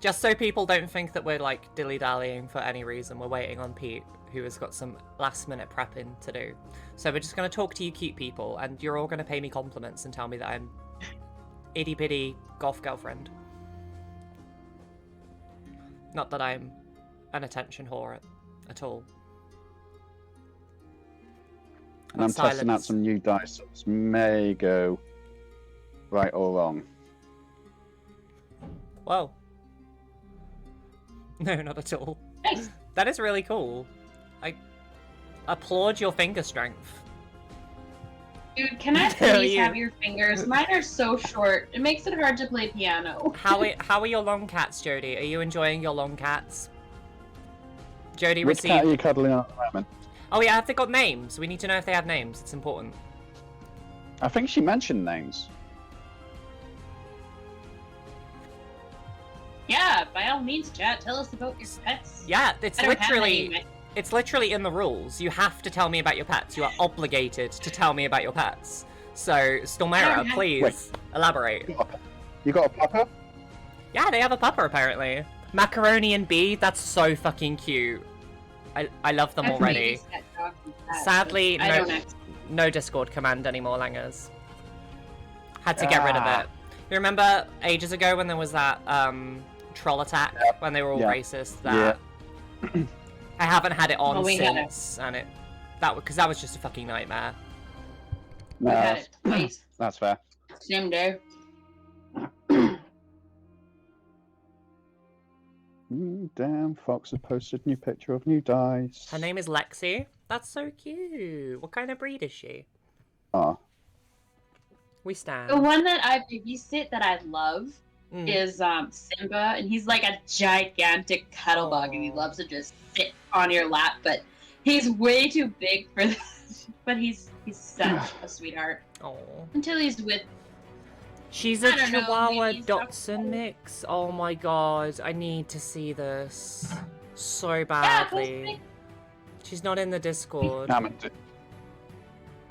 Just so people don't think that we're, like, dilly-dallying for any reason, we're waiting on Pete, who has got some last-minute prepping to do. So we're just going to talk to you cute people, and you're all going to pay me compliments and tell me that I'm itty-bitty golf girlfriend. Not that I'm an attention whore at all. And I'm testing out some new dice, so this may go right or wrong. Whoa. No, not at all. Nice. That is really cool. I applaud your finger strength. Dude, can I please have your fingers? Mine are so short. It makes it hard to play piano. How are your long cats, Jodie? Are you enjoying your long cats? Jodie Which cat are you cuddling on at the moment? Oh yeah, have they got names? We need to know if they have names. It's important. I think she mentioned names. Yeah, by all means, chat. Tell us about your pets. Yeah, it's literally in the rules. You have to tell me about your pets. You are obligated to tell me about your pets. So, Stormera, please elaborate. You got a pupper? Yeah, they have a pupper apparently. Macaroni and Bee, that's so fucking cute. I love them already. Sadly, no Discord command anymore, Langers. Had to get rid of it. You remember ages ago when there was that troll attack when they were all racist? That I haven't had it on since, and because that was just a fucking nightmare. No, I had it twice. That's fair. Same day. Damn, Fox has posted a new picture of new dice. Her name is Lexi. That's so cute. What kind of breed is she? Ah. We stand. The one that I babysit that I love is Simba, and he's like a gigantic cuddle bug, and he loves to just sit on your lap, but he's way too big for this. But he's such a sweetheart. Oh. Until he's with. She's a Chihuahua Dachshund mix. Oh my god, I need to see this so badly. Yeah, she's not in the Discord. I'm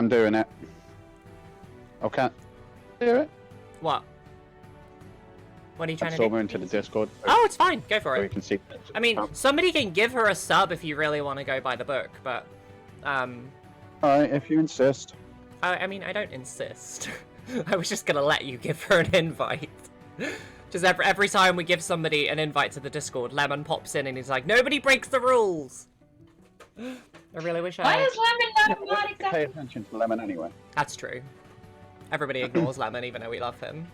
doing it. Okay. Do it. What? What are you trying to do? Absorb her into the Discord. Oh, it's fine. Go for it. So you can see. I mean, somebody can give her a sub if you really want to go by the book, but Alright, if you insist. I mean, I don't insist. I was just gonna let you give her an invite. Just every time we give somebody an invite to the Discord, Lemon pops in and he's like, "Nobody breaks the rules." I really wish I. Why is Lemon not exactly? Pay attention to Lemon anyway. That's true. Everybody ignores Lemon, even though we love him.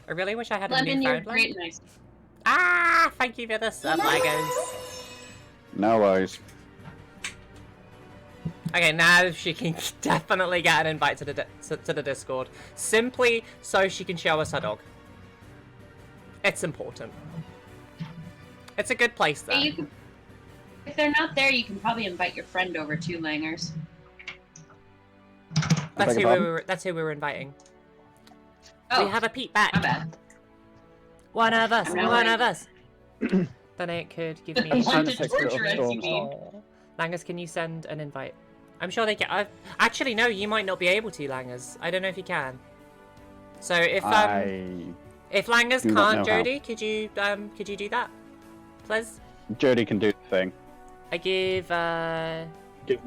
I really wish I had Lemon, a new you're phone. great, nice. Ah, thank you for the sub, Legos. No worries. Okay, now she can definitely get an invite to the Discord, simply so she can show us her dog. It's important. It's a good place, though. If they're not there, you can probably invite your friend over too, Langers. That's who we were inviting. Oh, we have a Pete back. My bad. One of us. One of us. Then it could give me a chance to torture us, you mean? Langers, can you send an invite? I'm sure they can. Actually, no, you might not be able to, Langers. I don't know if you can. So if Langers can't, Jodie, could you do that, please? Jodie can do the thing. I give give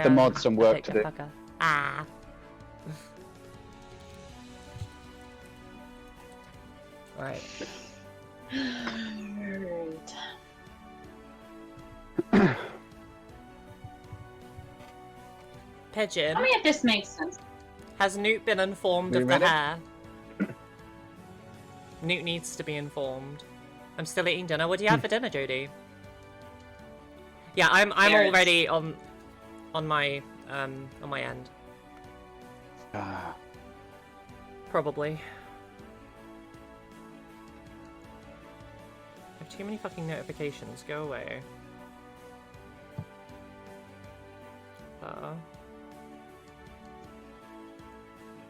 the mods some work to do. Ah. Right. Pigeon. Tell me if this makes sense. Has Newt been informed of the hair? Newt needs to be informed. I'm still eating dinner. What do you have for dinner, Jodie? Yeah, I'm already on my end. Probably. I have too many fucking notifications. Go away.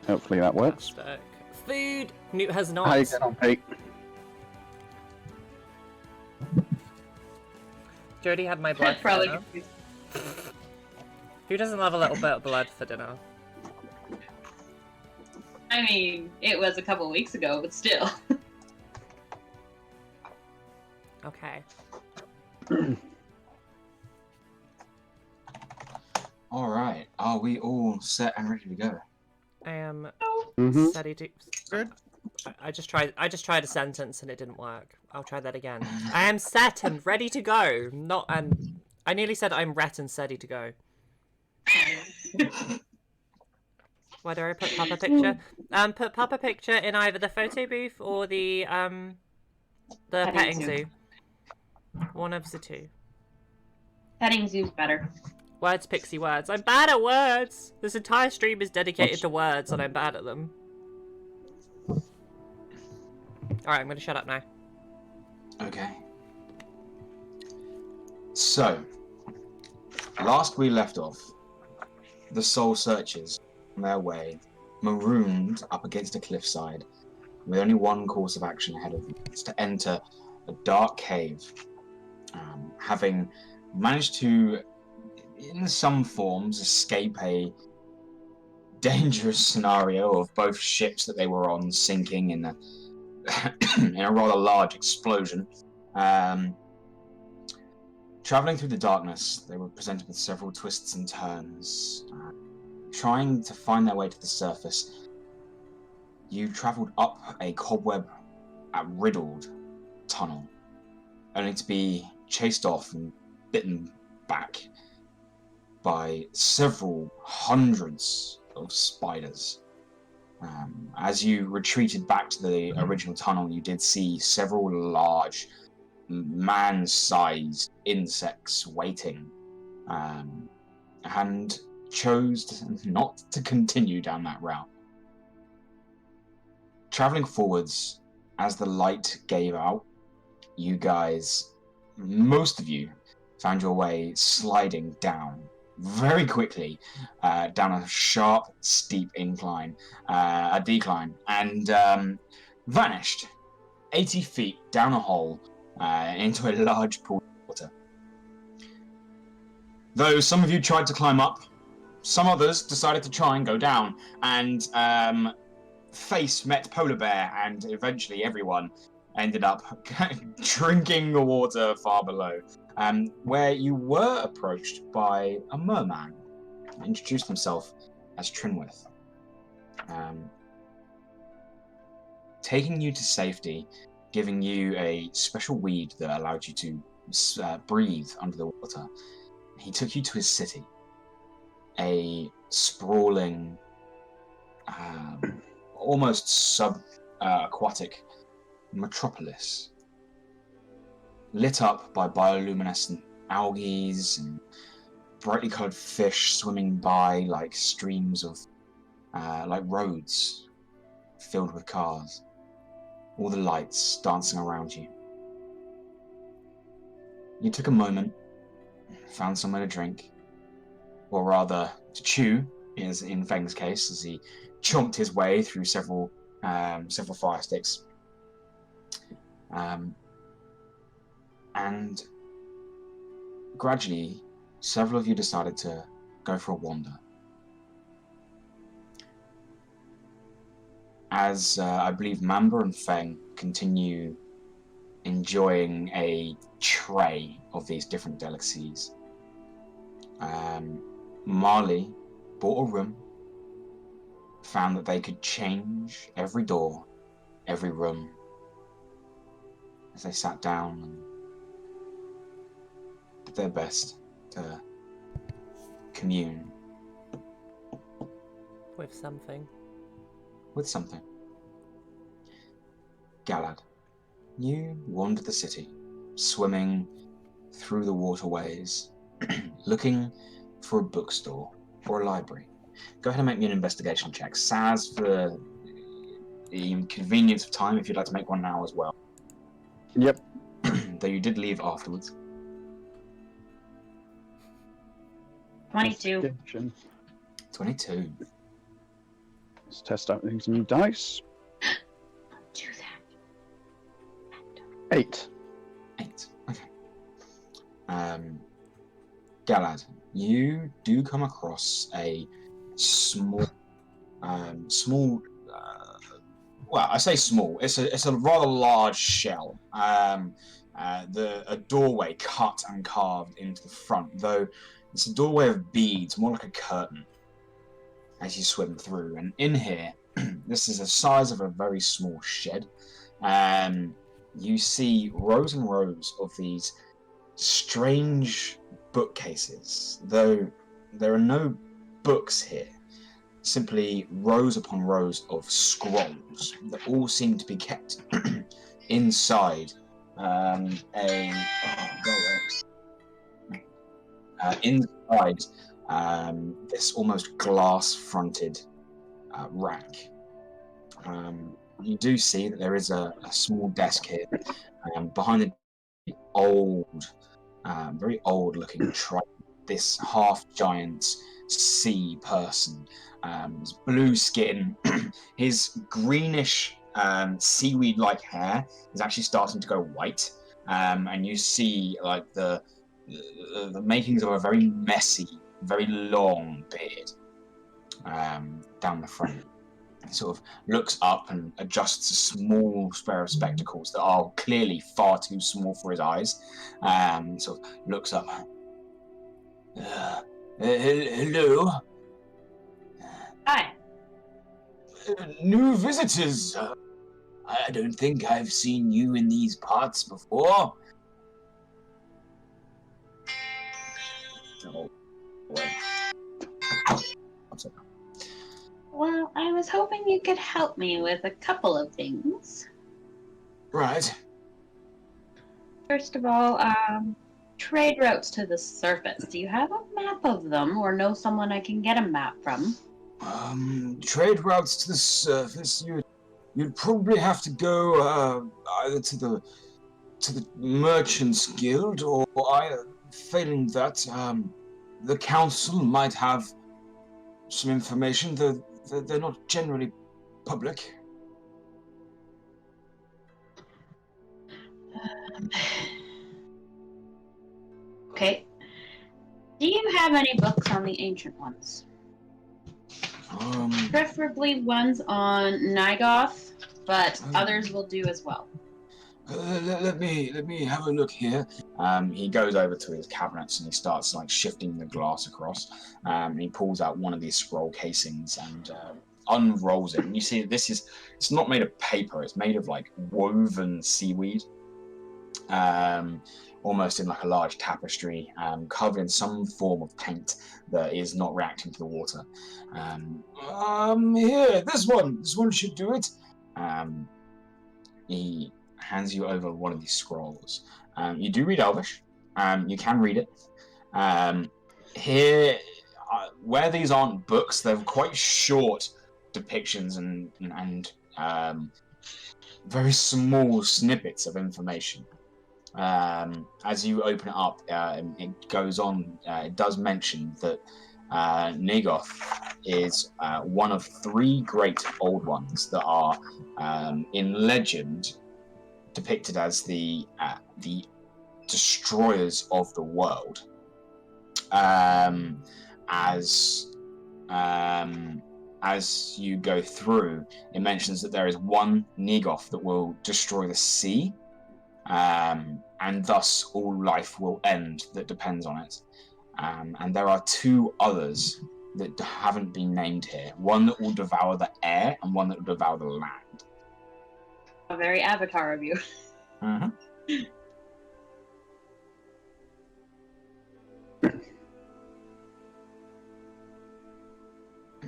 Hopefully that works. Fantastic. Food! Newt has not. How you get on, Pete? Jodie had my blood for dinner. Who doesn't love a little bit of blood for dinner? I mean, it was a couple weeks ago, but still. Okay. All right. Are we all set and ready to go? I am Mm-hmm. steady to... Good. I just tried a sentence and it didn't work. I'll try that again. I am set and ready to go. Not and I nearly said I'm ret and steady to go. Why do I put Papa Picture? Put Papa Picture in either the photo booth or the petting zoo. One of the two. Petting zoo's better. Words, Pixie, words. I'm bad at words. This entire stream is dedicated to words, and I'm bad at them. Alright, I'm gonna shut up now. Okay. So, last we left off, the soul searchers on their way, marooned up against a cliffside, with only one course of action ahead of them. It's to enter a dark cave, having managed to, in some forms, escape a dangerous scenario of both ships that they were on sinking in a in a rather large explosion. Traveling through the darkness, they were presented with several twists and turns. Trying to find their way to the surface, you travelled up a cobweb-riddled tunnel, only to be chased off and bitten back by several hundreds of spiders. As you retreated back to the original tunnel, you did see several large, man-sized insects waiting, and chose not to continue down that route. Travelling forwards, as the light gave out, you guys, most of you, found your way sliding down very quickly down a sharp, steep incline, a decline, and vanished 80 feet down a hole into a large pool of water. Though some of you tried to climb up, some others decided to try and go down, and face met polar bear, and eventually everyone ended up drinking the water far below. Where you were approached by a merman, introduced himself as Trinwith. Taking you to safety, giving you a special weed that allowed you to breathe under the water, he took you to his city, a sprawling, almost sub-aquatic metropolis, lit up by bioluminescent algae and brightly coloured fish swimming by like streams of, like roads filled with cars. All the lights dancing around you. You took a moment, found somewhere to drink, or rather to chew, as in Feng's case, as he chomped his way through several fire sticks. And gradually, several of you decided to go for a wander. As I believe Mamba and Feng continue enjoying a tray of these different delicacies, Marle bought a room, found that they could change every door, every room, as they sat down and did their best to commune with something. Galad, you wandered the city, swimming through the waterways, looking for a bookstore or a library. Go ahead and make me an investigation check. Saz, for the convenience of time, if you'd like to make one now as well. Yep. Though you did leave afterwards. 22. 22. Let's test out some new dice. Don't do that. 8. 8. Okay. Galad, you do come across a small, well, I say small. It's a rather large shell. A doorway cut and carved into the front, though it's a doorway of beads, more like a curtain, as you swim through. And in here, this is the size of a very small shed. You see rows and rows of these strange bookcases, though there are no books here. Simply rows upon rows of scrolls that all seem to be kept inside inside this almost glass-fronted rack. You do see that there is a small desk here behind the very old-looking trident. This half-giant sea person. His blue skin, his greenish seaweed-like hair is actually starting to go white, and you see like the makings of a very messy, very long beard down the front. He sort of looks up and adjusts a small pair of spectacles that are clearly far too small for his eyes. Sort of looks up. Hello. Hi. New visitors. I don't think I've seen you in these parts before. Oh, wait. Well, I was hoping you could help me with a couple of things. Right. First of all, trade routes to the surface. Do you have a map of them, or know someone I can get a map from? Trade routes to the surface. You'd probably have to go either to the Merchants Guild, or failing that, the council might have some information. They're not generally public. Okay. Do you have any books on the ancient ones? Preferably ones on Nygoth, but others will do as well. Let me have a look here. He goes over to his cabinets and he starts like shifting the glass across. And he pulls out one of these scroll casings and unrolls it. And you see it's not made of paper. It's made of like woven seaweed, almost in like a large tapestry, covered in some form of paint that is not reacting to the water. Here, this one should do it. He hands you over one of these scrolls. You do read Elvish. You can read it. Here, where these aren't books, they're quite short depictions and very small snippets of information. As you open it up, it goes on. It does mention that Nygoth is one of 3 great old ones that are in legend depicted as the destroyers of the world. As you go through, it mentions that there is one Nygoth that will destroy the sea, and thus all life will end that depends on it. And there are 2 others that haven't been named here. One that will devour the air, and one that will devour the land. A very Avatar of you. Mm-hmm.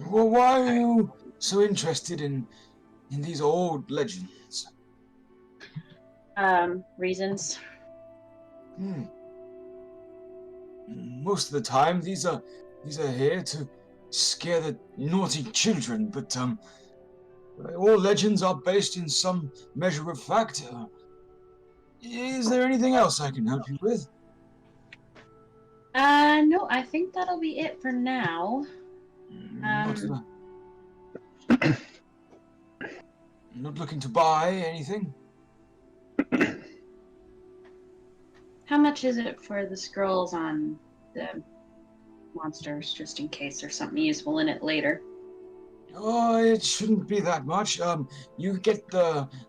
Well, why are you so interested in these old legends? Reasons. Most of the time, these are here to scare the naughty children, but all legends are based in some measure of fact. Is there anything else I can help you with? No, I think that'll be it for now. Not looking to buy anything? How much is it for the scrolls on the monsters, just in case there's something useful in it later? Oh, it shouldn't be that much. You get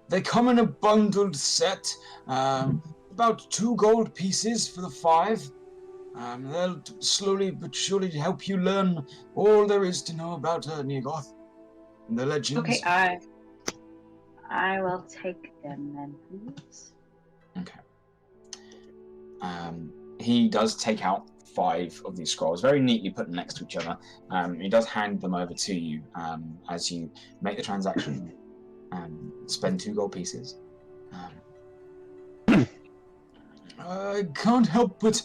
they come in a bundled set. About 2 gold pieces for the 5. They'll slowly but surely help you learn all there is to know about Neogoth and the legends. Okay, I will take them then, please. Okay. He does take out 5 of these scrolls, very neatly put next to each other. He does hand them over to you as you make the transaction. Spend 2 gold pieces. I can't help but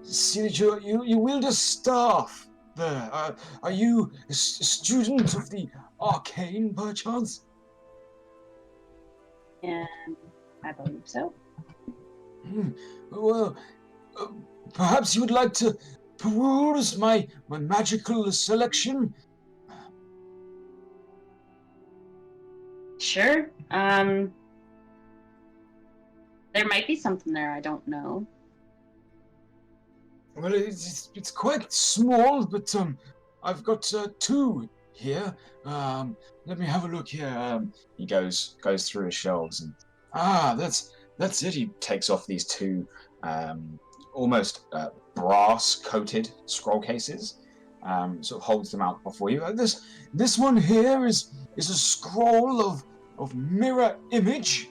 see that you wield a staff there. Are you a student of the arcane, by chance? I believe so. Well, perhaps you would like to peruse my magical selection? Sure. There might be something there I don't know. Well, it's quite small, but I've got 2 here. Let me have a look here. He goes through his shelves and that's it. He takes off these 2 almost brass coated scroll cases. Sort of holds them out before you. This one here is a scroll of mirror image.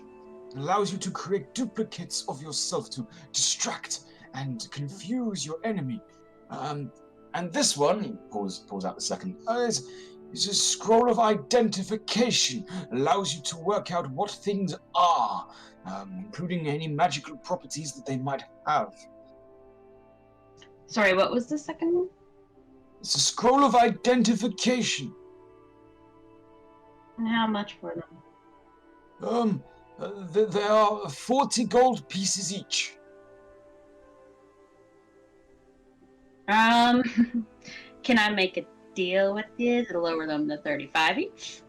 It allows you to create duplicates of yourself to distract and confuse your enemy. And this one, he pulls out the second, is a scroll of identification. Allows you to work out what things are, including any magical properties that they might have. Sorry, what was the second one? It's a scroll of identification. And how much for them? There are 40 gold pieces each. Can I make a deal with you to lower them to 35 each?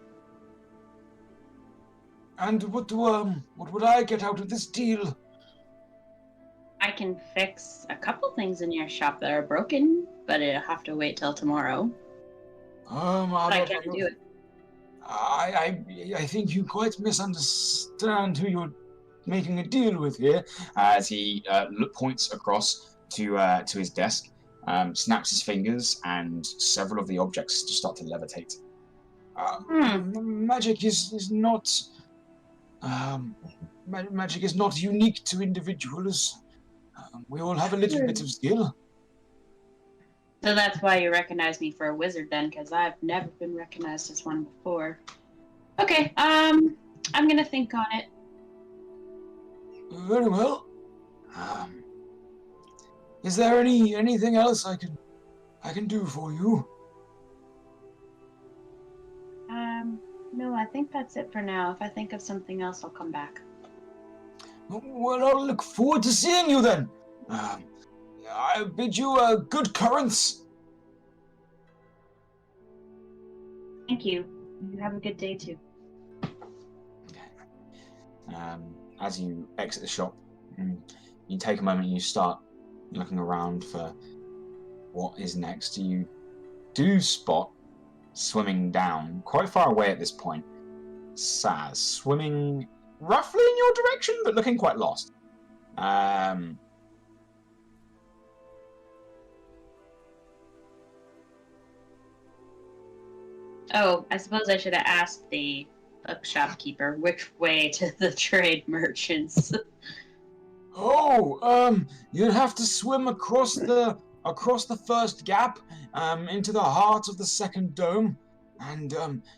And what would I get out of this deal? I can fix a couple things in your shop that are broken, but it'll have to wait till tomorrow. I can do it. I think you quite misunderstand who you're making a deal with here. As he points across to his desk, snaps his fingers, and several of the objects just start to levitate. Magic is not. Magic is not unique to individuals. We all have a little bit of skill. So that's why you recognize me for a wizard then, because I've never been recognized as one before. Okay, I'm gonna think on it. Very well. Is there anything else I can do for you? No, I think that's it for now. If I think of something else, I'll come back. Well, I'll look forward to seeing you then. I bid you good currents. Thank you. You have a good day too. As you exit the shop, you take a moment and you start looking around for what is next. You do spot, swimming down, quite far away at this point, Saz, swimming roughly in your direction, but looking quite lost. Oh, I suppose I should have asked the shopkeeper which way to the trade merchants. You'd have to swim across the first gap, into the heart of the second dome, and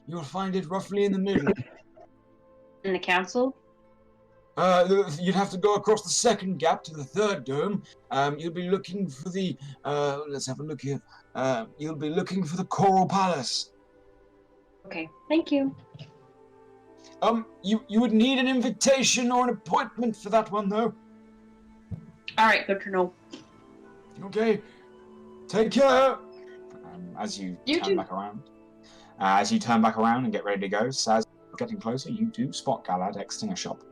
you'll find it roughly in the middle. In the council? You'd have to go across the second gap to the third dome. You'll be looking for the let's have a look here. You'll be looking for the Coral Palace. Okay, thank you. You would need an invitation or an appointment for that one, though. Alright, good to know. Okay. Take care. As you turn back around. As you turn back around and get ready to go, Saz, getting closer, you do spot Galad exiting a shop.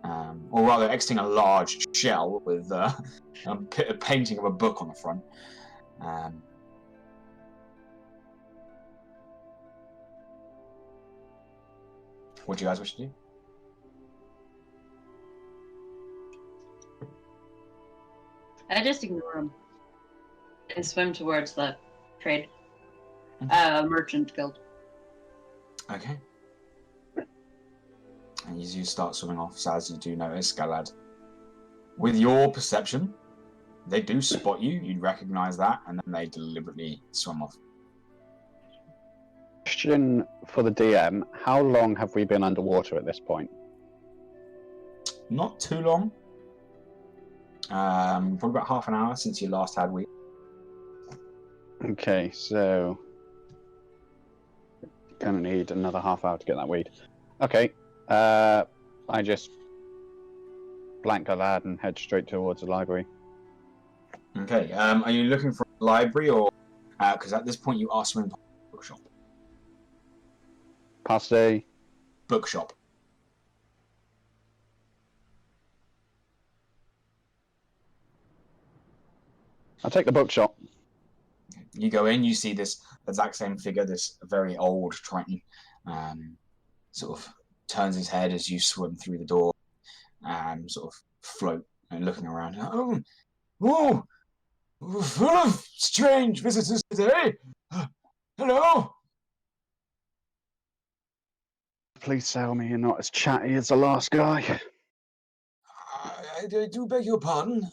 Or rather, exiting a large shell with a painting of a book on the front. What do you guys wish to do? I just ignore him and swim towards the trade merchant guild. Okay. And as you start swimming off, Saz, you do notice, Galad, with your perception, they do spot you, you'd recognize that, and then they deliberately swim off. Question for the DM, how long have we been underwater at this point? Not too long. Probably about half an hour since you last had weed. Okay, so gonna need another half hour to get that weed. Okay, I just blank a lad and head straight towards the library. Okay, are you looking for a library or... Because at this point you are swimming past a bookshop. Past a... Bookshop. I'll take the bookshop. You go in, you see this exact same figure, this very old Triton, sort of turns his head as you swim through the door, and sort of float and looking around. Oh, full of strange visitors today. Hello. Please tell me you're not as chatty as the last guy. I do beg your pardon.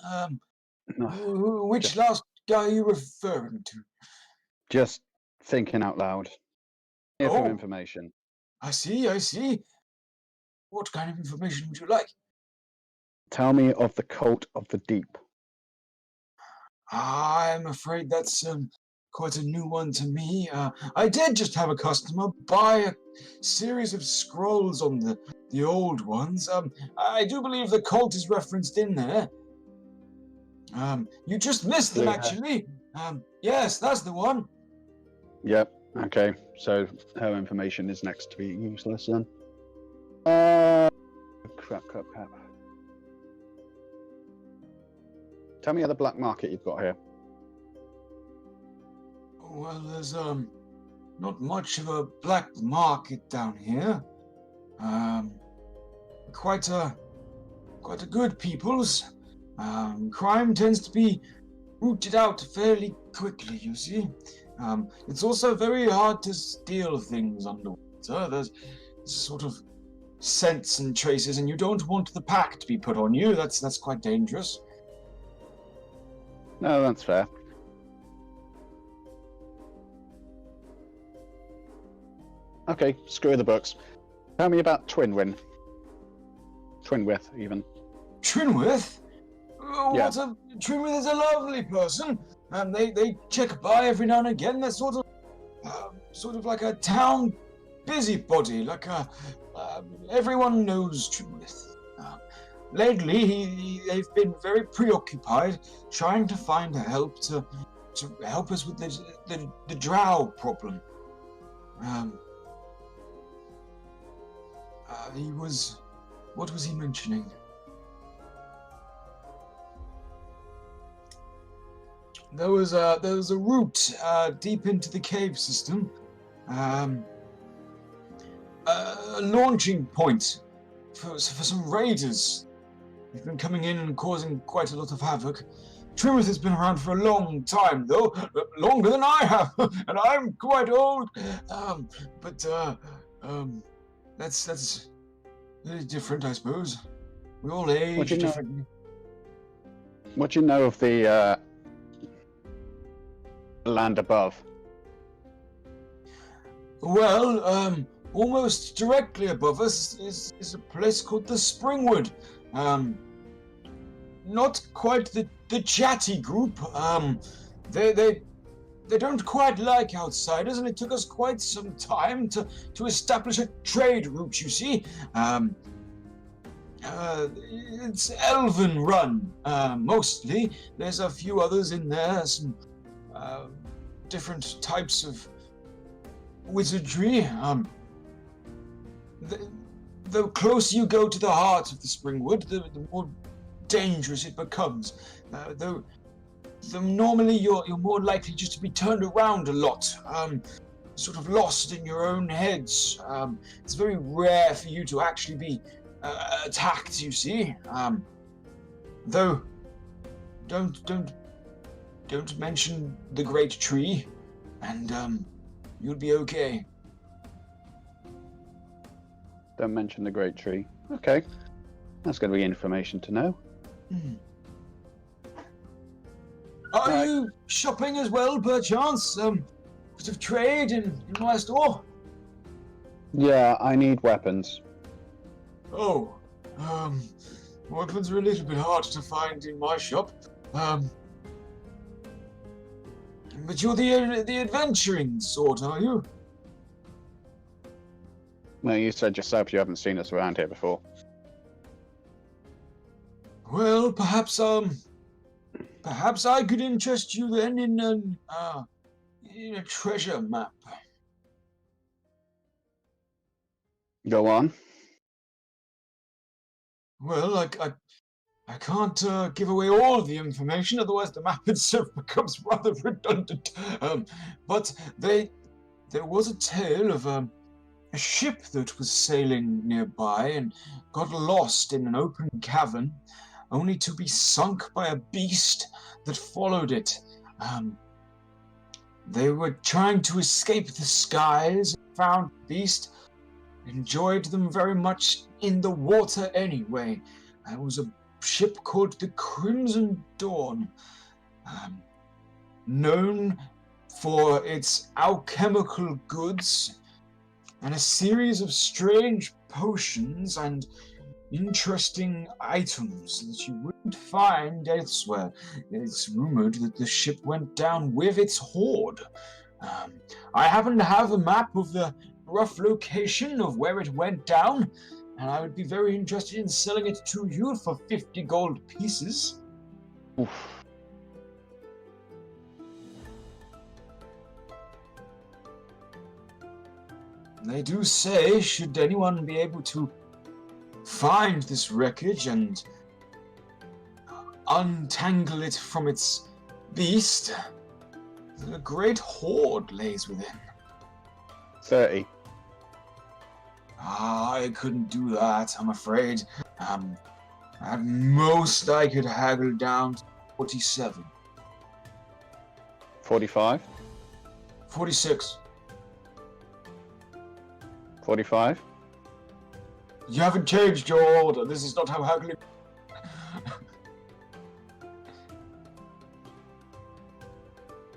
No, Which last guy are you referring to? just thinking out loud. Here for Oh. information. I see. What kind of information would you like? Tell me of the Cult of the Deep. I'm afraid that's quite a new one to me. I did just have a customer buy a series of scrolls on the old ones. I do believe the cult is referenced in there. You just missed them, Yeah. actually. Yes, that's the one. Yep, okay. So her information is next to be useless then. Crap. Tell me of the black market you've got here. Well, there's not much of a black market down here. Quite a good people's. Crime tends to be rooted out fairly quickly, you see. It's also very hard to steal things underwater. There's sort of scents and traces, and you don't want the pack to be put on you. That's quite dangerous. No, that's fair. Okay, screw the books. Tell me about Twinwith, even. Trinwith? Yeah. Trinwith is a lovely person, and they check by every now and again. They're sort of like a town busybody, everyone knows Trinwith. Lately, they've been very preoccupied trying to find help to help us with the drough problem. What was he mentioning? There was a route deep into the cave system, a launching point for some raiders. They've been coming in and causing quite a lot of havoc. Trinwith has been around for a long time, though, longer than I have, and I'm quite old. That's very different, I suppose. We all age differently. What do you know of the land above? Well, almost directly above us is a place called the Springwood. Not quite the chatty group. They don't quite like outsiders, and it took us quite some time to establish a trade route, you see. It's elven run, mostly. There's a few others in there, some different types of wizardry. The closer you go to the heart of the Springwood, the more dangerous it becomes. Though normally you're more likely just to be turned around a lot. sort of lost in your own heads. It's very rare for you to actually be attacked, you see. Though, don't mention the great tree, and you'll be okay. Don't mention the great tree. Okay. That's going to be information to know. Are you shopping as well, perchance? Bit of trade in my store? Yeah, I need weapons. Oh, weapons are a little bit hard to find in my shop. But you're the adventuring sort, are you? No, you said yourself you haven't seen us around here before. Well, perhaps I could interest you then in a treasure map. Go on. Well, I can't give away all of the information, otherwise the map itself becomes rather redundant. But there was a tale of a ship that was sailing nearby and got lost in an open cavern, only to be sunk by a beast that followed it. They were trying to escape the skies, found the beast, enjoyed them very much in the water anyway. There was a ship called the Crimson Dawn, known for its alchemical goods and a series of strange potions and interesting items that you wouldn't find elsewhere. It's rumored that the ship went down with its hoard. I happen to have a map of the rough location of where it went down, and I would be very interested in selling it to you for 50 gold pieces. Oof. They do say, should anyone be able to find this wreckage and untangle it from its beast, a great hoard lays within. 30. I couldn't do that, I'm afraid. At most, I could haggle down to 47. 45. 46. 45. You haven't changed your order. This is not how haggling...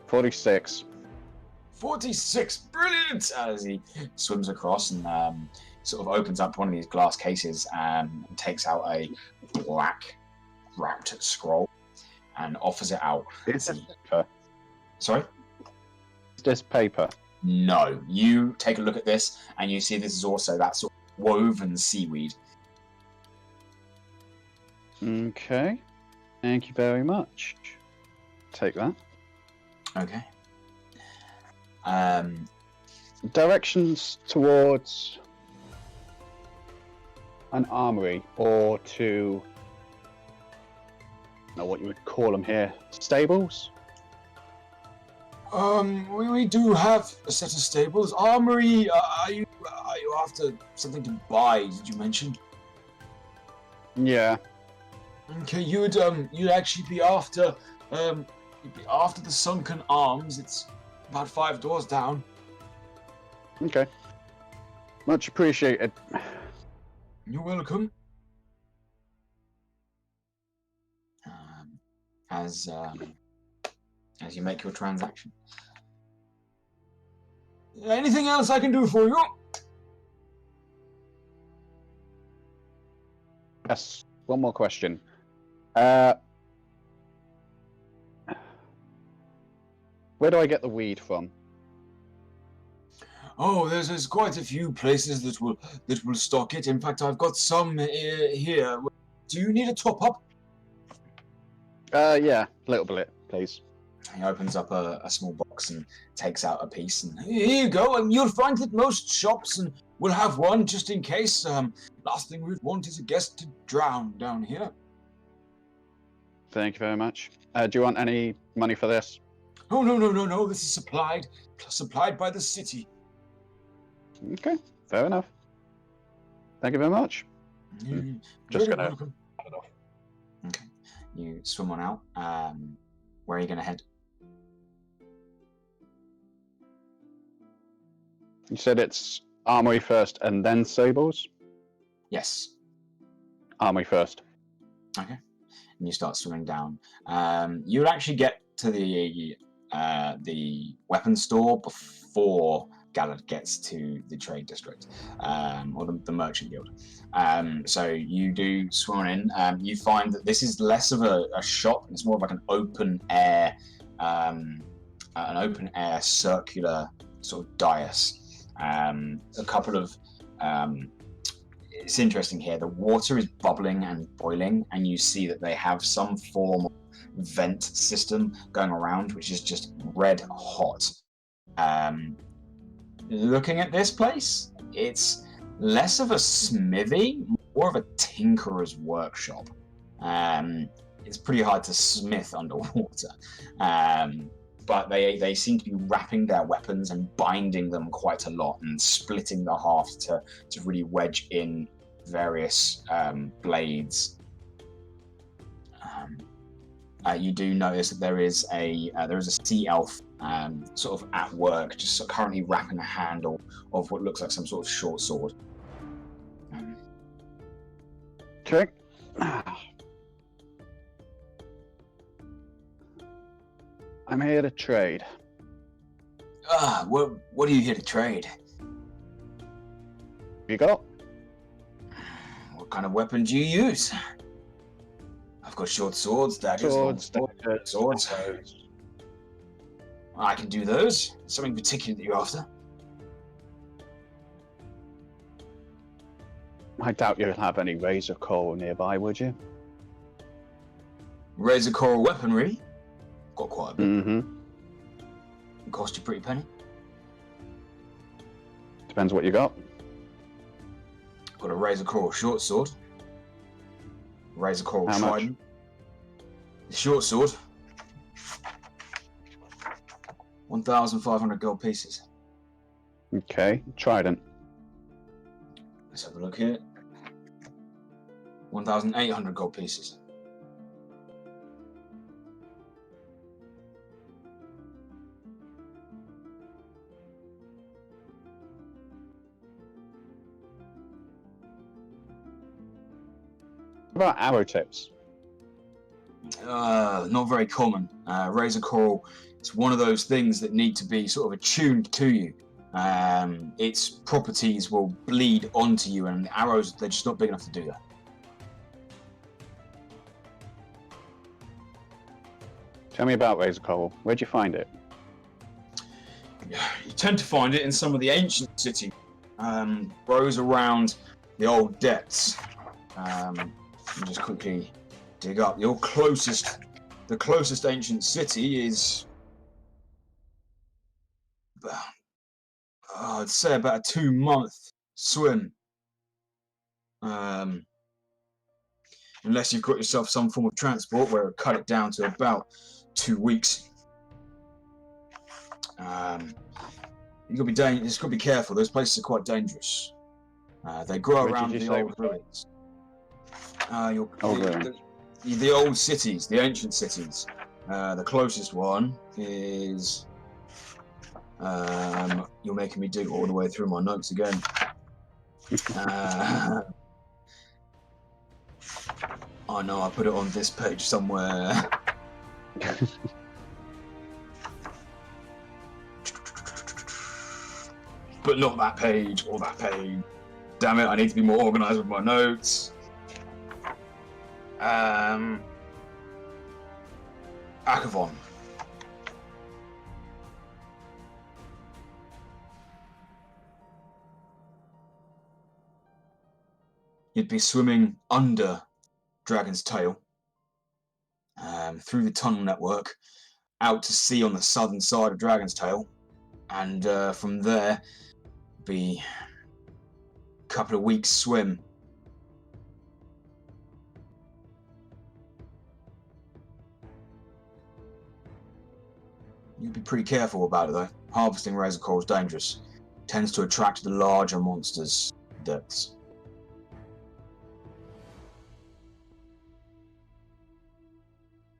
46. 46. Brilliant! As he swims across and sort of opens up one of these glass cases and takes out a black wrapped scroll and offers it out. Is this paper? Sorry? Is this paper? No. You take a look at this and you see this is also that sort of woven seaweed. Okay. Thank you very much. Take that. Okay. Directions towards an armory, or to, I don't know what you would call them here, stables? We do have a set of stables. Armory, are you after something to buy, did you mention? Yeah. Okay, you'd actually be after, the Sunken Arms. It's about 5 doors down. Okay. Much appreciated. You're welcome. As you make your transaction. Anything else I can do for you? Yes. One more question. Where do I get the weed from? Oh, there's quite a few places that will stock it. In fact, I've got some here. Do you need a top up? Yeah, a little bit, please. He opens up a small box and takes out a piece. And here you go. And you'll find that most shops will have one just in case. Last thing we'd want is a guest to drown down here. Thank you very much. Do you want any money for this? Oh, no. This is supplied by the city. Okay, fair enough. Thank you very much. Just Very gonna welcome. cut it off. Okay. You swim on out. Where are you going to head? You said it's armory first and then sables? Yes. Armory first. Okay. And you start swimming down. You would actually get to the weapons store before Galad gets to the trade district, or the merchant guild. So you do swim in. You find that this is less of a shop. It's more of like an open air circular sort of dais. A couple of it's interesting here. The water is bubbling and boiling, and you see that they have some form of vent system going around, which is just red hot. Looking at this place, it's less of a smithy, more of a tinkerer's workshop. It's pretty hard to smith underwater. But they seem to be wrapping their weapons and binding them quite a lot and splitting the haft to really wedge in various blades. You do notice that there is a sea elf sort of at work, just currently wrapping a handle of what looks like some sort of short sword. Okay. I'm here to trade. What are you here to trade? You got? What kind of weapon do you use? I've got short swords, daggers, swords. I can do those. Something particular that you're after? I doubt you'll have any razor coral nearby, would you? Razor coral weaponry? Got quite a bit. Mm-hmm. It cost you a pretty penny. Depends what you got. Got a razor coral short sword. Razor coral How trident. much? The short sword. 1,500 gold pieces. Okay. Trident. Let's have a look here. 1,800 gold pieces. What about arrow tips? Not very common. Razor coral, it's one of those things that need to be sort of attuned to you. Its properties will bleed onto you, and the arrows, they're just not big enough to do that. Tell me about razor coral. Where'd you find it? You tend to find it in some of the ancient cities. Grows around the old depths. Let me just quickly dig up. The closest ancient city is, I'd say about a 2-month swim. Unless you've got yourself some form of transport where it cut it down to about 2 weeks. You've got to be careful. Those places are quite dangerous. They grow around the old ruins. The old cities, the ancient cities. The closest one is. You're making me dig all the way through my notes again. Oh no, I put it on this page somewhere. But not that page or that page. Damn it, I need to be more organised with my notes. Akavon. You'd be swimming under Dragon's Tail, through the tunnel network, out to sea on the southern side of Dragon's Tail, and from there, be a couple of weeks swim. You'd be pretty careful about it though. Harvesting razor coral is dangerous. tends to attract the larger monsters that.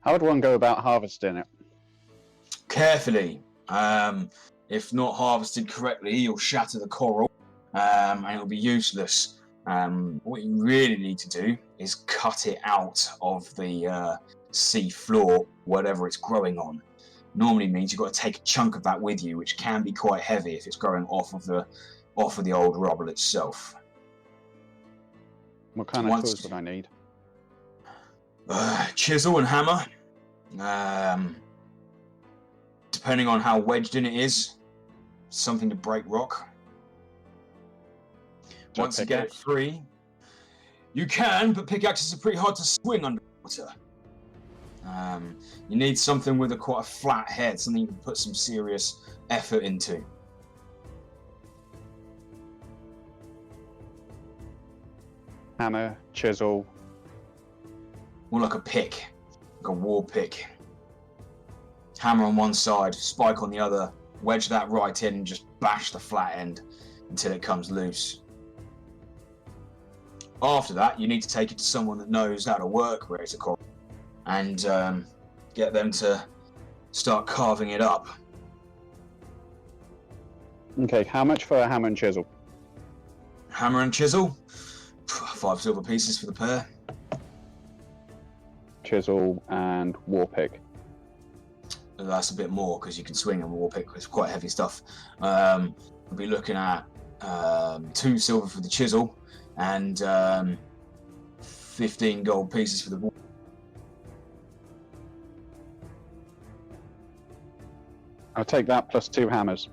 How would one go about harvesting it? Carefully. If not harvested correctly, you'll shatter the coral, and it'll be useless. What you really need to do is cut it out of the sea floor, whatever it's growing on. Normally means you've got to take a chunk of that with you, which can be quite heavy if it's growing off of the old rubble itself. What kind of tools would I need? Chisel and hammer. Depending on how wedged in it is, something to break rock. Once you get it free, you can, but pickaxes are pretty hard to swing underwater. You need something with quite a flat head, something you can put some serious effort into. Hammer, chisel. More like a pick, like a war pick. Hammer on one side, spike on the other, wedge that right in and just bash the flat end until it comes loose. After that, you need to take it to someone that knows how to work razor coral and get them to start carving it up. Okay, how much for a hammer and chisel? Hammer and chisel, 5 silver pieces for the pair. Chisel and war pick. That's a bit more because you can swing a war pick. It's quite heavy stuff. We'll be looking at 2 silver for the chisel and 15 gold pieces for the war. I'll take that plus 2 hammers.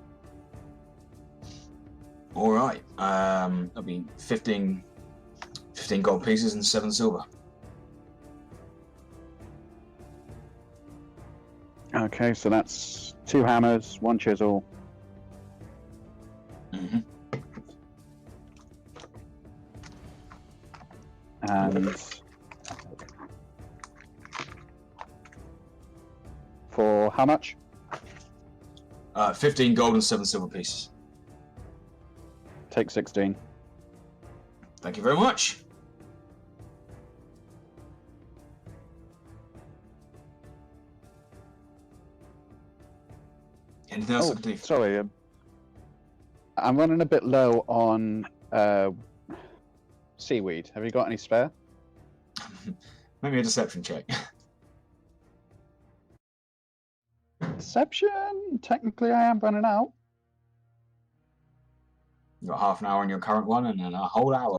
All right. That'll be 15 gold pieces and 7 silver. Okay, so that's 2 hammers, 1 chisel. Mm-hmm. And for how much? 15 gold and 7 silver pieces. Take 16. Thank you very much. Anything else I can do? Sorry, I'm running a bit low on seaweed. Have you got any spare? Maybe a deception check. Deception? Technically, I am running out. You've got half an hour on your current one and then a whole hour.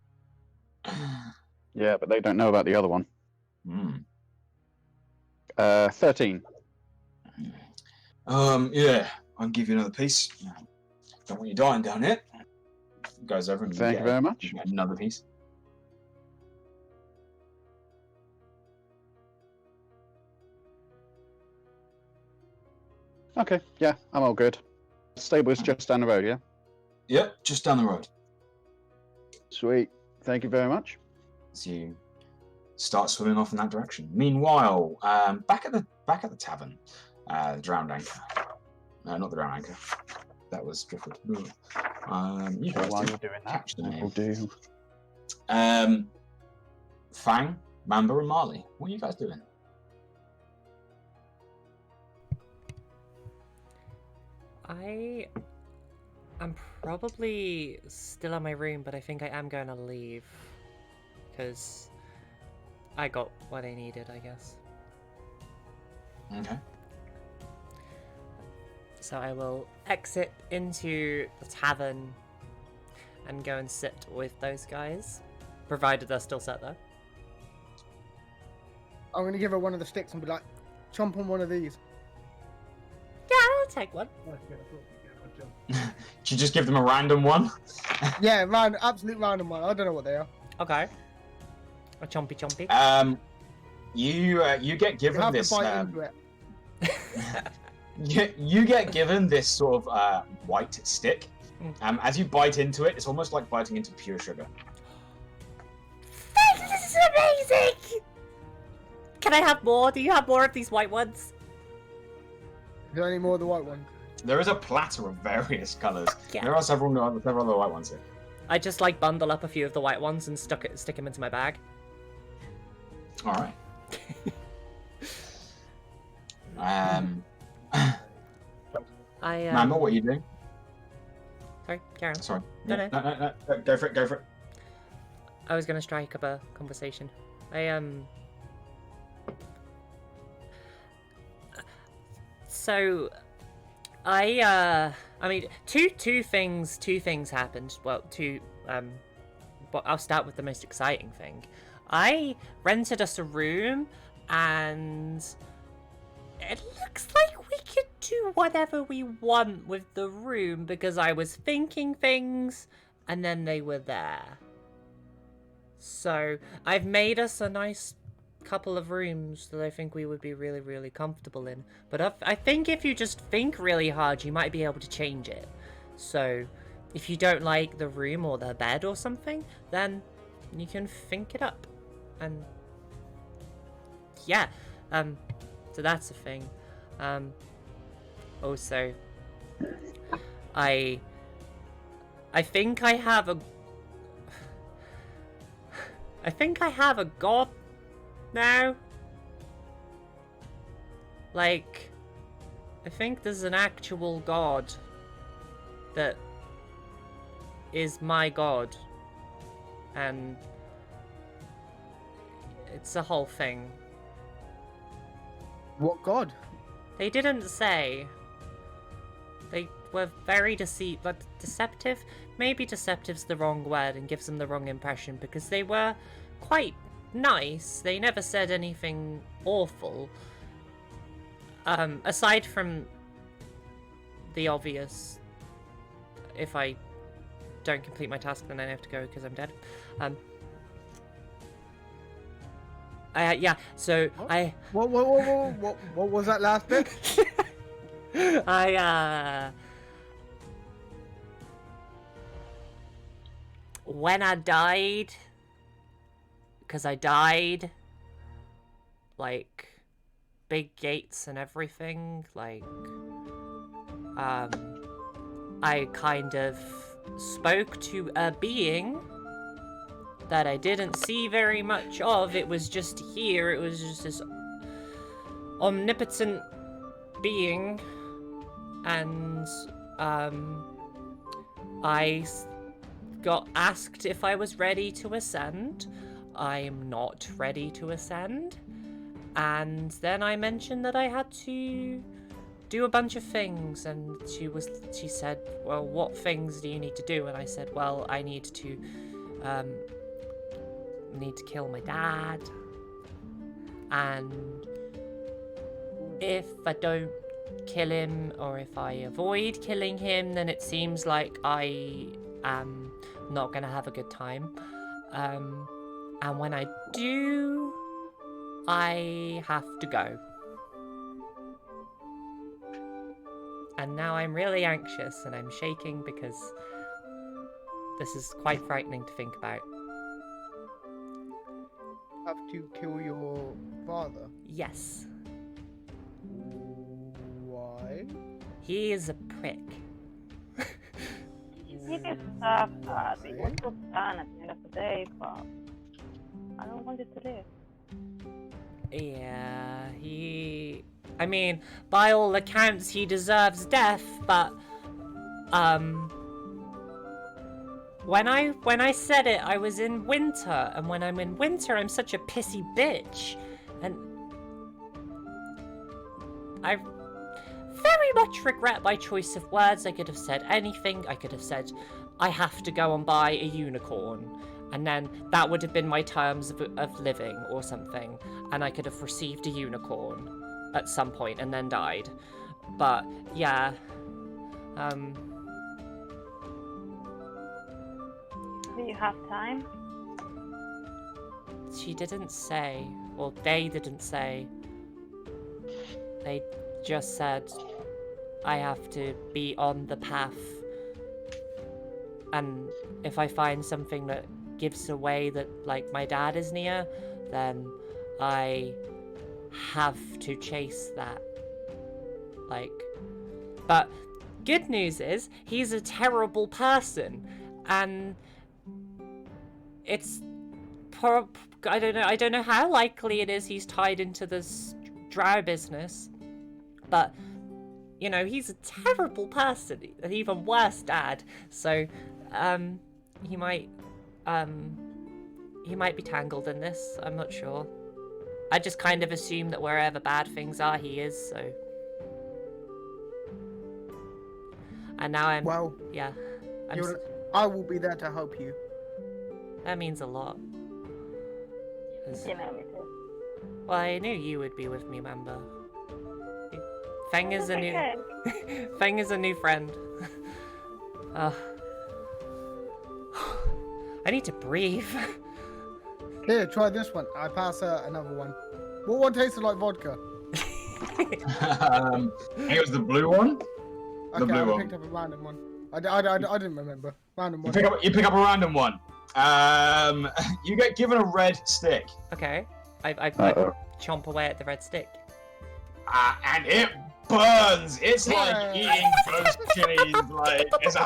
Yeah, but they don't know about the other one. 13. Yeah, I'll give you another piece. Don't want you dying down here. Goes over and Thank you very much. You get another piece. Okay, yeah, I'm all good. Stable's just down the road, yeah? Yep, just down the road. Sweet. Thank you very much. As you start swimming off in that direction. Meanwhile, back at the tavern, the drowned anchor. No, not the drowned anchor. That was Driftwood. You guys While you're doing that, we'll do. Feng, Mamba, and Marle. What are you guys doing? I'm probably still in my room, but I think I am going to leave. Because I got what I needed, I guess. Okay. So I will exit into the tavern and go and sit with those guys, provided they're still set there. I'm going to give her one of the sticks and be like, chomp on one of these. Yeah, I'll take one. Should you just give them a random one? Yeah, absolute random one. I don't know what they are. Okay. A chompy chompy. You get given You have this. to bite into it. You get given this sort of white stick. As you bite into it, it's almost like biting into pure sugar. This is amazing! Can I have more? Do you have more of these white ones? Is there any more of the white ones? There is a platter of various colours. Yeah. There are several other white ones here. I just like bundle up a few of the white ones and stick them into my bag. All right. Mamba, what are you doing? Sorry, Karen. Sorry. No. No. Go for it. I was gonna strike up a conversation. So, I mean, two things happened. Well, but I'll start with the most exciting thing. I rented us a room, and it looks like we could do whatever we want with the room because I was thinking things, and then they were there. So, I've made us a nice couple of rooms that I think we would be really, really comfortable in. But I think if you just think really hard, you might be able to change it. So, if you don't like the room or the bed or something, then you can think it up. And yeah, so that's a thing. Also, I think I have a god now. Like, I think there's an actual god that is my god, and it's a whole thing. What god? They didn't say. They were very deceptive. Maybe deceptive's the wrong word and gives them the wrong impression, because they were quite nice. They never said anything awful. Aside from the obvious, if I don't complete my task, then I have to go because I'm dead. Yeah, so what? What was that last bit? When I died, because I died, like, big gates and everything, like, I kind of spoke to a being that I didn't see very much of. It was just here. It was just this omnipotent being, and I got asked if I was ready to ascend. I am not ready to ascend. And then I mentioned that I had to do a bunch of things, and she said, well, what things do you need to do? And I said, well, I need to kill my dad, and if I don't kill him, or if I avoid killing him, then it seems like I am not gonna have a good time. And when I do, I have to go. And now I'm really anxious and I'm shaking because this is quite frightening to think about. Have to kill your father? Yes. Why? He is a prick. He deserves that. He was so done at the end of the day, but I don't want it to live. Yeah, I mean, by all accounts, he deserves death, but, when I said it, I was in winter, and when I'm in winter, I'm such a pissy bitch, and I very much regret my choice of words. I could have said anything. I could have said, I have to go and buy a unicorn, and then that would have been my terms of living or something, and I could have received a unicorn at some point and then died. But yeah, Do you have time? she didn't say, or they didn't say. They just said I have to be on the path, and if I find something that gives away that, like, my dad is near, then I have to chase that. Like, but good news is he's a terrible person, and it's I don't know how likely it is he's tied into this drow business, but you know, he's a terrible person, an even worse dad. So he might be tangled in this. I'm not sure. I just kind of assume that wherever bad things are, he is. So, and now I'm I will be there to help you. That means a lot. You know me too. Well, I knew you would be with me, Mamba. Feng is a new Feng is a new friend. I need to breathe. Here, try this one. I pass her another one. What one tasted like vodka? It was the blue one. Okay, blue I one. picked up a random one. I didn't remember. Random one. You pick up a random one. You get given a red stick. Okay. I chomp away at the red stick. And it burns. It's like eating those chilies. Like it's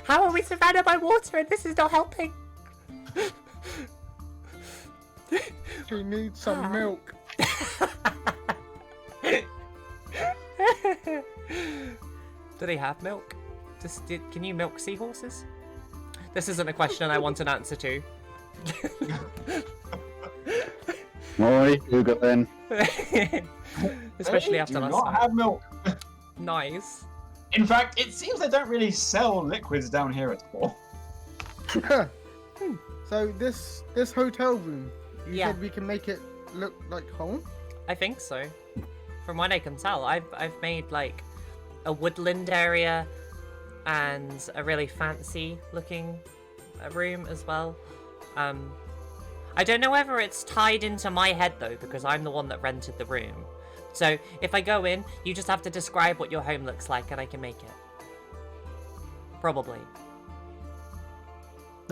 How are we surrounded by water and this is not helping? She needs some milk. Do they have milk? Can you milk seahorses? This isn't a question I want an answer to. Oi, Google then. Especially after do last not night. have milk. Nice. In fact, it seems they don't really sell liquids down here at all. So this hotel room, you Yeah. said we can make it look like home? I think so. From what I can tell, I've made like a woodland area and a really fancy looking room as well. I don't know whether it's tied into my head though, because I'm the one that rented the room. So if I go in, you just have to describe what your home looks like and I can make it. Probably.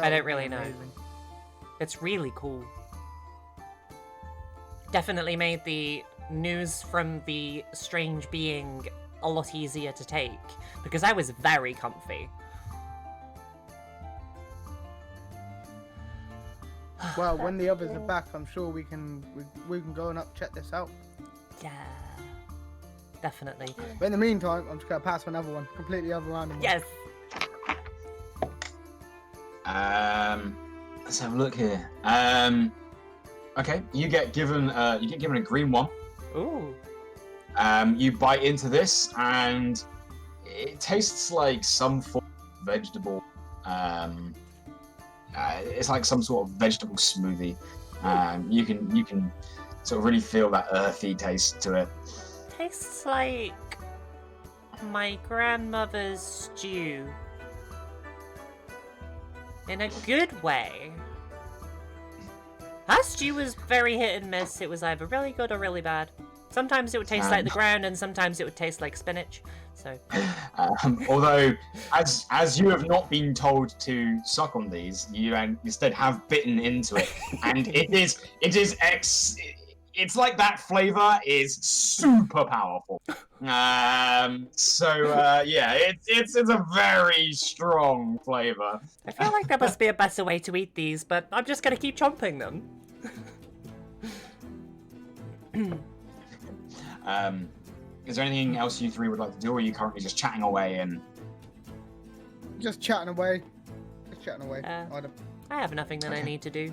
I don't really know. Amazing. It's really cool. Definitely made the news from the strange being a lot easier to take, because I was very comfy. Well, when the others are back, I'm sure we can go and check this out. Yeah, definitely. But in the meantime, I'm just gonna pass another one, completely other random one. Yes. Let's have a look here. Okay, you get given a green one. Ooh. You bite into this, and it tastes like some form of vegetable. It's like some sort of vegetable smoothie. You can sort of really feel that earthy taste to it. Tastes like my grandmother's stew. In a good way. Her stew was very hit and miss. It was either really good or really bad. Sometimes it would taste like the ground, and sometimes it would taste like spinach. So. Although, as you have not been told to suck on these, you instead have bitten into it, and it's like that flavor is super powerful. Yeah, it's a very strong flavor. I feel like there must be a better way to eat these, but I'm just gonna keep chomping them. Is there anything else you three would like to do, or are you currently just chatting away and... Just chatting away. I have nothing that I need to do.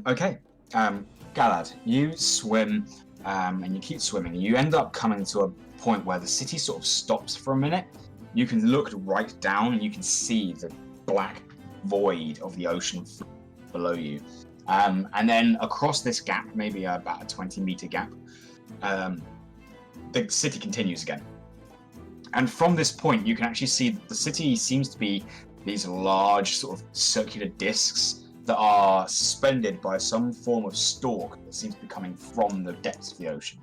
Okay. Galad, you swim, and you keep swimming. You end up coming to a point where the city sort of stops for a minute. You can look right down, and you can see the black void of the ocean below you. And then across this gap, maybe about a 20-meter gap, the city continues again. And from this point, you can actually see that the city seems to be these large sort of circular discs that are suspended by some form of stalk that seems to be coming from the depths of the ocean.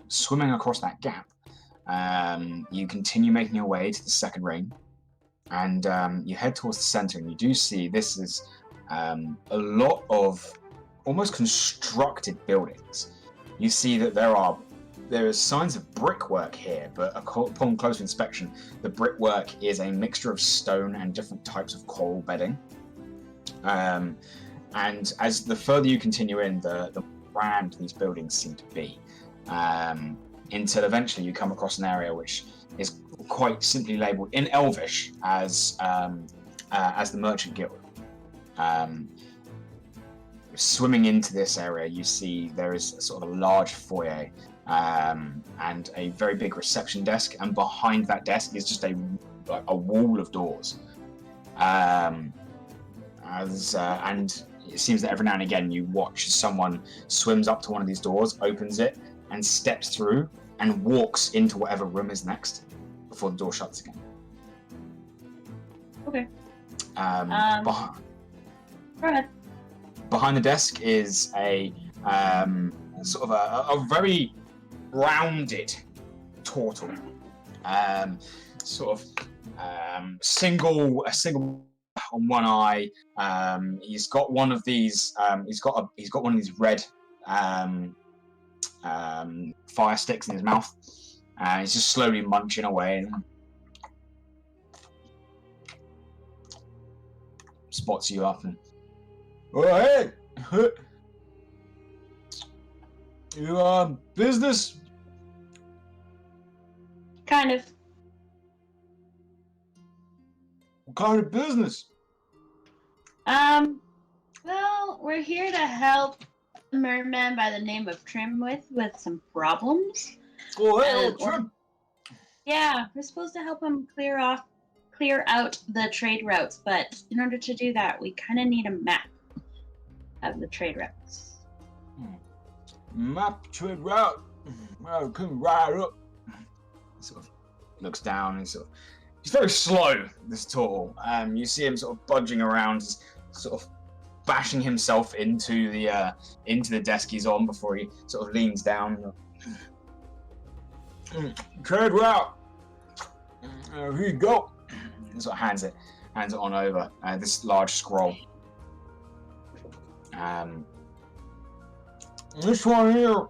Swimming across that gap, you continue making your way to the second ring, and you head towards the center, and you do see this is a lot of almost constructed buildings. You see that there are there is signs of brickwork here, but upon closer inspection, the brickwork is a mixture of stone and different types of coral bedding. And as the further you continue in, the brand these buildings seem to be, until eventually you come across an area which is quite simply labelled in Elvish as the Merchant Guild. Swimming into this area, you see there is sort of a large foyer and a very big reception desk, and behind that desk is just a wall of doors. And it seems that every now and again you watch someone swims up to one of these doors, opens it, and steps through and walks into whatever room is next before the door shuts again. Okay. Go ahead. Behind the desk is a sort of a very rounded turtle, single on one eye. He's got one of these. He's got one of these red fire sticks in his mouth. He's just slowly munching away and spots you up and. Oh, hey! You, business? Kind of. What kind of business? Well, we're here to help a merman by the name of Trim with some problems. Oh, hey, Trim! Yeah, we're supposed to help him clear out the trade routes, but in order to do that, we kind of need a map of the trade routes. Map trade route? Well, come right up. Sort of looks down and he's very slow, this turtle. You see him sort of budging around, sort of bashing himself into the desk he's on before he sort of leans down. Trade route. Here you go. And sort of hands it on over. This large scroll. This one here,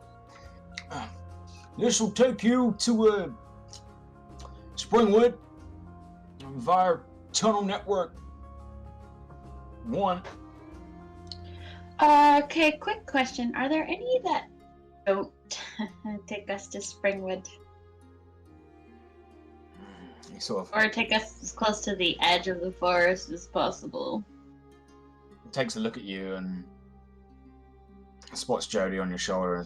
this will take you to Springwood via Tunnel Network 1. Okay, quick question. Are there any that don't take us to Springwood? Or take us as close to the edge of the forest as possible? Takes a look at you and spots Jodie on your shoulder.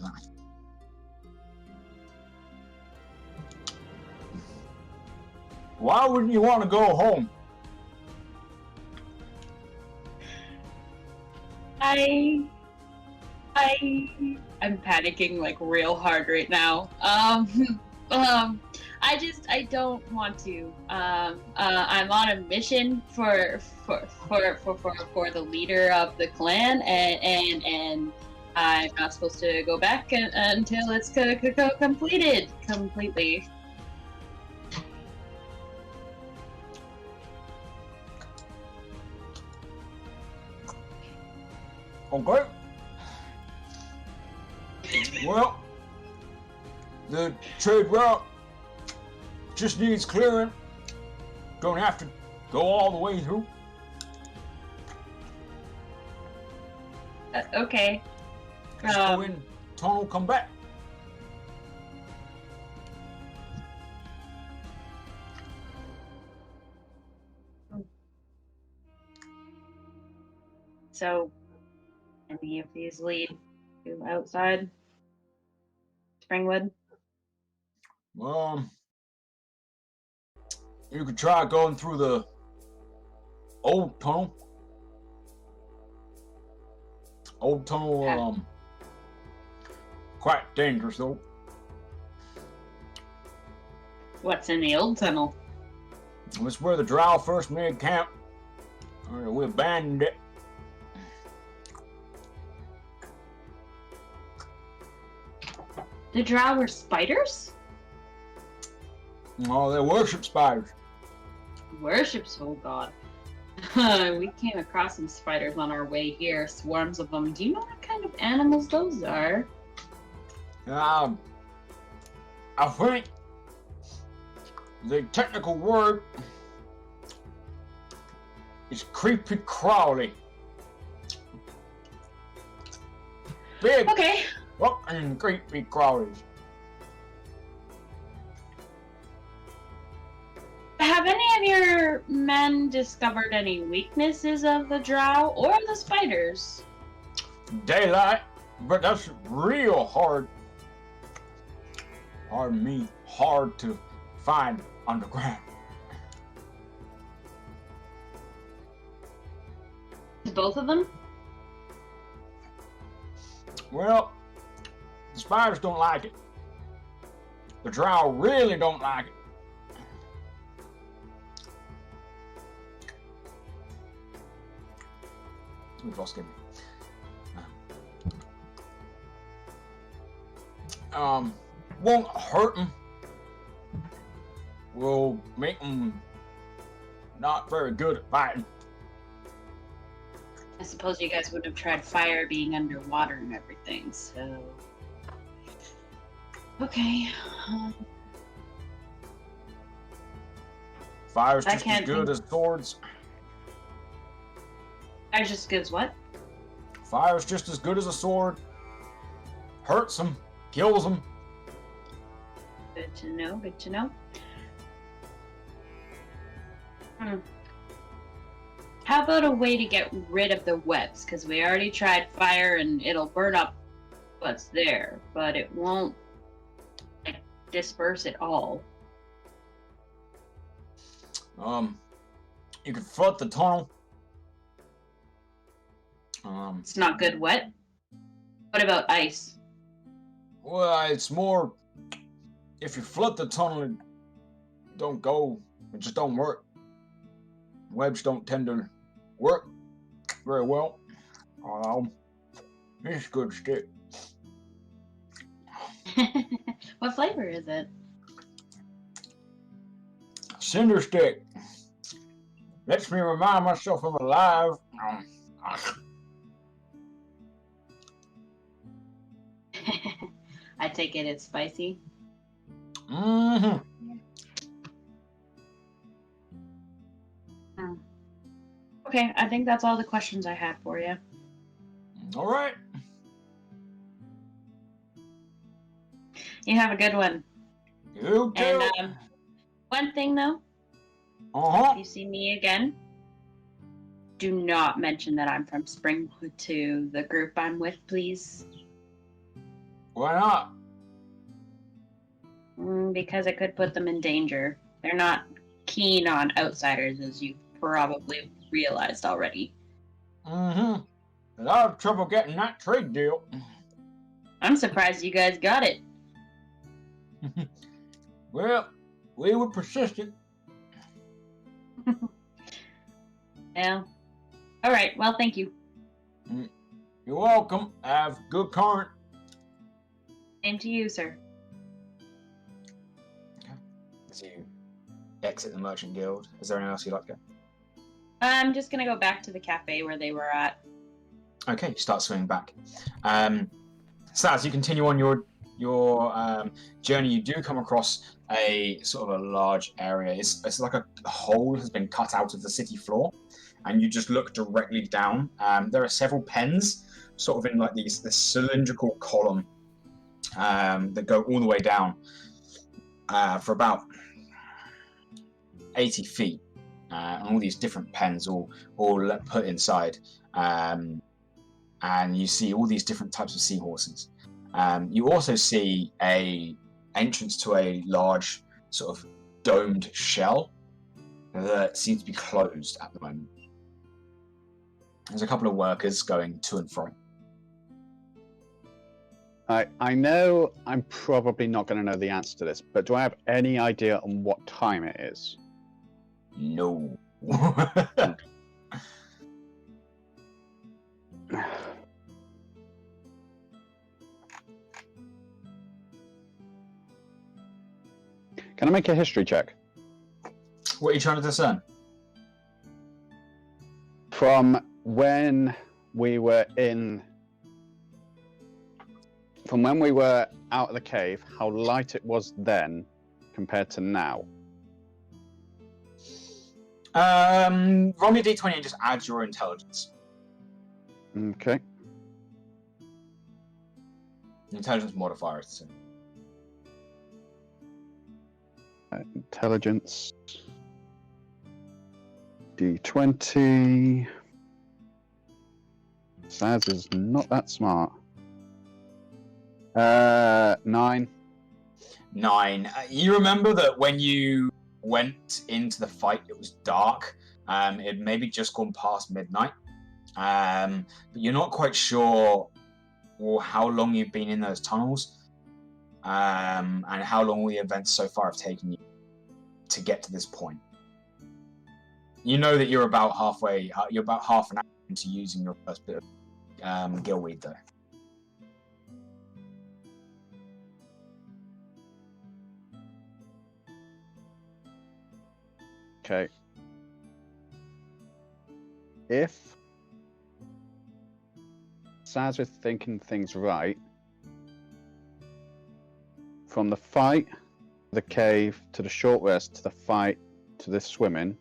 Why wouldn't you want to go home? I'm panicking like real hard right now. I don't want to. I'm on a mission for the leader of the clan, and I'm not supposed to go back until it's completed completely. Okay. Well, the trade route just needs clearing. Don't have to go all the way through. Okay. Just go in, tunnel, come back. So, any of these lead to outside Springwood? You could try going through the old tunnel. Old tunnel, quite dangerous though. What's in the old tunnel? It's where the drough first made camp. We abandoned it. The drough were spiders? Oh, they worship spiders. Worships, oh god. We came across some spiders on our way here, swarms of them. Do you know what kind of animals those are? I think the technical word is creepy crawly. Big Okay. fucking creepy crawlies. Have any of your men discovered any weaknesses of the drow or the spiders? Daylight, but that's real hard. Pardon me, hard to find underground. Both of them? Well, the spiders don't like it. The drow really don't like it. We've lost him. Won't hurt him. Will make him not very good at fighting. I suppose you guys would have tried fire being underwater and everything, so... Okay. Fire's I just as can't good think- as swords. I just gives what? Fire's just as good as a sword. Hurts them, kills them. Good to know, good to know. How about a way to get rid of the webs? Because we already tried fire and it'll burn up what's there, but it won't disperse it all. You could flood the tunnel. It's not good wet. What about ice? Well, it's more, if you flood the tunnel, it don't go, it just don't work. Webs don't tend to work very well. It's good stick. What flavor is it? Cinder stick. Lets me remind myself I'm alive. I take it it's spicy. Mm-hmm. Okay, I think that's all the questions I had for you. All right. You have a good one. You too. And one thing though, Uh-huh. if you see me again, do not mention that I'm from Springwood to the group I'm with, please. Why not? Because it could put them in danger. They're not keen on outsiders, as you've probably realized already. Mm-hmm. A lot of trouble getting that trade deal. I'm surprised you guys got it. Well, we were persistent. Yeah. All right. Well, thank you. You're welcome. Have good current. Same to you, sir. So you exit the Merchant Guild. Is there anything else you'd like to go? I'm just gonna go back to the cafe where they were at. Okay, you start swimming back. So as you continue on your journey, you do come across a sort of a large area. It's like a hole has been cut out of the city floor, and you just look directly down. There are several pens, sort of in like this cylindrical column that go all the way down for about 80 feet. And all these different pens all put inside. And you see all these different types of seahorses. You also see a entrance to a large sort of domed shell that seems to be closed at the moment. There's a couple of workers going to and fro. I know I'm probably not going to know the answer to this, but do I have any idea on what time it is? No. Can I make a history check? What are you trying to discern? From when we were in from when we were out of the cave, how light it was then compared to now? Roll me a d20 and just add your intelligence. Okay. Intelligence modifier. So. Intelligence. D20. Saz is not that smart. 9. 9. You remember that when you went into the fight, it was dark. It had maybe just gone past midnight. But you're not quite sure how long you've been in those tunnels, and how long the events so far have taken you to get to this point. You know that you're about halfway. You're about half an hour into using your first bit of gillweed, though. Okay. If Saz is thinking things right, from the fight, the cave, to the short rest, to the fight, to the swimming,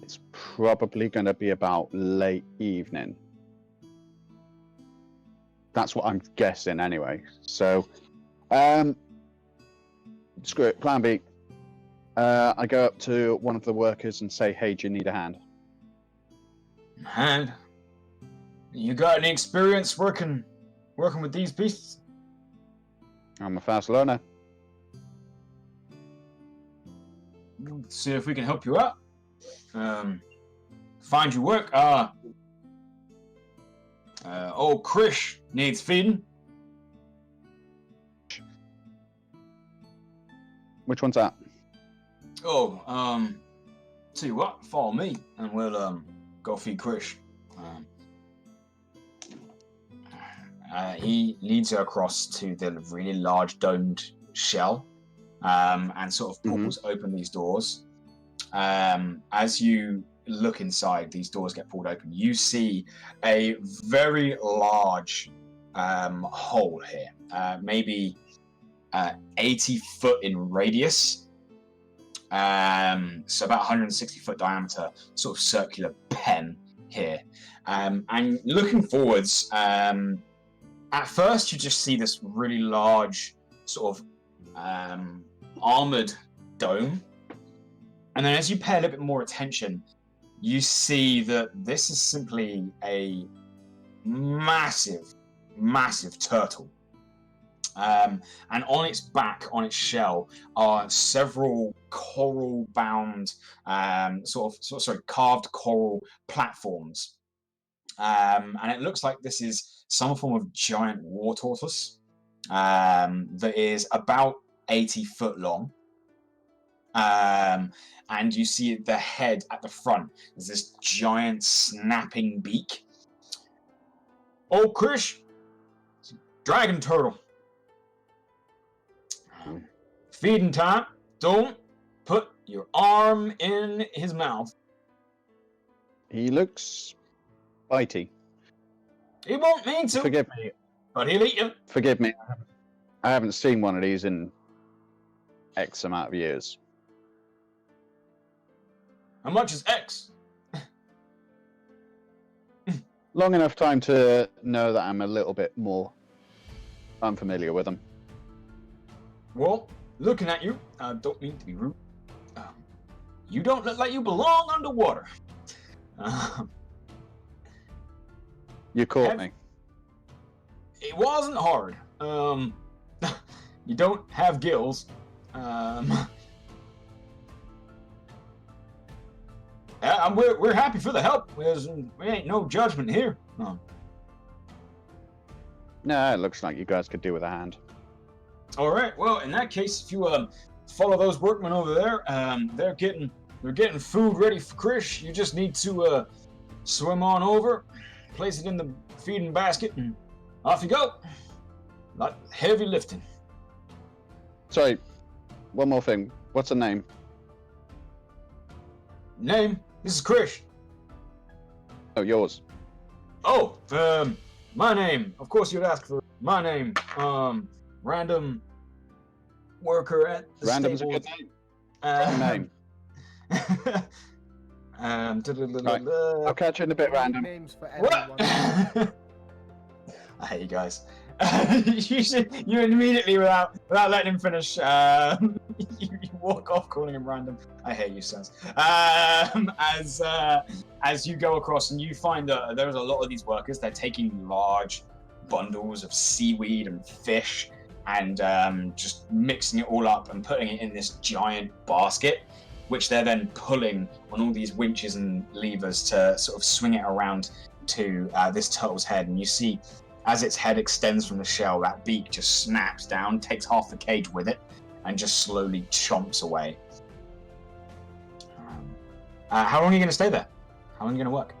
it's probably going to be about late evening. That's what I'm guessing anyway. So, screw it, plan B. I go up to one of the workers and say, hey, do you need a hand? Hand? You got any experience working with these beasts? I'm a fast learner. Let's see if we can help you out. Find you work. Old Krish needs feeding. Which one's that? Oh, tell you what, follow me and we'll go feed Krish. He leads her across to the really large domed shell, and sort of pulls open these doors. As you look inside, these doors get pulled open. You see a very large hole here, maybe 80 foot in radius. So about 160 foot diameter, sort of circular pen here. And looking forwards, at first you just see this really large sort of armored dome. And then as you pay a little bit more attention, you see that this is simply a massive, massive turtle. And on its back, on its shell, are several coral-bound, carved coral platforms. And it looks like this is some form of giant war tortoise that is about 80 foot long. And you see the head at the front. There's this giant snapping beak. Oh, Krish! It's a dragon turtle. Feeding time. Don't put your arm in his mouth. He looks bitey. He won't mean to. Forgive me. But he'll eat you. Forgive me. I haven't seen one of these in X amount of years. How much is X? Long enough time to know that I'm a little bit more unfamiliar with them. Well, looking at you, I don't mean to be rude. You don't look like you belong underwater. You caught me. It wasn't hard. You don't have gills. We're happy for the help. We ain't no judgment here. No, it looks like you guys could do with a hand. All right. Well, in that case, if you follow those workmen over there, they're getting food ready for Krish. You just need to swim on over, place it in the feeding basket, and off you go. Not heavy lifting. Sorry, one more thing. What's her name? Name? This is Krish. Oh, yours. Oh, My name. Of course, you'd ask for my name. Random worker at the Random's a stable. good name. Right. I'll catch you in a bit, Random. Names for What? everyone. I hate you guys. you immediately, without letting him finish, you walk off calling him random. I hate you, Saz. As you go across and you find that there's a lot of these workers, they're taking large bundles of seaweed and fish and just mixing it all up and putting it in this giant basket, which they're then pulling on all these winches and levers to sort of swing it around to this turtle's head. And you see, as its head extends from the shell, that beak just snaps down, takes half the cage with it, and just slowly chomps away. How long are you going to stay there? How long are you going to work?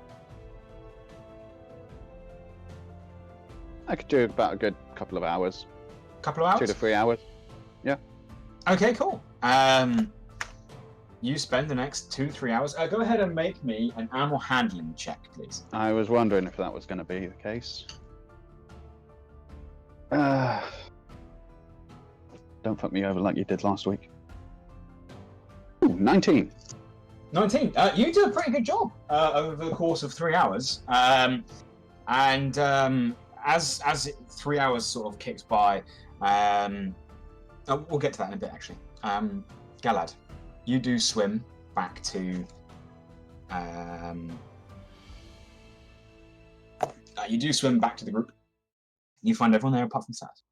I could do about a good couple of hours. Couple of hours? 2 to 3 hours. Yeah. Okay, cool. You spend the next 2-3 hours. Go ahead and make me an animal handling check, please. I was wondering if that was going to be the case. Don't fuck me over like you did last week. Ooh, 19. 19. You do a pretty good job over the course of 3 hours. As 3 hours sort of kicks by, we'll get to that in a bit, actually. Galad, you do swim back to... you do swim back to the group. You find everyone there apart from Saz.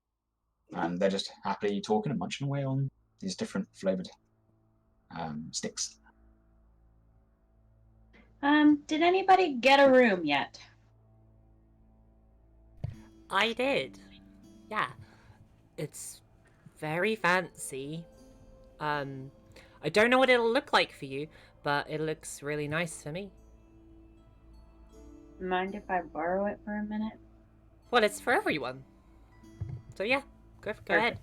And they're just happily talking and munching away on these different flavoured sticks. Did anybody get a room yet? I did. Yeah. It's very fancy. I don't know what it'll look like for you, but it looks really nice for me. Mind if I borrow it for a minute? Well, it's for everyone. So yeah, go ahead.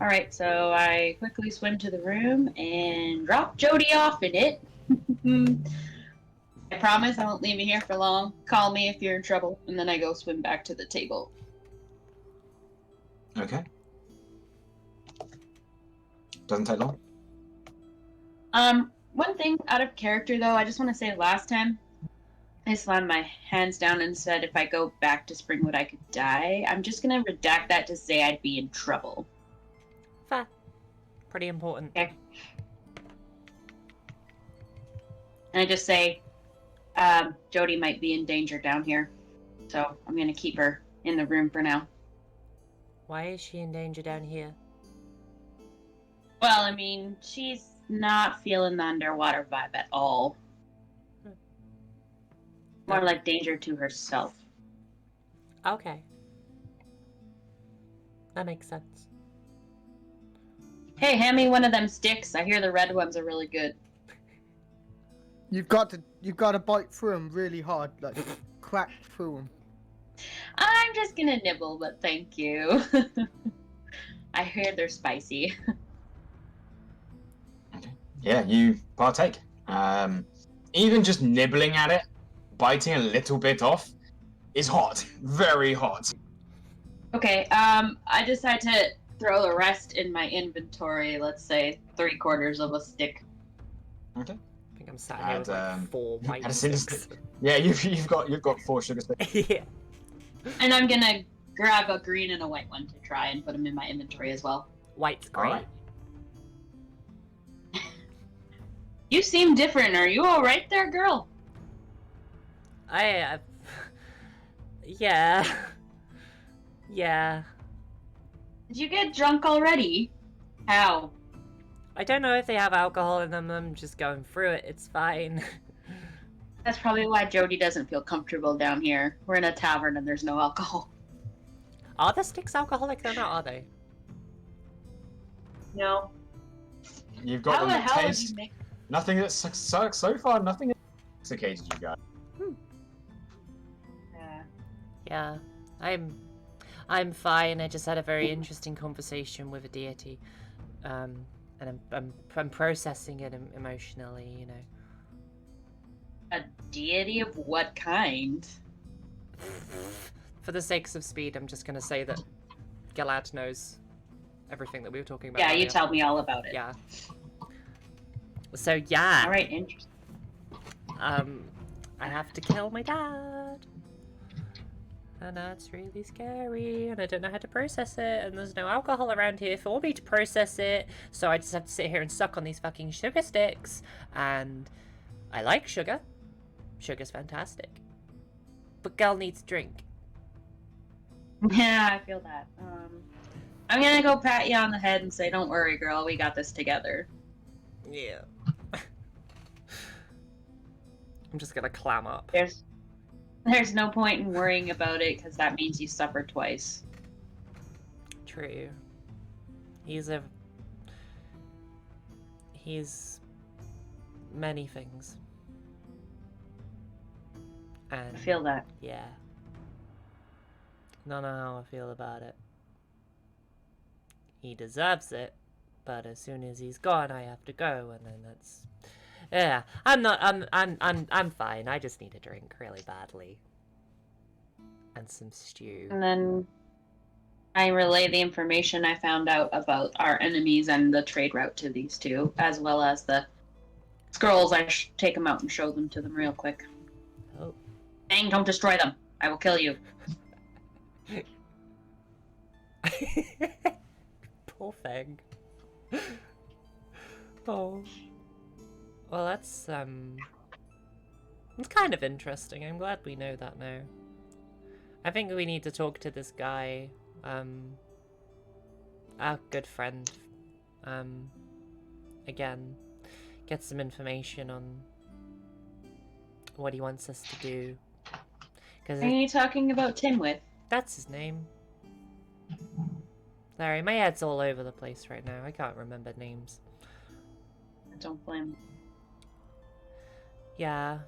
Alright, so I quickly swim to the room and drop Jodie off in it. I promise I won't leave you here for long. Call me if you're in trouble, and then I go swim back to the table. Okay. Doesn't take long. One thing out of character though, I just want to say last time I slammed my hands down and said if I go back to Springwood I could die. I'm just gonna redact that to say I'd be in trouble. Fair. Pretty important. Okay. And I just say, Jodie might be in danger down here. So I'm gonna keep her in the room for now. Why is she in danger down here? Well, I mean, she's not feeling the underwater vibe at all. More like danger to herself. Okay. That makes sense. Hey, hand me one of them sticks. I hear the red ones are really good. You've got to bite through them really hard, like crack through them. I'm just gonna nibble, but thank you. I hear they're spicy. Okay. Yeah, you partake. Even just nibbling at it, biting a little bit off, is hot. Very hot. Okay, I decide to throw the rest in my inventory. Let's say 3/4 of a stick. Okay. I think I'm sat here with like 4 white Addison, sticks. yeah, you've got 4 sugar sticks. Yeah. And I'm gonna grab a green and a white one to try and put them in my inventory as well. White's great. Alright. You seem different. Are you all right there, girl? Yeah. Yeah. Did you get drunk already? How? I don't know if they have alcohol in them. I'm just going through it. It's fine. That's probably why Jodie doesn't feel comfortable down here. We're in a tavern and there's no alcohol. Are the sticks alcoholic? They're not, are they? No. You've got How them the that hell would taste. you make? Nothing that sucks so far. Nothing that intoxicated you guys. Yeah. I'm fine. I just had a very interesting conversation with a deity. And I'm processing it emotionally, you know. A deity of what kind? For the sakes of speed, I'm just gonna say that Galad knows everything that we were talking about. Yeah, earlier. you tell me all about it. Yeah. So yeah. All right, interesting. I have to kill my dad. And that's really scary, and I don't know how to process it, and there's no alcohol around here for me to process it, so I just have to sit here and suck on these fucking sugar sticks, and I like sugar. Sugar's fantastic. But girl needs a drink. Yeah, I feel that. I'm gonna go pat you on the head and say, don't worry, girl, we got this together. Yeah. I'm just gonna clam up. There's no point in worrying about it, because that means you suffer twice. True. He's many things. And I feel that. yeah. Don't know how I feel about it. He deserves it, but as soon as he's gone, I have to go, and then that's... Yeah, I'm fine. I just need a drink really badly. And some stew. And then I relay the information I found out about our enemies and the trade route to these two, as well as the scrolls. I take them out and show them to them real quick. Oh. Feng, don't destroy them. I will kill you. Poor Feng. Oh. Well, that's it's kind of interesting. I'm glad we know that now. I think we need to talk to this guy, our good friend, again, get some information on what he wants us to do. Are you talking about Tinwith? That's his name. Sorry, my head's all over the place right now. I can't remember names. Don't blame me. Yeah,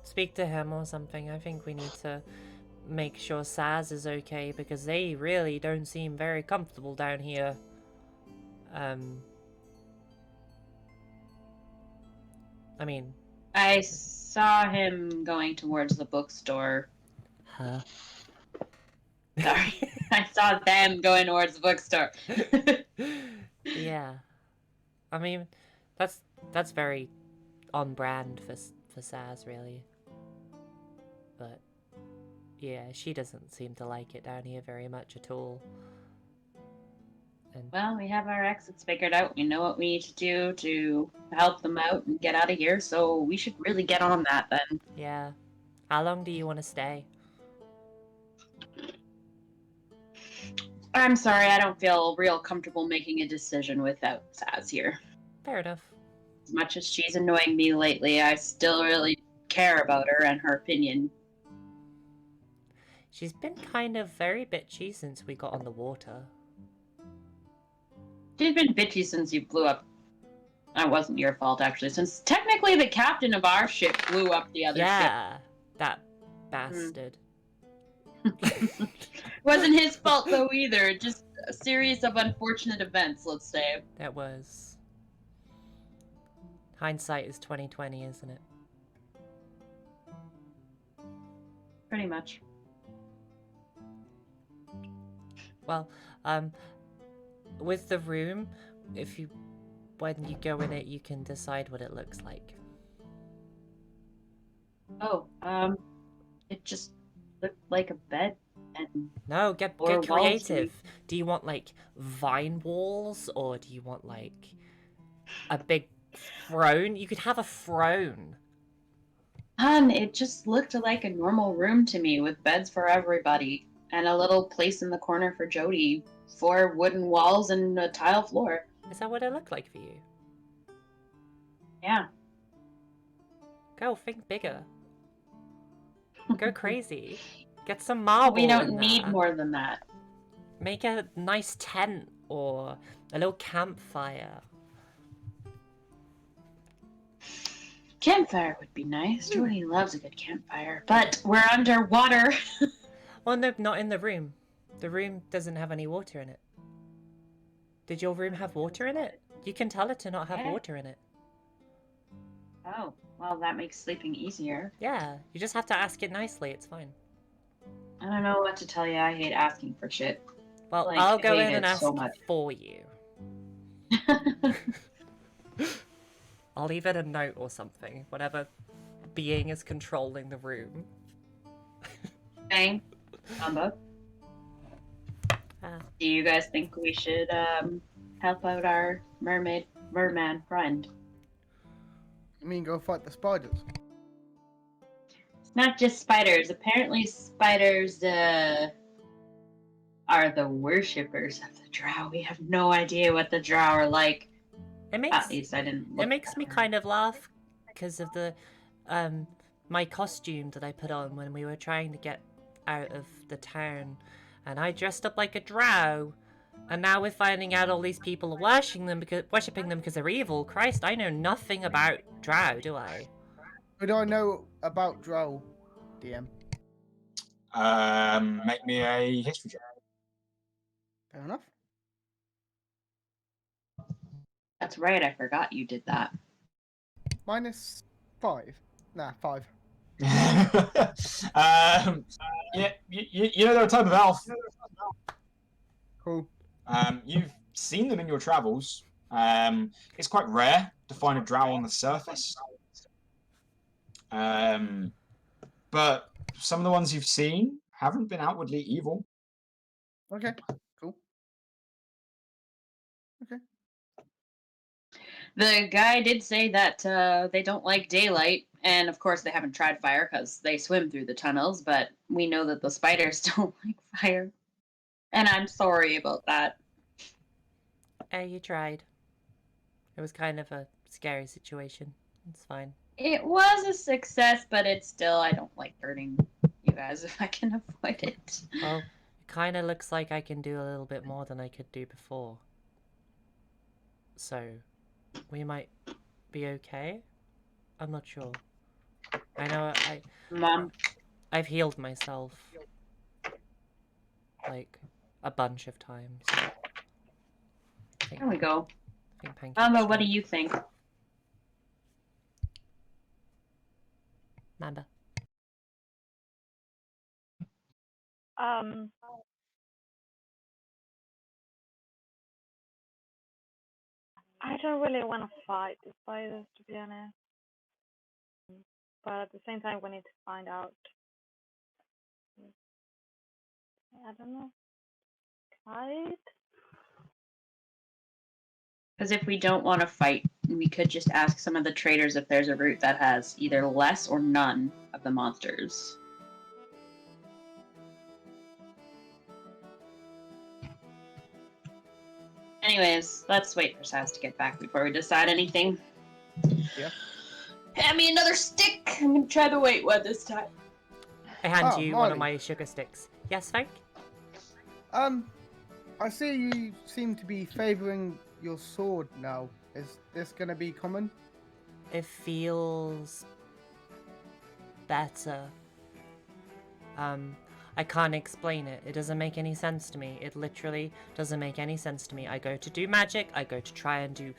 speak to him or something. I think we need to make sure Saz is okay, because they really don't seem very comfortable down here. I mean... I saw him going towards the bookstore. Huh? Sorry. I saw them going towards the bookstore. Yeah. I mean, that's very on brand for Saz, really. But yeah, she doesn't seem to like it down here very much at all. And Well, we have our exits figured out. We know what we need to do to help them out and get out of here, so we should really get on that then. yeah. How long do you want to stay? I'm sorry, I don't feel real comfortable making a decision without Saz here. Fair enough. As much as she's annoying me lately, I still really care about her and her opinion. She's been kind of very bitchy since we got on the water. She's been bitchy since you blew up. That wasn't your fault, actually, since technically the captain of our ship blew up the other ship. Yeah, that bastard. Wasn't his fault, though, either. Just a series of unfortunate events, let's say. That was... Hindsight is 20/20, isn't it? Pretty much. Well, with the room, when you go in it, you can decide what it looks like. Oh, it just looked like a bed and... No, get walls creative. Do you want, like, vine walls, or do you want, like, a big throne? You could have a throne. It just looked like a normal room to me, with beds for everybody, and a little place in the corner for Jodie, 4 wooden walls and a tile floor. Is that what it looked like for you? Yeah. Go, think bigger. Go crazy. Get some marble. We don't in need there. more than that. Make a nice tent or a little campfire. Campfire would be nice. Jodie loves a good campfire. But we're underwater. Oh no, not in the room. The room doesn't have any water in it. Did your room have water in it? You can tell it to not have Yeah. water in it. Oh, well, that makes sleeping easier. Yeah, you just have to ask it nicely, it's fine. I don't know what to tell you. I hate asking for shit. Well, Like, I'll go hate in and it ask so much. for you. I'll leave it a note or something. Whatever being is controlling the room. Feng, Mamba, do you guys think we should help out our merman friend? You mean go fight the spiders? It's not just spiders. Apparently, spiders are the worshippers of the drow. We have no idea what the drow are like. At least I didn't. It makes me kind of laugh because of the my costume that I put on when we were trying to get out of the town, and I dressed up like a drow, and now we're finding out all these people are worshipping them because they're evil. Christ, I know nothing about drow, do I? What do I know about drow, DM? Make me a history check. Fair enough. That's right. I forgot you did that. -5. Nah, 5. Yeah, you know they're a type of elf. Cool. You've seen them in your travels. It's quite rare to find a drow on the surface. But some of the ones you've seen haven't been outwardly evil. Okay, cool. Okay. The guy did say that they don't like daylight, and of course they haven't tried fire because they swim through the tunnels, but we know that the spiders don't like fire. And I'm sorry about that. Hey, you tried. It was kind of a scary situation. It's fine. It was a success, but it's still, I don't like hurting you guys if I can avoid it. Well, it kind of looks like I can do a little bit more than I could do before. So, we might be okay? I'm not sure. I know I've healed myself like a bunch of times. There we go. Pancakes Mamba, what right. do you think? Mamba. I don't really want to fight the spiders, to be honest. But at the same time, we need to find out. I don't know. Fight? Because if we don't want to fight, we could just ask some of the traders if there's a route that has either less or none of the monsters. Anyways, let's wait for Saz to get back before we decide anything. Yeah. Hand me another stick! I'm gonna try the white one this time. I hand you one Marley. of my sugar sticks. Yes, Feng? I see you seem to be favouring your sword now. Is this gonna be common? It feels better. I can't explain it. It doesn't make any sense to me. It literally doesn't make any sense to me. I go to do magic, I go to try and do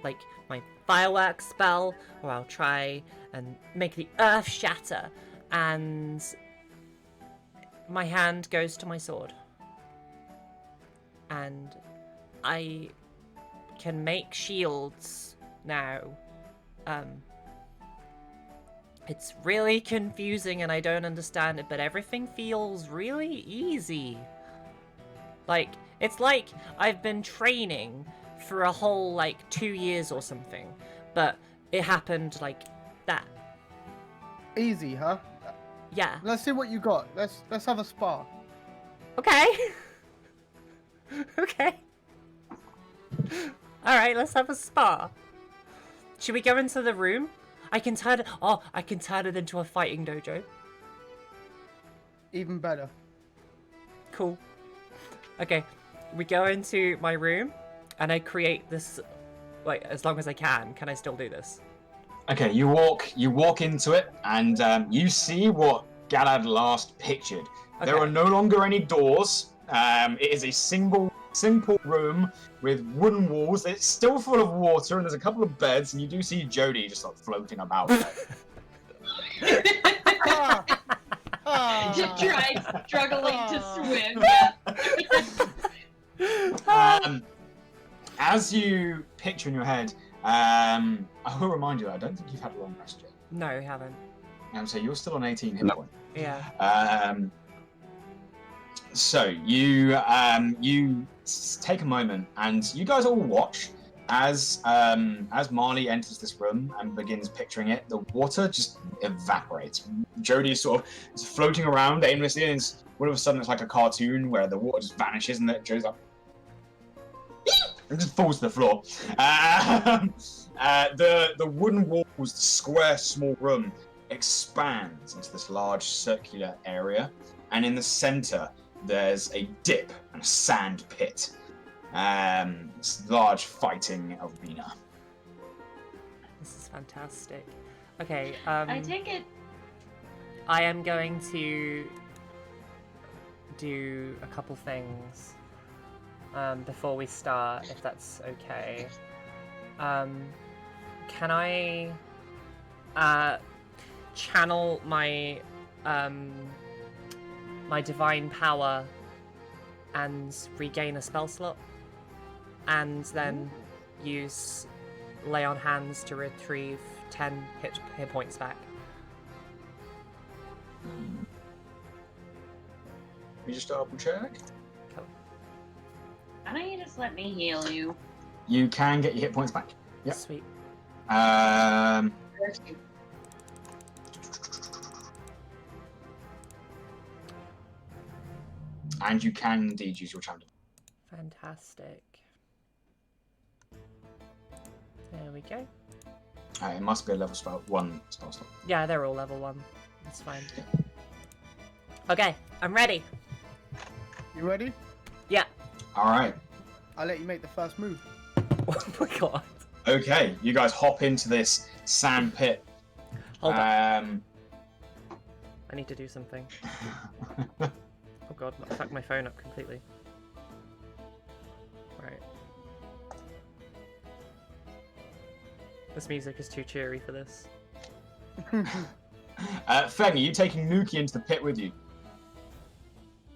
like my fireworks spell, or I'll try and make the earth shatter, and my hand goes to my sword. And I can make shields now. It's really confusing and I don't understand it, but everything feels really easy. Like, it's like I've been training for a whole, like, 2 years or something, but it happened like that. Easy, huh? Yeah. Let's see what you got. Let's have a spar. Okay. Okay. Alright, let's have a spa. Should we go into the room? I can turn it into a fighting dojo. Even better. Cool. Okay, we go into my room, and I create this. Wait, as long as I can I still do this? Okay, you walk into it, and you see what Galad last pictured. Okay. There are no longer any doors. It is a simple room with wooden walls. It's still full of water, and there's a couple of beds, and you do see Jodie just like floating about. Just struggling to swim. As you picture in your head, I will remind you, I don't think you've had a long rest yet. No, we haven't. So you're still on 18 hit points. Yeah. So you take a moment, and you guys all watch as Marley enters this room and begins picturing it. The water just evaporates. Jodie is sort of floating around aimlessly, and all of a sudden it's like a cartoon where the water just vanishes, and then Jodie's like, and just falls to the floor. The wooden walls, the square small room, expands into this large circular area, and in the center there's a dip and a sand pit. This large fighting arena. This is fantastic. Okay, I take it. I am going to do a couple things before we start, if that's okay. Can I channel my my divine power and regain a spell slot, and then use lay on hands to retrieve 10 hit points back? You just double check. Cool. Why don't you just let me heal you? You can get your hit points back. Yep. Sweet. And you can indeed use your champion. Fantastic. There we go. It must be a level spell 1 spell slot. Yeah, they're all level 1. That's fine. Okay, I'm ready. You ready? Yeah. All right. I'll let you make the first move. Oh my god. Okay, you guys hop into this sand pit. Hold on. I need to do something. Oh god, I fucked my phone up completely. Right. This music is too cheery for this. Feng, are you taking Nuki into the pit with you?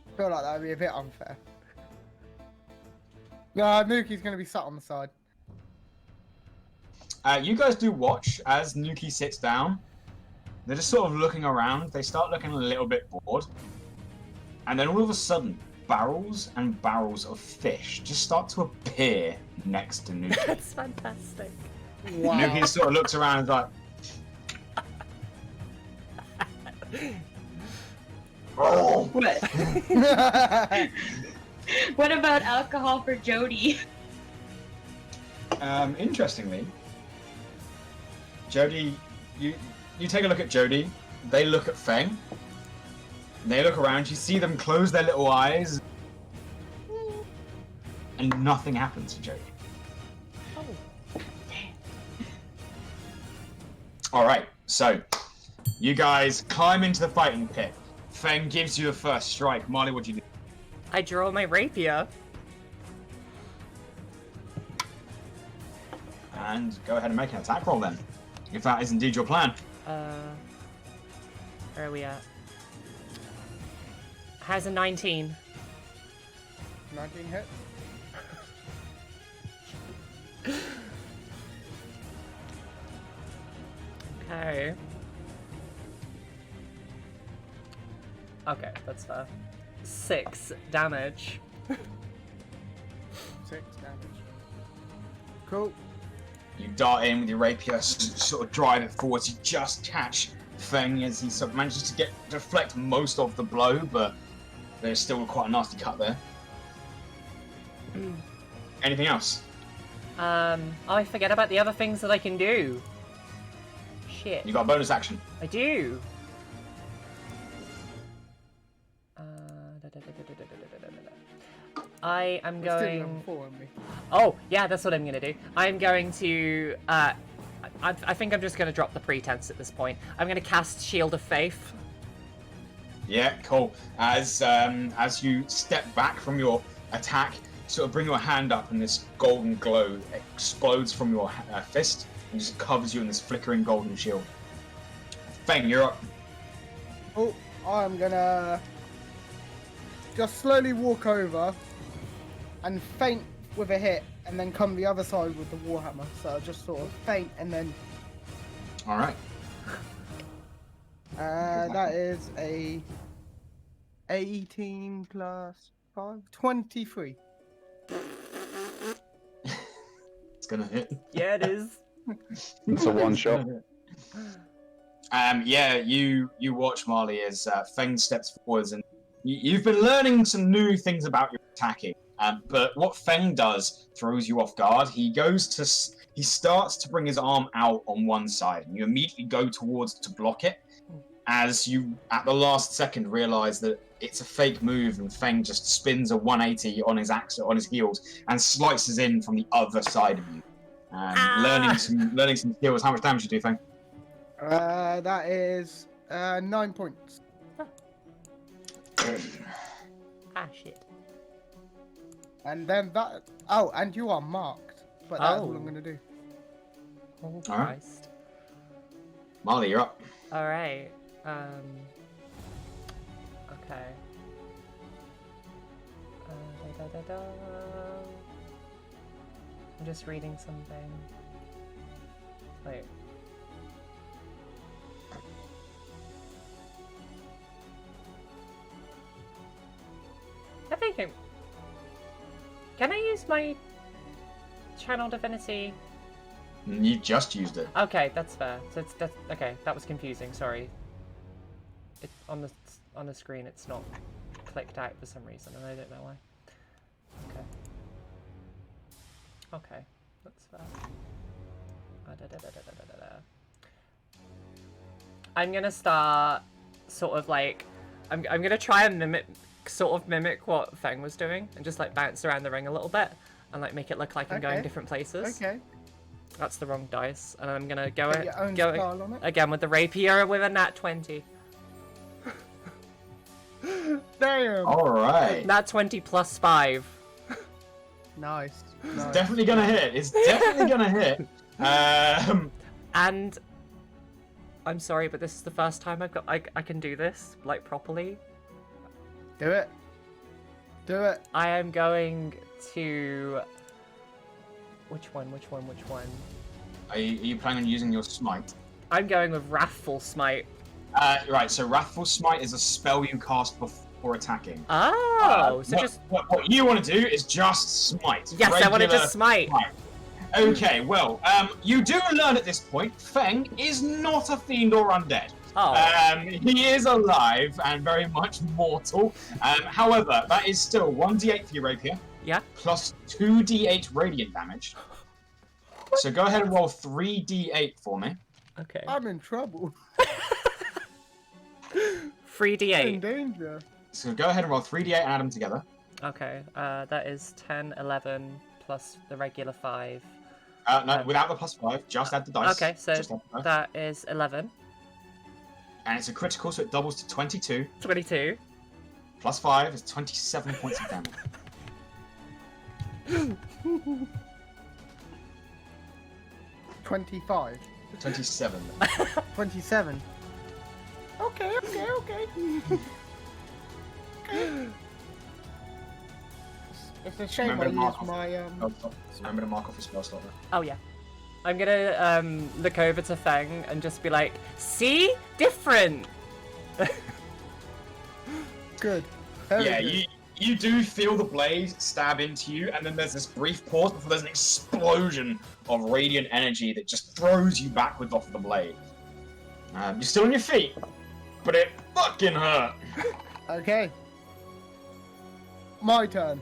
I feel like that would be a bit unfair. No, Nuki's going to be sat on the side. You guys do watch as Nuki sits down. They're just sort of looking around. They start looking a little bit bored. And then all of a sudden, barrels and barrels of fish just start to appear next to Nuki. That's fantastic. Wow. Nuki sort of looks around and is like... Oh! What? What about alcohol for Jodie? Interestingly, Jodie, you take a look at Jodie. They look at Feng. They look around. You see them close their little eyes, and nothing happens to Jodie. Oh. All right, so you guys climb into the fighting pit. Feng gives you the first strike. Marley, what do you do? I draw my rapier. And go ahead and make an attack roll then, if that is indeed your plan. Where are we at? How's a 19? 19 hit. Okay. Okay, that's fair. 6 damage. 6 damage. Cool. You dart in with your rapier, sort of drive it forwards. You just catch Feng as he sort of manages to deflect most of the blow, but there's still quite a nasty cut there. Anything else? I forget about the other things that I can do. Shit. You got a bonus action. I do. I am We're still going. level 4, aren't we? Oh, yeah, that's what I'm gonna do. I'm going to. I think I'm just gonna drop the pretense at this point. I'm gonna cast Shield of Faith. Yeah, cool. As you step back from your attack, sort of bring your hand up, and this golden glow explodes from your fist and just covers you in this flickering golden shield. Feng, you're up. Oh, I'm gonna just slowly walk over and feint with a hit, and then come the other side with the warhammer. So I'll just sort of feint and then. All right. That is a 18 plus 5, 23. It's gonna hit. Yeah, it is. It's a one shot. Yeah, you watch Marley as Feng steps forwards, and you've been learning some new things about your attacking. But what Feng does throws you off guard. He starts to bring his arm out on one side, and you immediately go towards to block it. As you, at the last second, realize that it's a fake move, and Feng just spins a 180 on his heels and slices in from the other side of you. Learning some skills. How much damage you do, Feng? That is 9 points. Shit. And then that. Oh, and you are marked. But that's all I'm gonna do. Oh, All right. Christ. Marley, you're up. All right. Okay. I'm just reading something. Wait. I think can I use my channel divinity? You just used it. Okay, that's fair. So that's okay. That was confusing. Sorry. It on the screen, it's not clicked out for some reason, and I don't know why. Okay. Okay, that's fair. I'm gonna start sort of like I'm gonna try and mimic what Feng was doing, and just like bounce around the ring a little bit, and like make it look like I'm going different places. Okay. That's the wrong dice, and I'm gonna go again with the rapier with a nat 20. Damn. All right. Nat 20 plus 5. Nice. It's definitely gonna hit. It's definitely gonna hit. And I'm sorry, but this is the first time I can do this like properly. Do it. Do it. I am going to. Which one? Are you planning on using your smite? I'm going with Wrathful Smite. Right, so Wrathful Smite is a spell you cast before attacking. Oh, so what you want to do is just smite. Yes, I want to just smite. Okay, well, you do learn at this point, Feng is not a fiend or undead. Oh. He is alive and very much mortal. However, that is still 1d8 for your rapier. Yeah. Plus 2d8 radiant damage. So go ahead and roll 3d8 for me. Okay. I'm in trouble. 3d8. In danger. So go ahead and roll 3d8 and add them together. Okay. That is 10, 11 plus the regular 5. No, without the plus 5, just add the dice. Okay, so that is 11. And it's a critical, so it doubles to 22. 22. Plus 5 is 27 points of damage. 25. 27. 27. Okay. It's a shame I used my Remember to mark off your spell slot. Oh yeah. I'm gonna look over to Feng and just be like, see? Different! Good. Yeah, you do feel the blade stab into you, and then there's this brief pause before there's an explosion of radiant energy that just throws you backwards off of the blade. You're still on your feet, but it fucking hurt. Okay. My turn.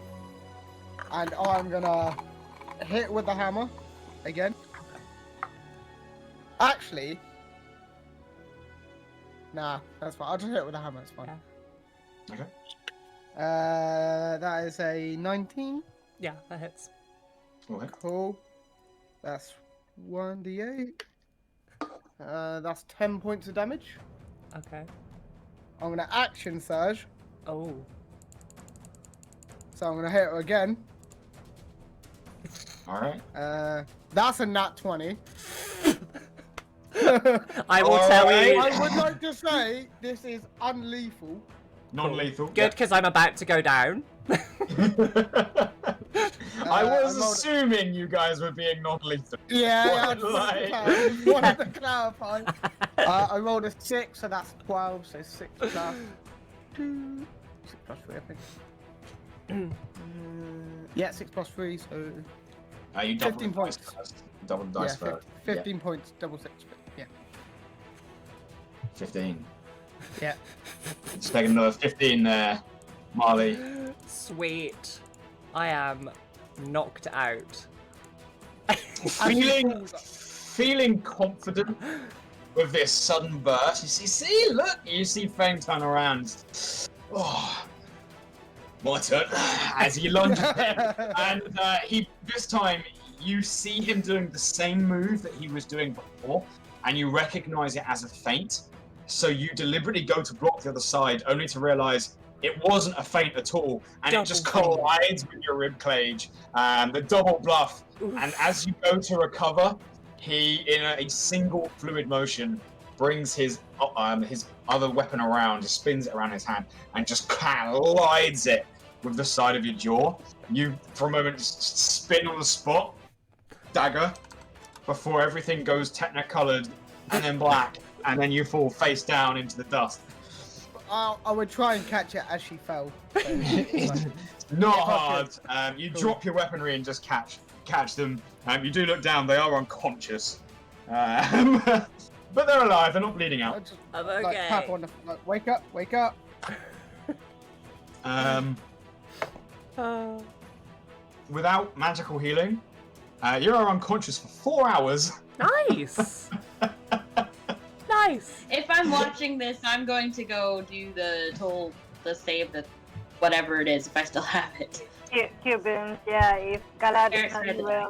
And I'm gonna hit with the hammer again. Actually, nah, that's fine. I'll just hit it with the hammer. It's fine. Okay. That is a 19. Yeah, that hits. Okay. Cool. That's 1d8. That's 10 points of damage. Okay. I'm gonna action surge. Oh. So I'm gonna hit her again. Alright. That's a nat 20. I will tell you. I would like to say this is unlethal. Non-lethal. Good, because I'm about to go down. I was assuming you guys were being non-lethal. Yeah, Like- I just wanted to clarify. I rolled a 6, so that's 12, so 6 plus 2. 6 plus 3, I think. Yeah, 6 plus 3, so. You 15 points. Double the dice Yeah, for 15 points, double 6. Yeah. 15. Yeah. Just take another 15 there, Marley. Sweet. I am knocked out. Feeling confident with this sudden burst. You see Feng turn around. Oh, my turn. As he lunges in, and this time you see him doing the same move that he was doing before, and you recognize it as a feint. So you deliberately go to block the other side, only to realize it wasn't a feint at all, and it just collides with your ribcage. The double bluff, and as you go to recover, he, in a single fluid motion, brings his other weapon around, just spins it around his hand, and just collides it with the side of your jaw. You, for a moment, spin on the spot, dagger, before everything goes technicolored and then black, and then you fall face down into the dust. I would try and catch it as she fell. So, Not hard. You drop your weaponry and just catch them. You do look down; they are unconscious, but they're alive. They're not bleeding out. I'm okay. Like, tap on the, like, wake up, wake up. Without magical healing, you are unconscious for 4 hours. Nice. Nice. If I'm watching this, I'm going to go do the save, the whatever it is, if I still have it. Cjbeards, yeah, if Galadesis can do I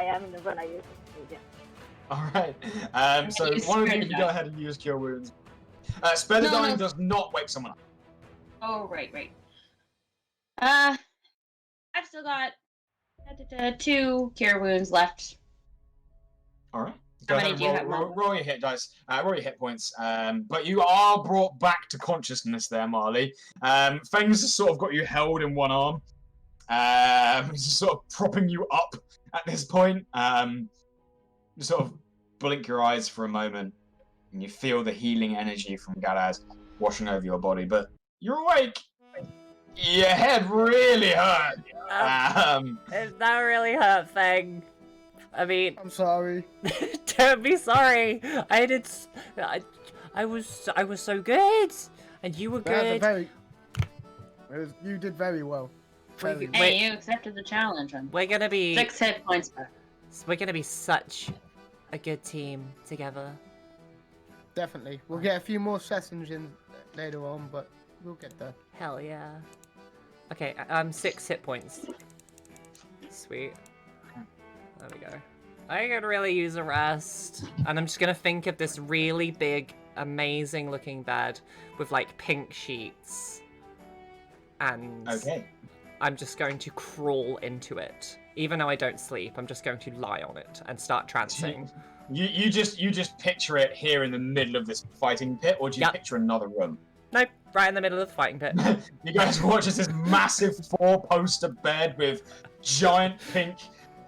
am in the run, I use it, yeah. Alright, so one of you can go ahead and use Cure Wounds. Spare the Dying does not wake someone up. Oh, right. I've still got 2 Cure Wounds left. Alright. Go ahead and roll your hit dice, roll your hit points, but you are brought back to consciousness there, Marley. Feng's just sort of got you held in one arm, just sort of propping you up at this point. You sort of blink your eyes for a moment, and you feel the healing energy from Galad washing over your body, but you're awake! Your head really hurt! It that really hurt, Feng. I mean, I'm sorry. Don't be sorry. I was so good, and you were good. You did very well. Hey, you accepted the challenge. We're gonna be 6 hit points back. We're gonna be such a good team together. Definitely. We'll get a few more sessions in later on, but we'll get there. Hell yeah. Okay, 6 hit points. Sweet. There we go. I could really use a rest. And I'm just gonna think of this really big, amazing looking bed with like pink sheets. And I'm just going to crawl into it. Even though I don't sleep, I'm just going to lie on it and start trancing. You just picture it here in the middle of this fighting pit, or do you picture another room? Nope, right in the middle of the fighting pit. You guys watch as this massive 4-poster bed with giant pink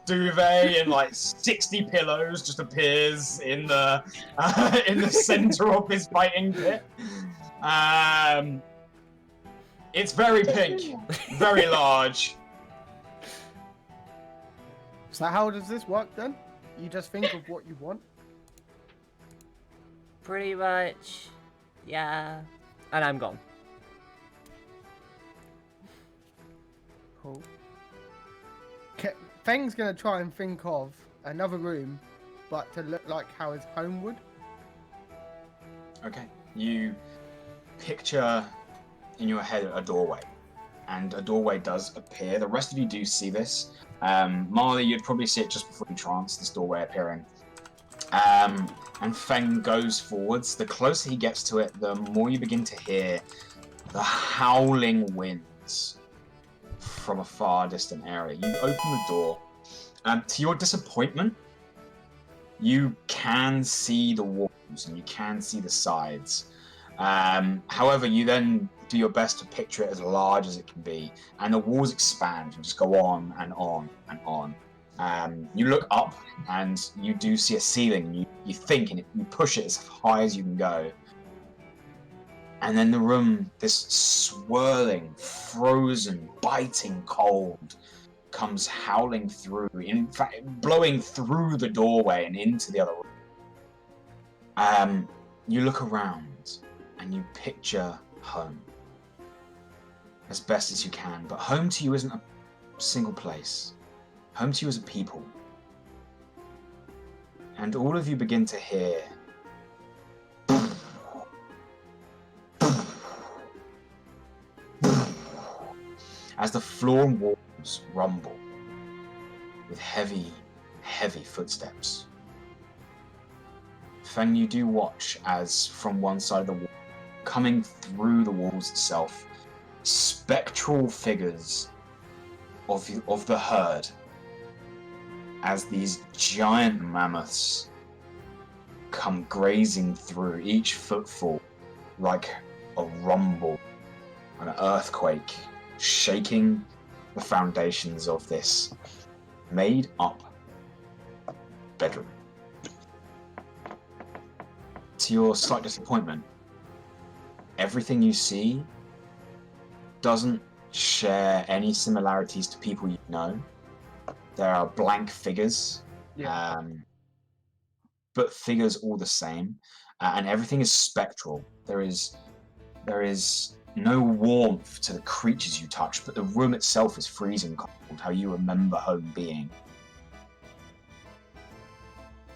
duvet and like 60 pillows just appears in the center of this fighting pit. It's very pink, very large. So how does this work then? You just think of what you want? Pretty much, yeah. And I'm gone. Cool. Feng's gonna try and think of another room, but to look like how his home would. Okay. You picture in your head a doorway, and a doorway does appear. The rest of you do see this. Marley, you'd probably see it just before you trance, this doorway appearing. And Feng goes forwards. The closer he gets to it, the more you begin to hear the howling winds from a far distant area. You open the door. To your disappointment, you can see the walls and you can see the sides. However, you then do your best to picture it as large as it can be, and the walls expand and just go on and on and on. You look up and you do see a ceiling. You think and you push it as high as you can go. And then the room, this swirling, frozen, biting cold, comes howling through, in fact, blowing through the doorway and into the other room. You look around and you picture home as best as you can, but home to you isn't a single place. Home to you is a people. And all of you begin to hear as the floor and walls rumble with heavy, heavy footsteps. Feng, you do watch as from one side of the wall, coming through the walls itself, spectral figures of the herd, as these giant mammoths come grazing through, each footfall like a rumble, an earthquake, shaking the foundations of this made up bedroom. To your slight disappointment, everything you see doesn't share any similarities to people you know. There are blank figures, but figures all the same, and everything is spectral. There is no warmth to the creatures you touch, but the room itself is freezing cold, how you remember home being.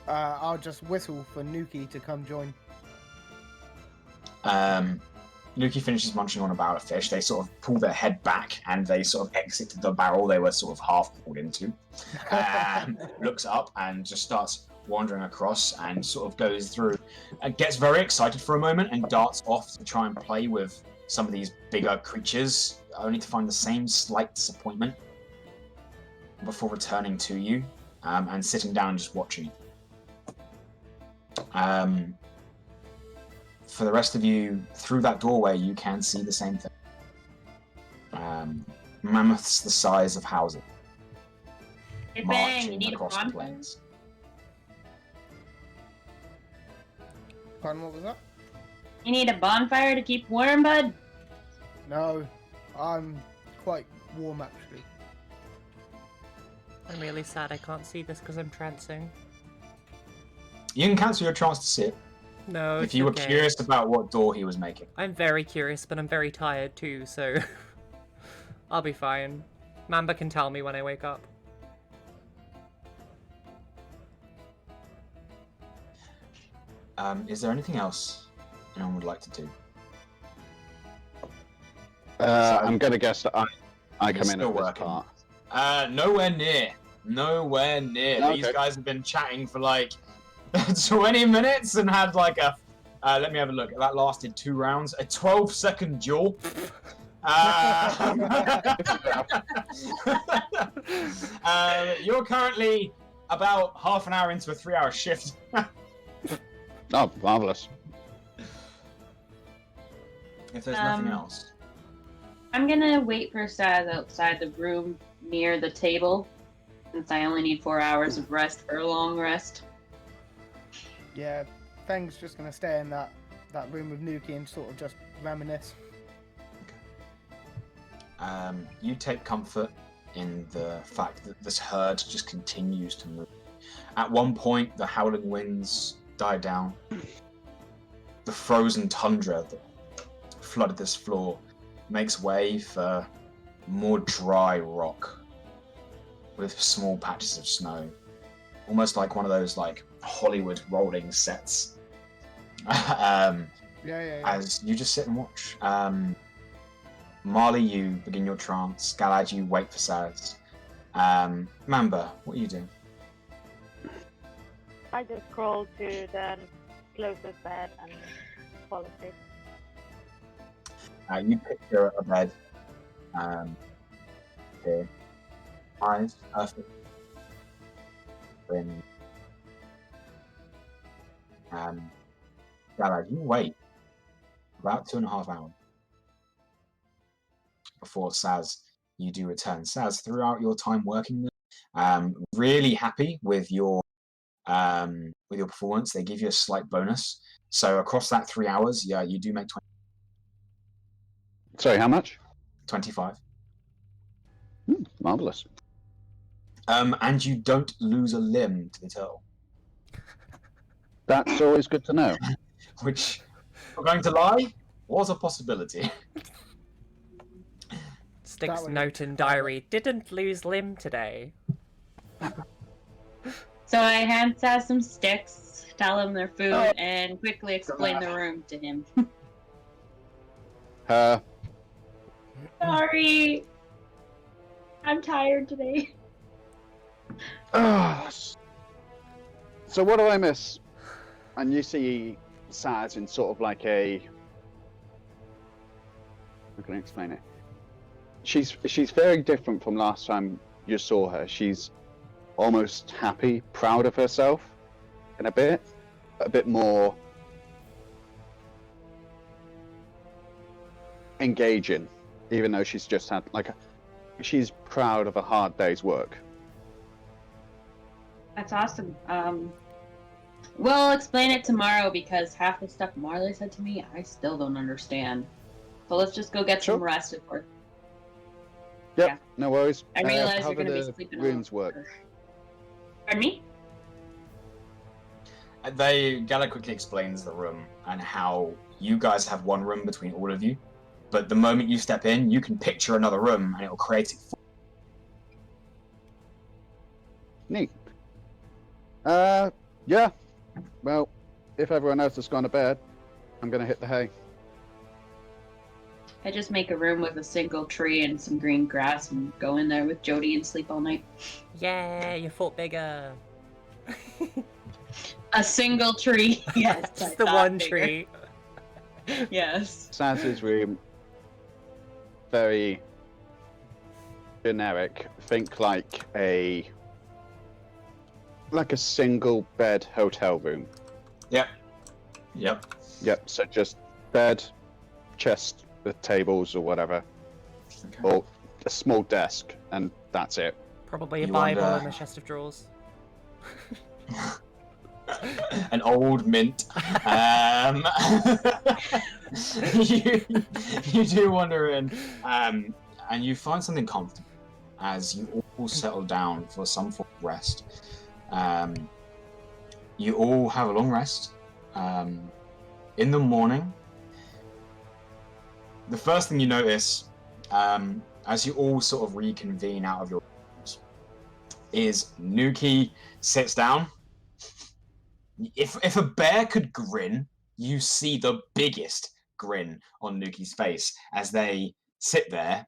I'll just whistle for Nuki to come join. Nuki finishes munching on a barrel of fish. They sort of pull their head back and they sort of exit the barrel they were sort of half pulled into. Looks up and just starts wandering across and sort of goes through and gets very excited for a moment and darts off to try and play with some of these bigger creatures, only to find the same slight disappointment before returning to you and sitting down and just watching. For the rest of you, through that doorway, you can see the same thing. Mammoths the size of houses. Hey, Feng, marching you need a across the bonfire? plains. Pardon, what was that? You need a bonfire to keep warm, bud? No, I'm quite warm actually. I'm really sad I can't see this because I'm trancing. You can cancel your chance to see it. No, If you were curious about what door he was making. I'm very curious, but I'm very tired too, so I'll be fine. Mamba can tell me when I wake up. Is there anything else anyone would like to do? I'm going to guess that I come in still at this working. part. Nowhere near. Nowhere near. Okay. These guys have been chatting for like 20 minutes and had like a... let me have a look. That lasted 2 rounds. A 12-second duel. You're currently about half an hour into a 3-hour shift. Oh, marvellous. If there's nothing else. I'm gonna wait for Saz outside the room near the table, since I only need 4 hours of rest for a long rest. Yeah, Feng's just gonna stay in that room with Nuki and sort of just reminisce. You take comfort in the fact that this herd just continues to move. At one point, the howling winds die down. The frozen tundra that flooded this floor makes way for more dry rock with small patches of snow. Almost like one of those like Hollywood rolling sets. As you just sit and watch. Marley, you begin your trance. Galad, you wait for Saz. Mamba, what are you doing? I just crawl to the closest bed and fall asleep. You picture a bed. Here. Eyes, perfect. Then Galad, you wait about 2.5 hours before Saz, you do return. Saz, throughout your time working there, really happy with your performance. They give you a slight bonus. So across that 3 hours, yeah, you do make 20. Sorry, how much? 25. Marvelous. And you don't lose a limb to the turtle. That's always good to know. Which, I'm going to lie, was a possibility. Sticks note in diary. Didn't lose limb today. So I hand Saz some sticks, tell him their food, and quickly explain the room to him. Sorry. I'm tired today. So what do I miss? And you see Saz in sort of like a... How can I explain it? She's very different from last time you saw her. She's almost happy, proud of herself in a bit more engaging, even though she's just had she's proud of a hard day's work. That's awesome. We'll explain it tomorrow because half the stuff Marle said to me, I still don't understand. So let's just go get some rest, of course. Yep, Yeah. no worries. I realize how you're going to do be the sleeping runes alone. work? Pardon me? Gala quickly explains the room and how you guys have one room between all of you, but the moment you step in, you can picture another room and it will create it for Neat. Yeah. Well, if everyone else has gone to bed, I'm going to hit the hay. I just make a room with a single tree and some green grass and go in there with Jodie and sleep all night. Yeah, you fought bigger. A single tree. Yes. It's the one tree. Yes. Saz's room, very generic. Think like a single bed hotel room. Yep. Yep. So just bed, chest, the tables or whatever, Okay. or a small desk, and that's it. Probably a You Bible wonder- and a chest of drawers. An old mint. You do wander in, and you find something comfortable as you all settle down for some form of rest. You all have a long rest. In the morning, the first thing you notice, as you all sort of reconvene out of your rooms, is Nuki sits down. If a bear could grin, you see the biggest grin on Nuki's face as they sit there,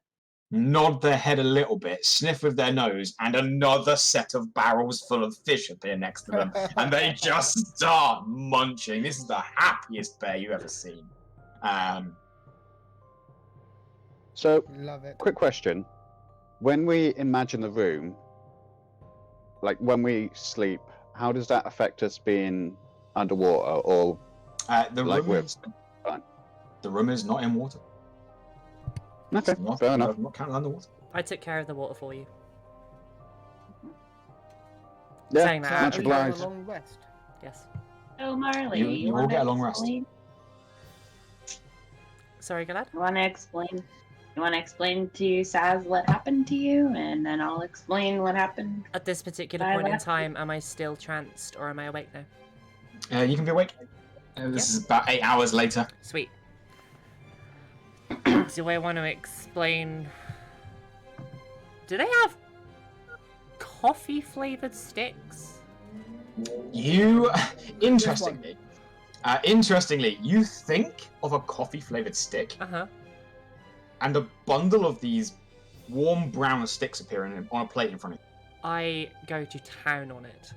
nod their head a little bit, sniff with their nose, and another set of barrels full of fish appear next to them, and they just start munching. This is the happiest bear you've ever seen. So, Love it. quick question. When we imagine the room, like when we sleep, how does that affect us being underwater or The like room is not in water. Okay, It's not, fair enough. Not counted underwater. I took care of the water for you. Yeah, Saying that, much Are you on a obliged. long rest? Yes. Oh, Marle, You will get a long rest. Sorry, Galad? You want to explain? You want to explain to Saz what happened to you, and then I'll explain what happened. At this particular I point in left time, am I still tranced or am I awake now? You can be awake. This is about 8 hours later. Sweet. Do I want to explain... Do they have coffee-flavoured sticks? You, interestingly, you think of a coffee-flavored stick, Uh-huh. and a bundle of these warm brown sticks appearing on a plate in front of you. I go to town on it.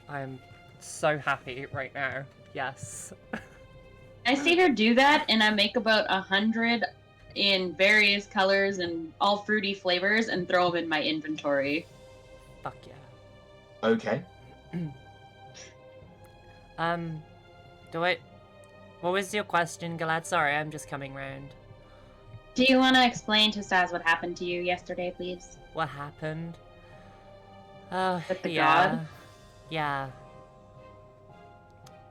I'm so happy right now. Yes. I see her do that, and I make about 100 in various colors and all fruity flavors, and throw them in my inventory. Fuck yeah. Okay. What was your question, Galad? Sorry, I'm just coming round. Do you want to explain to Saz what happened to you yesterday, please? What happened? With the yeah. god? Yeah.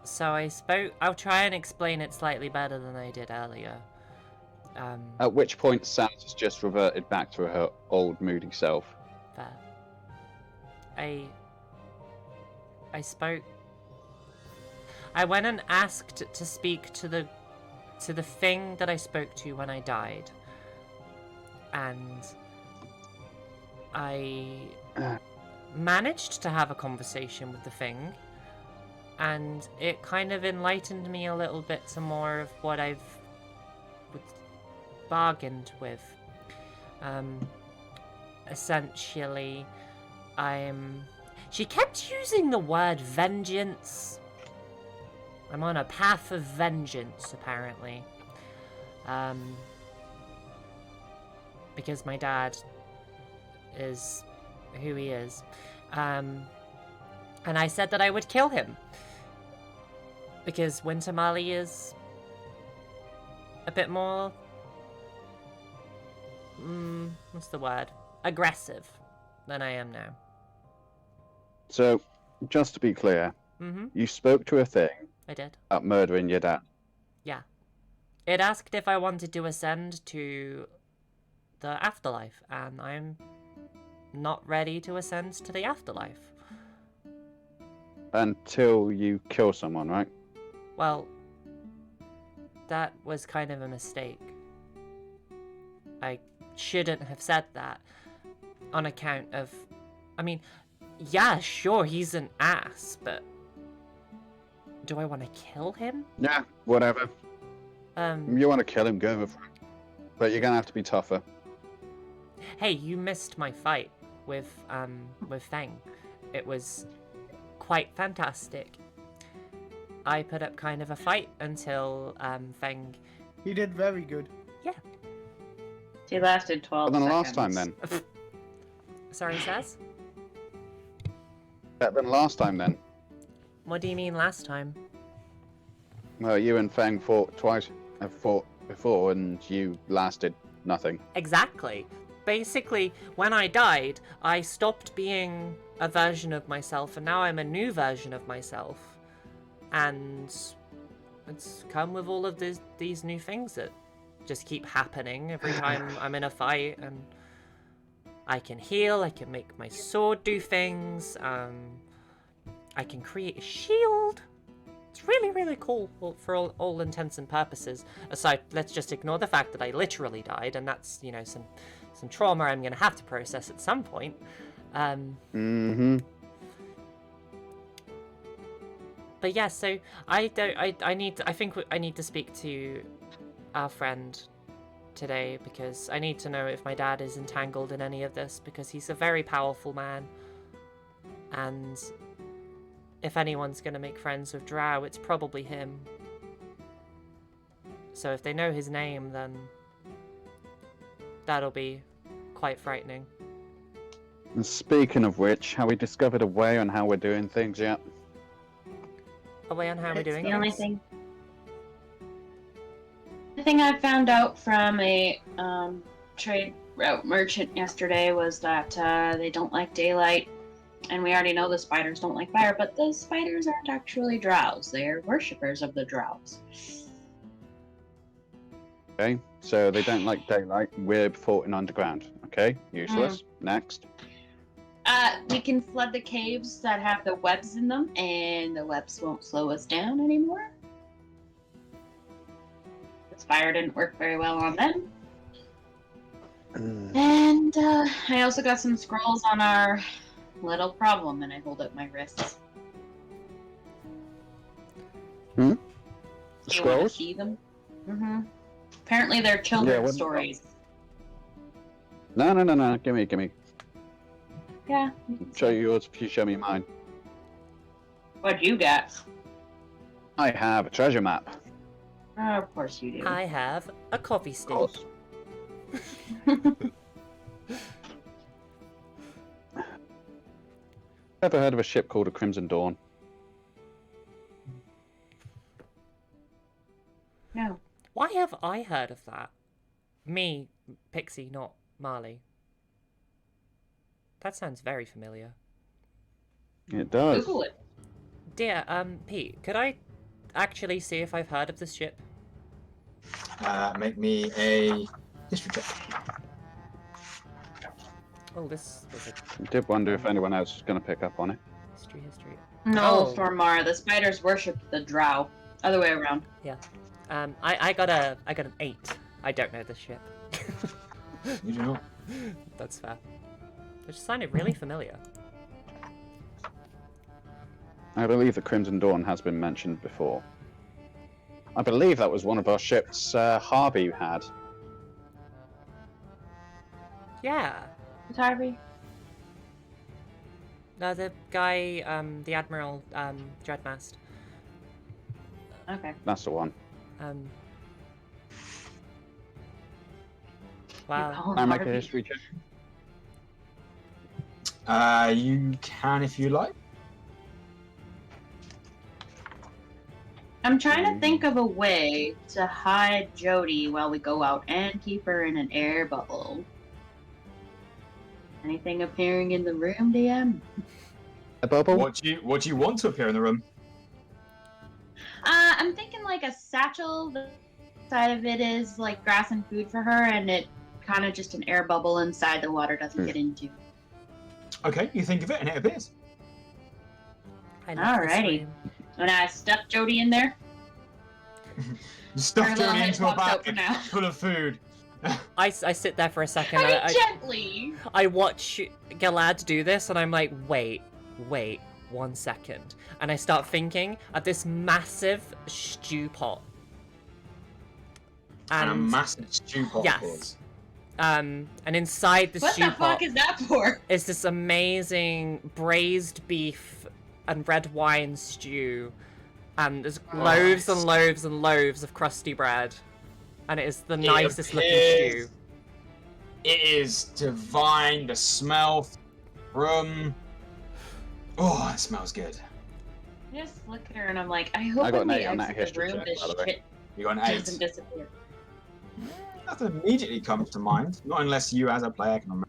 So I'll try and explain it slightly better than I did earlier. At which point, Saz has just reverted back to her old moody self. Fair. I went and asked to speak to the thing that I spoke to when I died. And I managed to have a conversation with the thing, and it kind of enlightened me a little bit to more of what I've bargained with. Essentially, she kept using the word vengeance. I'm on a path of vengeance, apparently. Because my dad is who he is. And I said that I would kill him. Because Winter Marley is a bit more... what's the word? Aggressive than I am now. So, just to be clear, you spoke to a thing I did. about murdering your dad. Yeah. It asked if I wanted to ascend to the afterlife, and I'm not ready to ascend to the afterlife. Until you kill someone, right? Well, that was kind of a mistake. I shouldn't have said that on account of... I mean, yeah, sure, he's an ass, but... do I want to kill him? Yeah, whatever. You want to kill him, go for it. But you're gonna have to be tougher. Hey, you missed my fight with Feng. It was quite fantastic. I put up kind of a fight until Feng... He did very good. Yeah. She lasted 12 Better than seconds. last time, then. Sorry, Saz? Better than last time, then. What do you mean last time? Well, you and Feng fought twice. Have fought before, and you lasted nothing. Exactly. Basically, when I died, I stopped being a version of myself, and now I'm a new version of myself. And it's come with all of these new things that just keep happening every time I'm in a fight, and I can heal, I can make my sword do things, I can create a shield. It's really, really cool for all intents and purposes. Aside, let's just ignore the fact that I literally died, and that's, you know, some trauma I'm going to have to process at some point. But yeah, so I think I need to speak to our friend today, because I need to know if my dad is entangled in any of this, because he's a very powerful man, and if anyone's going to make friends with Drow, it's probably him. So if they know his name, then that'll be quite frightening. And speaking of which, have we discovered a way on how we're doing things yet? A way on how we're doing The only things? thing... The thing I found out from a trade route merchant yesterday was that they don't like daylight. And we already know the spiders don't like fire, but the spiders aren't actually drows. They're worshippers of the drows. Okay, so they don't like daylight. We're floating underground. Okay, useless. Next. We can flood the caves that have the webs in them, and the webs won't slow us down anymore. This fire didn't work very well on them. And I also got some scrolls on our little problem, and I hold up my wrists. Do you want to Scrolls? see them? Apparently they're children's stories. No. Gimme. Yeah. Show you yours if you show me mine. What you got? I have a treasure map. Oh, of course you do. I have a coffee stick. Ever heard of a ship called a Crimson Dawn? have I heard of that? Me, Pixie, not Marley. That sounds very familiar. It does. Google it. Dear, Pete, could I actually see if I've heard of this ship? Make me a history check. Oh, this was a I did wonder if anyone else was going to pick up on it. history. No, Oh. Stormar, the spiders worshipped the drow. Other way around. I got an 8. I don't know this ship. You do not. That's fair. It just sounded really familiar. I believe the Crimson Dawn has been mentioned before. I believe that was one of our ships Harvey had. Yeah. Who's Harvey? The guy, the Admiral, Dreadmast. Okay. That's the one. Wow. Oh, Can I make a Harvey. history check? You can if you like. I'm trying to think of a way to hide Jodie while we go out and keep her in an air bubble. Anything appearing in the room, DM? A bubble? What do you want to appear in the room? I'm thinking like a satchel. The side of it is like grass and food for her, and it kind of just an air bubble inside the water doesn't get into. Okay, you think of it and it appears. I love this Alrighty. room. And I stuck Jodie in there. You stuff Her little Jodie head into a pops out for bag now. full of food. I sit there for a second. I mean, I gently. watch Galad do this, and I'm like, wait, 1 second. And I start thinking of this massive stew pot. And a massive stew pot. Yes. Of course. And inside the What stew the pot fuck is that for? is this amazing braised beef and red wine stew. And there's loaves and loaves and loaves of crusty bread. And it is the nicest looking stew. It is divine. The smell, room. Oh, it smells good. I just look at her and I'm like, I hope I got when an we 8 on that exit the history room, check, this by the way. shit You got an doesn't 8. disappear. Nothing immediately comes to mind. Not unless you, as a player, can remember.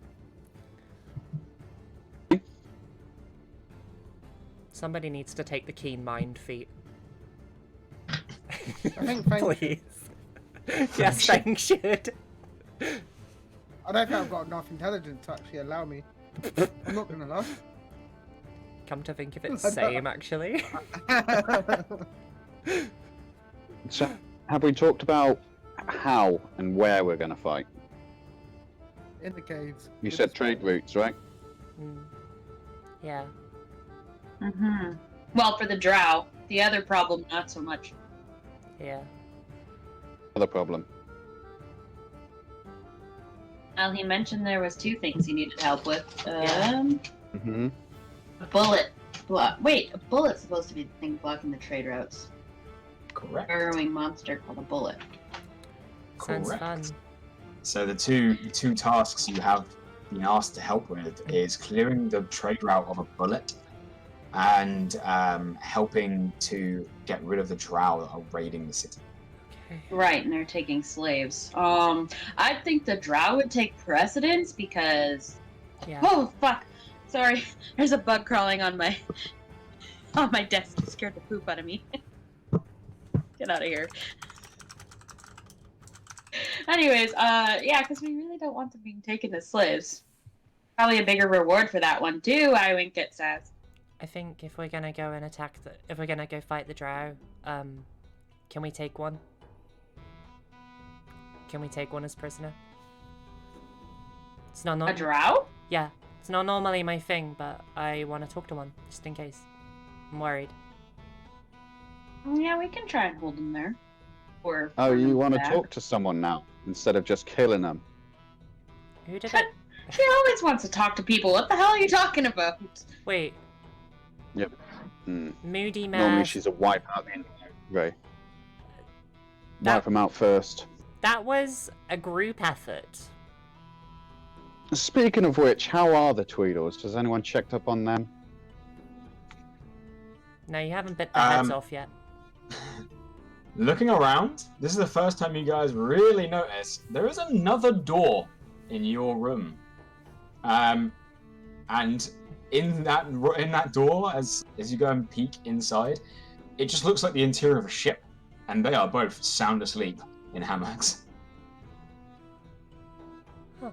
Somebody needs to take the keen mind feat. I think Feng should. Please. Yes, Feng should. I don't think I've got enough intelligence to actually allow me. I'm not gonna lie. Come to think of it, same actually. So, have we talked about how and where we're going to fight? In the caves. You said trade routes, right? Yeah. Mm-hmm. Well, for the drow. The other problem, not so much. Yeah. Other problem. Well, he mentioned there was 2 things he needed help with. Mm-hmm. A bullet. Wait, a bullet's supposed to be the thing blocking the trade routes. Correct. Burrowing monster called a bullet. Sounds Correct. fun. So the two tasks you have been asked to help with is clearing the trade route of a bullet and helping to get rid of the drow that are raiding the city. Okay. Right, and they're taking slaves. I think the drow would take precedence because... Yeah. Oh, fuck! Sorry, there's a bug crawling on my desk. It scared the poop out of me. Get out of here. Anyways, yeah, because we really don't want them being taken as slaves. Probably a bigger reward for that one too. I wink at Saz. I think if we're gonna go and attack if we're gonna go fight the drow, can we take one? Can we take one as prisoner? It's not A drow? Yeah, it's not normally my thing, but I want to talk to one just in case. I'm worried. Yeah, we can try and hold them there. Or Oh, you want to back. talk to someone now instead of just killing them? Who did it? She always wants to talk to people. What the hell are you talking about? Wait, Hmm. Moody Normally Mare. she's a wipe out in Ray. That- Wipe them out first. That was a group effort. Speaking of which, how are the Tweedles? Has anyone checked up on them? No, you haven't bit their heads off yet. Looking around, this is the first time you guys really notice there is another door in your room. And in that door, as you go and peek inside, it just looks like the interior of a ship, and they are both sound asleep in hammocks. Huh.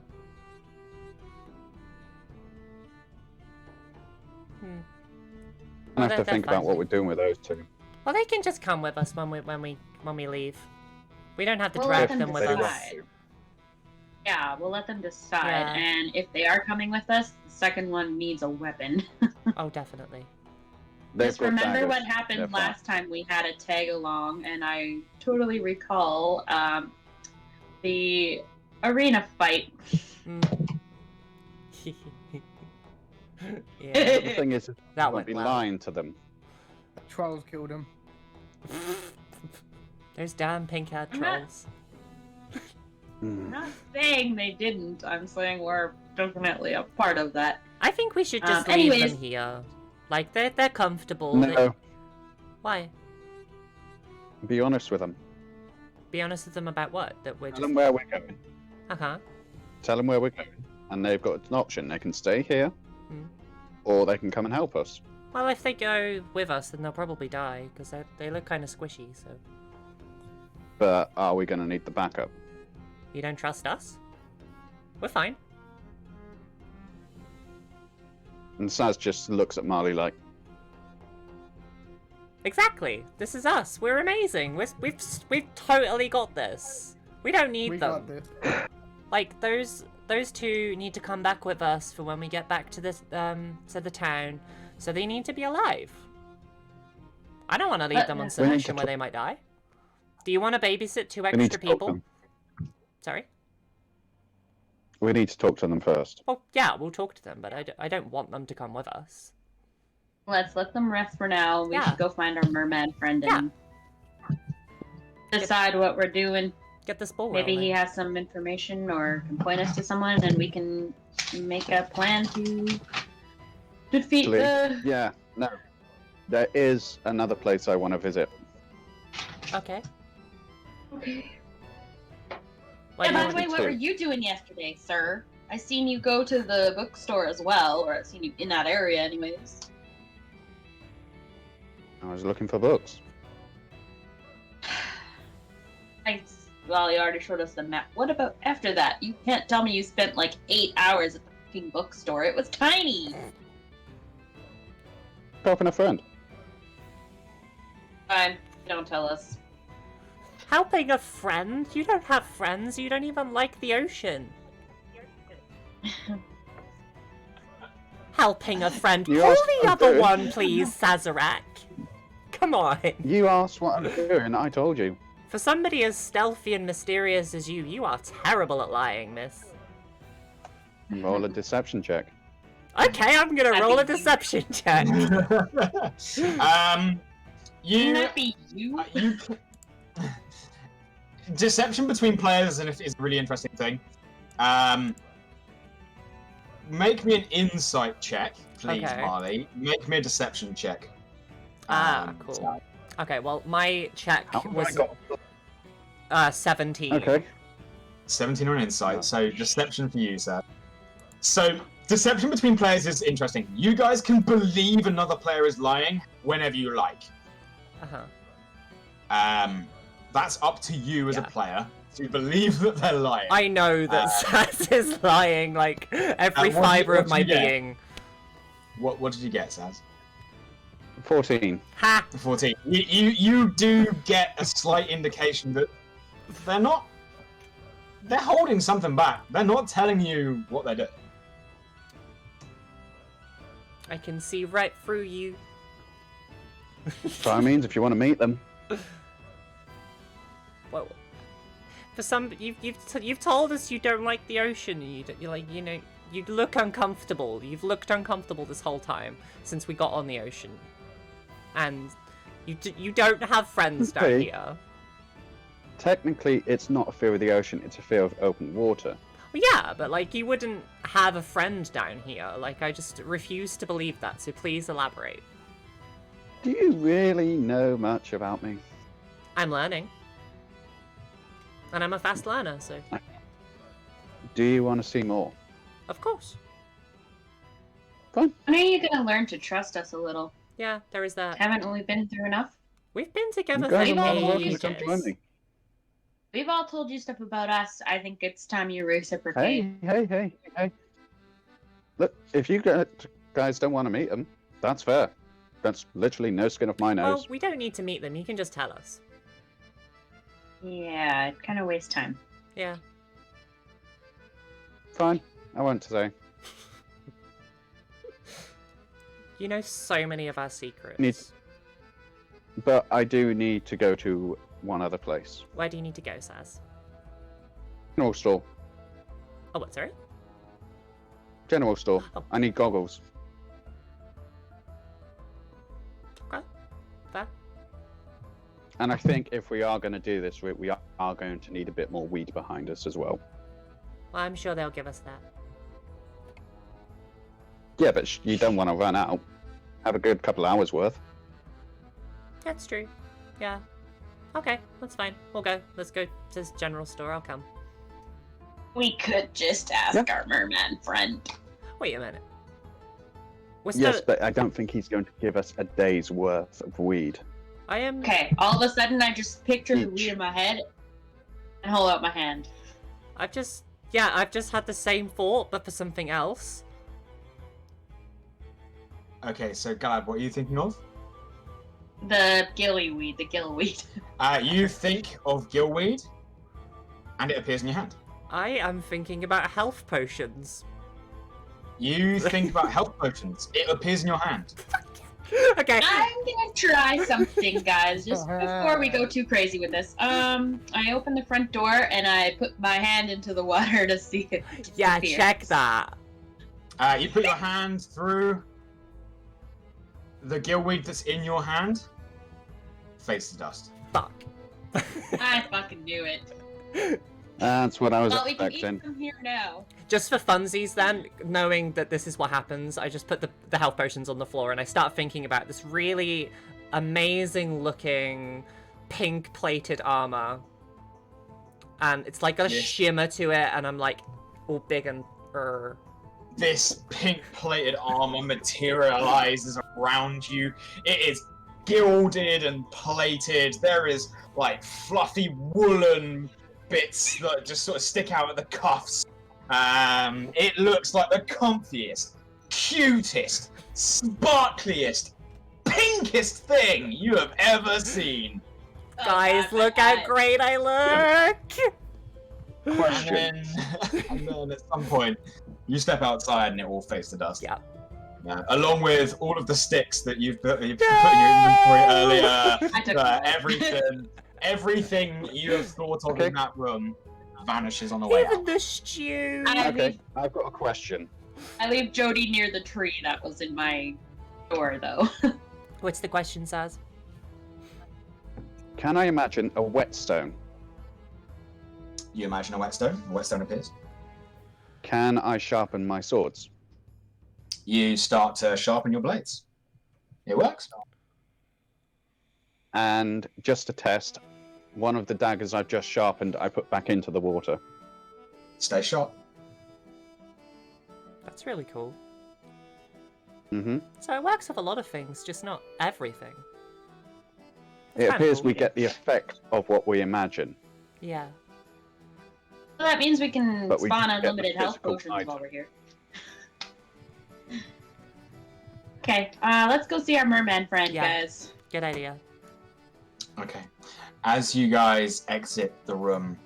I have to think about what we're doing with those two. Well, they can just come with us when we leave. We don't have to We'll drag let them with us. decide. Yeah, we'll let them decide. Yeah. And if they are coming with us, the second one needs a weapon. Oh, definitely. Just remember daggers. what happened last time we had a tag along, and I totally recall the arena fight. Yeah. The thing is, That won't went be well. lying to them. Trolls killed him. Those damn pink-haired I'm not- trolls. I'm not saying they didn't. I'm saying we're definitely a part of that. I think we should just leave anyways. them here. Like, they're comfortable. No, Why? be honest with them. Be honest with them about what? That we're Tell just... them where we're going. Uh-huh. Tell them where we're going, and they've got an option. They can stay here, Hmm. or they can come and help us. Well, if they go with us, then they'll probably die, because they look kind of squishy, so... But are we going to need the backup? You don't trust us? We're fine. And Saz just looks at Marley like, Exactly. This is us. We're amazing. We've totally got this. We don't need We them. got this. Like, those two need to come back with us for when we get back to this to the town. So they need to be alive. I don't want to leave them on some We need mission to where they might die. Do you want to babysit two we need extra to talk to people? them. Sorry? We need to talk to them first. Well, yeah, we'll talk to them, but I don't want them to come with us. Let's let them rest for now. We Yeah. should go find our merman friend and decide what we're doing. Get this ball Maybe rolling. he has some information or can point us to someone, and we can make a plan to defeat Actually, the. yeah, no. There is another place I want to visit. Okay. Okay. Well, Yeah, by you- the way, what were you doing yesterday, sir? I seen you go to the bookstore as well, or I seen you in that area, anyways. I was looking for books. Well, you already showed us the map. What about after that? You can't tell me you spent like 8 hours at the fucking bookstore. It was tiny. Helping a friend. Fine, don't tell us. Helping a friend? You don't have friends. You don't even like the ocean. Helping a friend. You Pull asked the what I'm other doing. one, please, Sazarac. Come on. You asked what I'm doing, I told you. For somebody as stealthy and mysterious as you are terrible at lying, miss. Roll a deception check. Okay, I'm gonna roll a That'd be you. deception check. You Wouldn't that be you? Deception between players is a really interesting thing. Make me an insight check, please, Okay. Marley. Make me a deception check. Cool. So- Okay, well, my check How have I was got? 17. Okay. 17 on insight, Oh. so deception for you, sir. So, deception between players is interesting. You guys can believe another player is lying whenever you like. Uh-huh. That's up to you as a Yeah. player to believe that they're lying. I know that Saz is lying, like, every what did- fiber what of my did you get? being. What did you get, Saz? 14. Ha! 14. You do get a slight indication that they're holding something back. They're not telling you what they're doing. I can see right through you. By all means, if you want to meet them. Well, for some, you've told us you don't like the ocean. And you like, you know, you look uncomfortable. You've looked uncomfortable this whole time since we got on the ocean, and you don't have friends down Okay. here. Technically, it's not a fear of the ocean, it's a fear of open water. Well, yeah, but like you wouldn't have a friend down here. Like I just refuse to believe that. So please elaborate. Do you really know much about me? I'm learning. And I'm a fast learner, so... Do you want to see more? Of course. Fine. When are you gonna learn to trust us a little? Yeah, there is that. Haven't we been through enough? We've been together You for guys are more than welcome to ages. come join me. We've all told you stuff about us. I think it's time you reciprocate. Hey. Look, if you guys don't want to meet them, that's fair. That's literally no skin off my nose. Well, we don't need to meet them. You can just tell us. Yeah, it kind of wastes time. Yeah. Fine, I won't say. You know so many of our secrets. But I do need to go to one other place. Where do you need to go, Saz? General store. Oh, what, sorry? General store. Oh. I need goggles. Okay. Fair. And I think if we are going to do this, we are going to need a bit more weed behind us as well. Well, I'm sure they'll give us that. Yeah, but you don't want to run out. Have a good couple hours worth. That's true. Yeah. Okay, that's fine. We'll go. Let's go to this general store. I'll come. We could just ask our merman friend. Wait a minute. We're Yes, still... but I don't think he's going to give us a day's worth of weed. I am... Okay, all of a sudden I just picture the Each. weed in my head and hold out my hand. I've just had the same thought, but for something else. Okay, so Galad, what are you thinking of? The gillyweed, the gillweed. You think of gillweed, and it appears in your hand. I am thinking about health potions. You think about health potions. It appears in your hand. Okay. I'm gonna try something, guys, just before we go too crazy with this. I open the front door and I put my hand into the water to see it. Yeah, disappear. check that. You put your hand through the gillweed that's in your hand. Fades to dust. Fuck. I fucking knew it. That's what I was Well, we can expecting. eat from here now. Just for funsies then, knowing that this is what happens, I just put the health potions on the floor and I start thinking about this really amazing looking pink plated armor. And it's like got a shimmer to it and I'm like all big and This pink-plated armor materializes around you. It is gilded and plated. There is, like, fluffy woolen bits that just sort of stick out at the cuffs. It looks like the comfiest, cutest, sparkliest, pinkest thing you have ever seen. Guys, Oh, look how great I look! Question. And then at some point, you step outside and it all fades to dust. Yeah. Along with all of the sticks that you've put in your inventory earlier, I took them. everything you have thought of in that room vanishes on the way Even out. the stew! Okay, I've got a question. I leave Jodie near the tree that was in my door, though. What's the question, Saz? Can I imagine a whetstone? You imagine a whetstone appears. Can I sharpen my swords? You start to sharpen your blades. It works. And just to test, one of the daggers I've just sharpened, I put back into the water. Stay sharp. That's really cool. Mm-hmm. So it works with a lot of things, just not everything. It kinda appears cool. we get the effect of what we imagine. Yeah. Well, that means we can But we spawn get the unlimited health physical potions item. while we're here. Okay, let's go see our merman friend, Yeah. guys. Good idea. Okay. As you guys exit the room,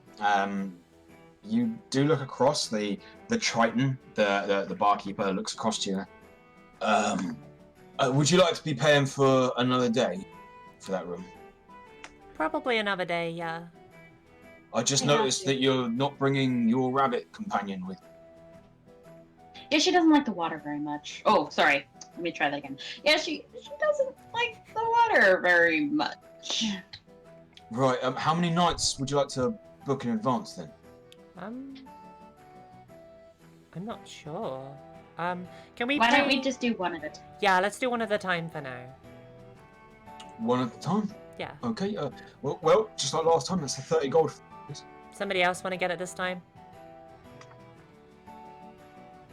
you do look across. The Triton, the barkeeper, looks across to you. Would you like to be paying for another day for that room? Probably another day, yeah. I just Yeah. noticed that you're not bringing your rabbit companion with. Yeah, she doesn't like the water very much. Oh, sorry. Let me try that again. Yeah, she doesn't like the water very much. Right. How many nights would you like to book in advance then? I'm not sure. Can we Why pay... don't we just do one at a time? Yeah, let's do one at a time for now. One at a time. Yeah. Okay. Well, just like last time, that's a 30 gold. Somebody else want to get it this time?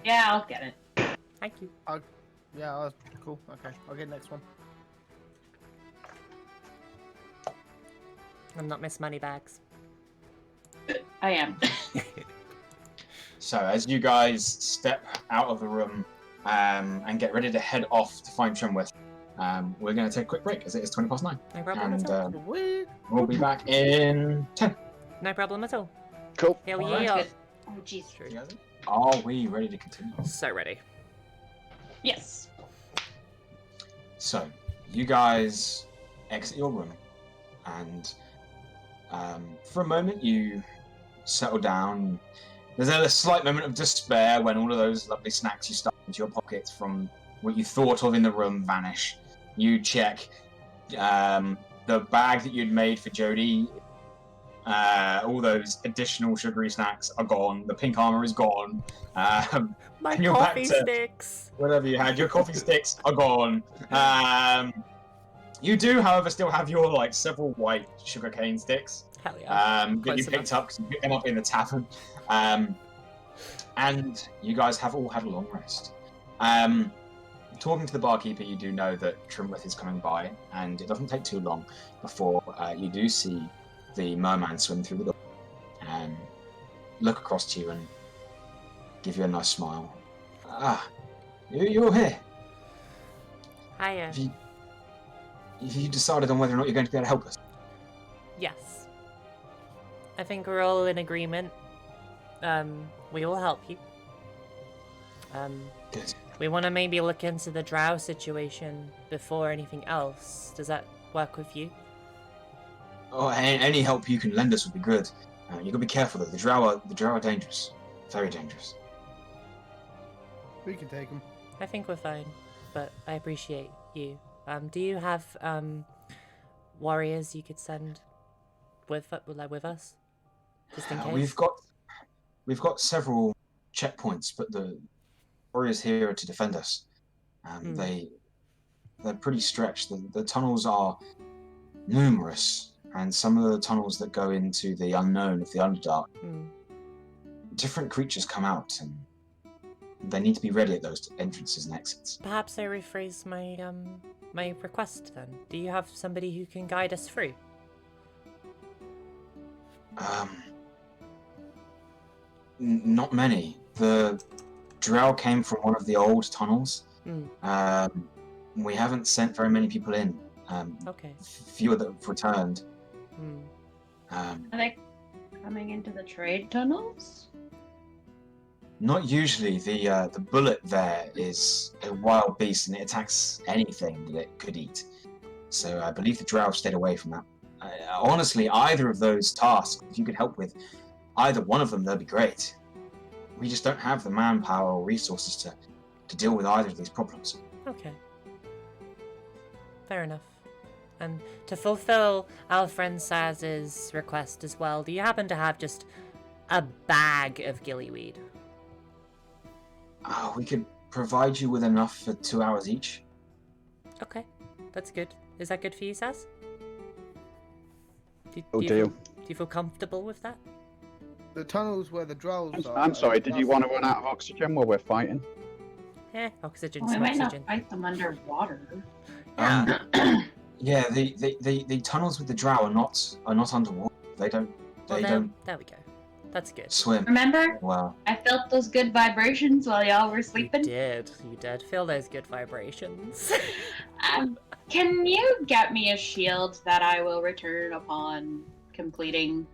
Yeah, I'll get it. Thank you. Yeah, cool. Okay, I'll get the next one. I'm not Miss Moneybags. I am. So as you guys step out of the room and get ready to head off to find Trimwith, we're going to take a quick break as it is 20 past 9. No problem And at all. we'll be back in 10. No problem at all. Cool. Here we Alright. are. Oh, jeez. Are we ready to continue? So ready. Yes. So, you guys exit your room, and for a moment you settle down. There's a slight moment of despair when all of those lovely snacks you stuffed into your pockets from what you thought of in the room vanish. You check the bag that you'd made for Jodie. All those additional sugary snacks are gone. The pink armor is gone. My You're coffee back to- sticks. Whatever you had, your coffee sticks are gone. You do, however, still have your like several white sugarcane sticks Hell yeah. that Close you picked enough. up because you picked them up in the tavern. And you guys have all had a long rest. Talking to the barkeeper, you do know that Trimwith is coming by, and it doesn't take too long before you do see the merman swim through the door and look across to you and give you a nice smile. Ah, you're here. Hiya. Have you decided on whether or not you're going to be able to help us? Yes. I think we're all in agreement. We will help you. Good. We want to maybe look into the drow situation before anything else. Does that work with you? Oh, any help you can lend us would be good. You got to be careful though. The drow are dangerous, very dangerous. We can take them. I think we're fine, but I appreciate you. Do you have warriors you could send with us, just in case? We've got several checkpoints, but the warriors here are to defend us. They're pretty stretched. The tunnels are numerous, and some of the tunnels that go into the unknown of the Underdark, different creatures come out, and they need to be ready at those entrances and exits. Perhaps I rephrase my my request then. Do you have somebody who can guide us through? Not many. The drow came from one of the old tunnels. We haven't sent very many people in. Okay. Fewer that have returned. Are they coming into the trade tunnels? Not usually. The bullet there is a wild beast and it attacks anything that it could eat. So I believe the drow stayed away from that. Honestly, either of those tasks, if you could help with either one of them, that'd be great. We just don't have the manpower or resources to deal with either of these problems. Okay. Fair enough. And to fulfill our friend Saz's request as well, do you happen to have just a bag of gillyweed? We could provide you with enough for 2 hours each. Okay, that's good. Is that good for you, Saz? Do you feel comfortable with that? The tunnels where the drows are. I'm sorry, did you want to run out of oxygen while we're fighting? Oxygen's We might not oxygen. fight them underwater. Yeah, the tunnels with the drow are not underwater. They don't There we go. That's good. swim. Remember? Well, I felt those good vibrations while y'all were sleeping. You did feel those good vibrations. Can you get me a shield that I will return upon completing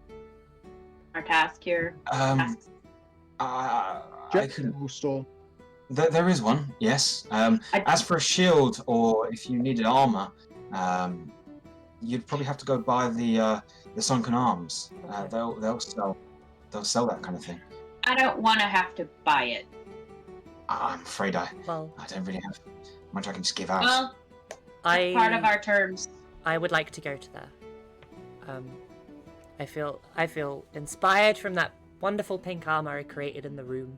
our task here? I Jack could. store. There is one, yes. As for a shield, or if you needed armor, you'd probably have to go buy the Sunken Arms. They'll sell that kind of thing. I don't want to have to buy it. I'm afraid I Well, don't really have much I can just give out. Well, that's part of our terms. I would like to go to there. I feel inspired from that wonderful pink armor I created in the room.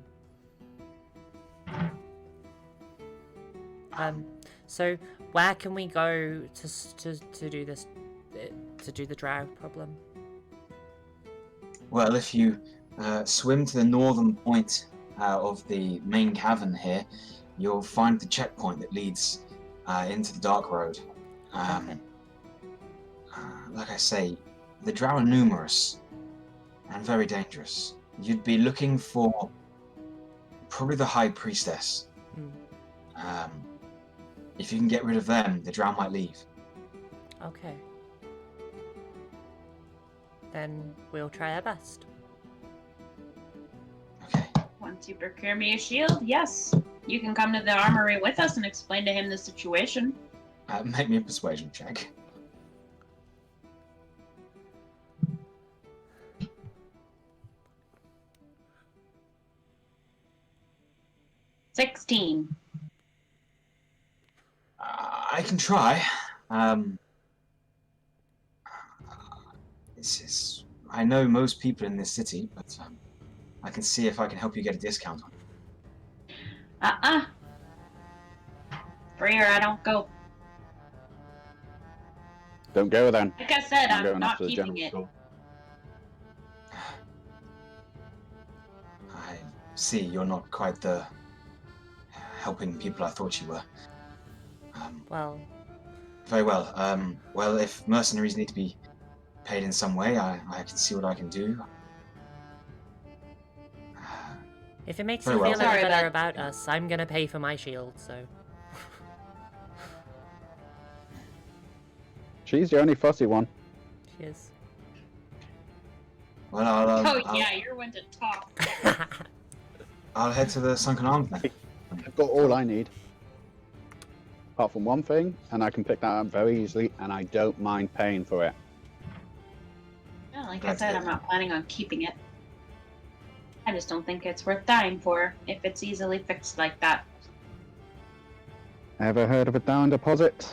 So where can we go to do this to do the drow problem? Well, if you swim to the northern point of the main cavern here, you'll find the checkpoint that leads into the Dark Road. Like I say, the drow are numerous and very dangerous. You'd be looking for probably the High Priestess. If you can get rid of them, the drow might leave. Okay. Then we'll try our best. Okay. Once you procure me a shield, yes. You can come to the armory with us and explain to him the situation. Make me a persuasion check. $16. I can try. I know most people in this city, but I can see if I can help you get a discount on it. Free or I don't go. Don't go then. Like I said, I'm I'm going not after the keeping general it. store. I see you're not quite the helping people I thought you were. Well... Very well. Well, if mercenaries need to be paid in some way, I can see what I can do. If it makes Very you well. feel any Sorry, better but- about us, I'm gonna pay for my shield, so... She's the only fussy one. She is. Well, Yeah, you're one to talk. I'll head to the Sunken Arms then. I've got all I need. Apart from one thing, and I can pick that up very easily, and I don't mind paying for it. Yeah, like I said, I'm not planning on keeping it. I just don't think it's worth dying for if it's easily fixed like that. Ever heard of a down deposit?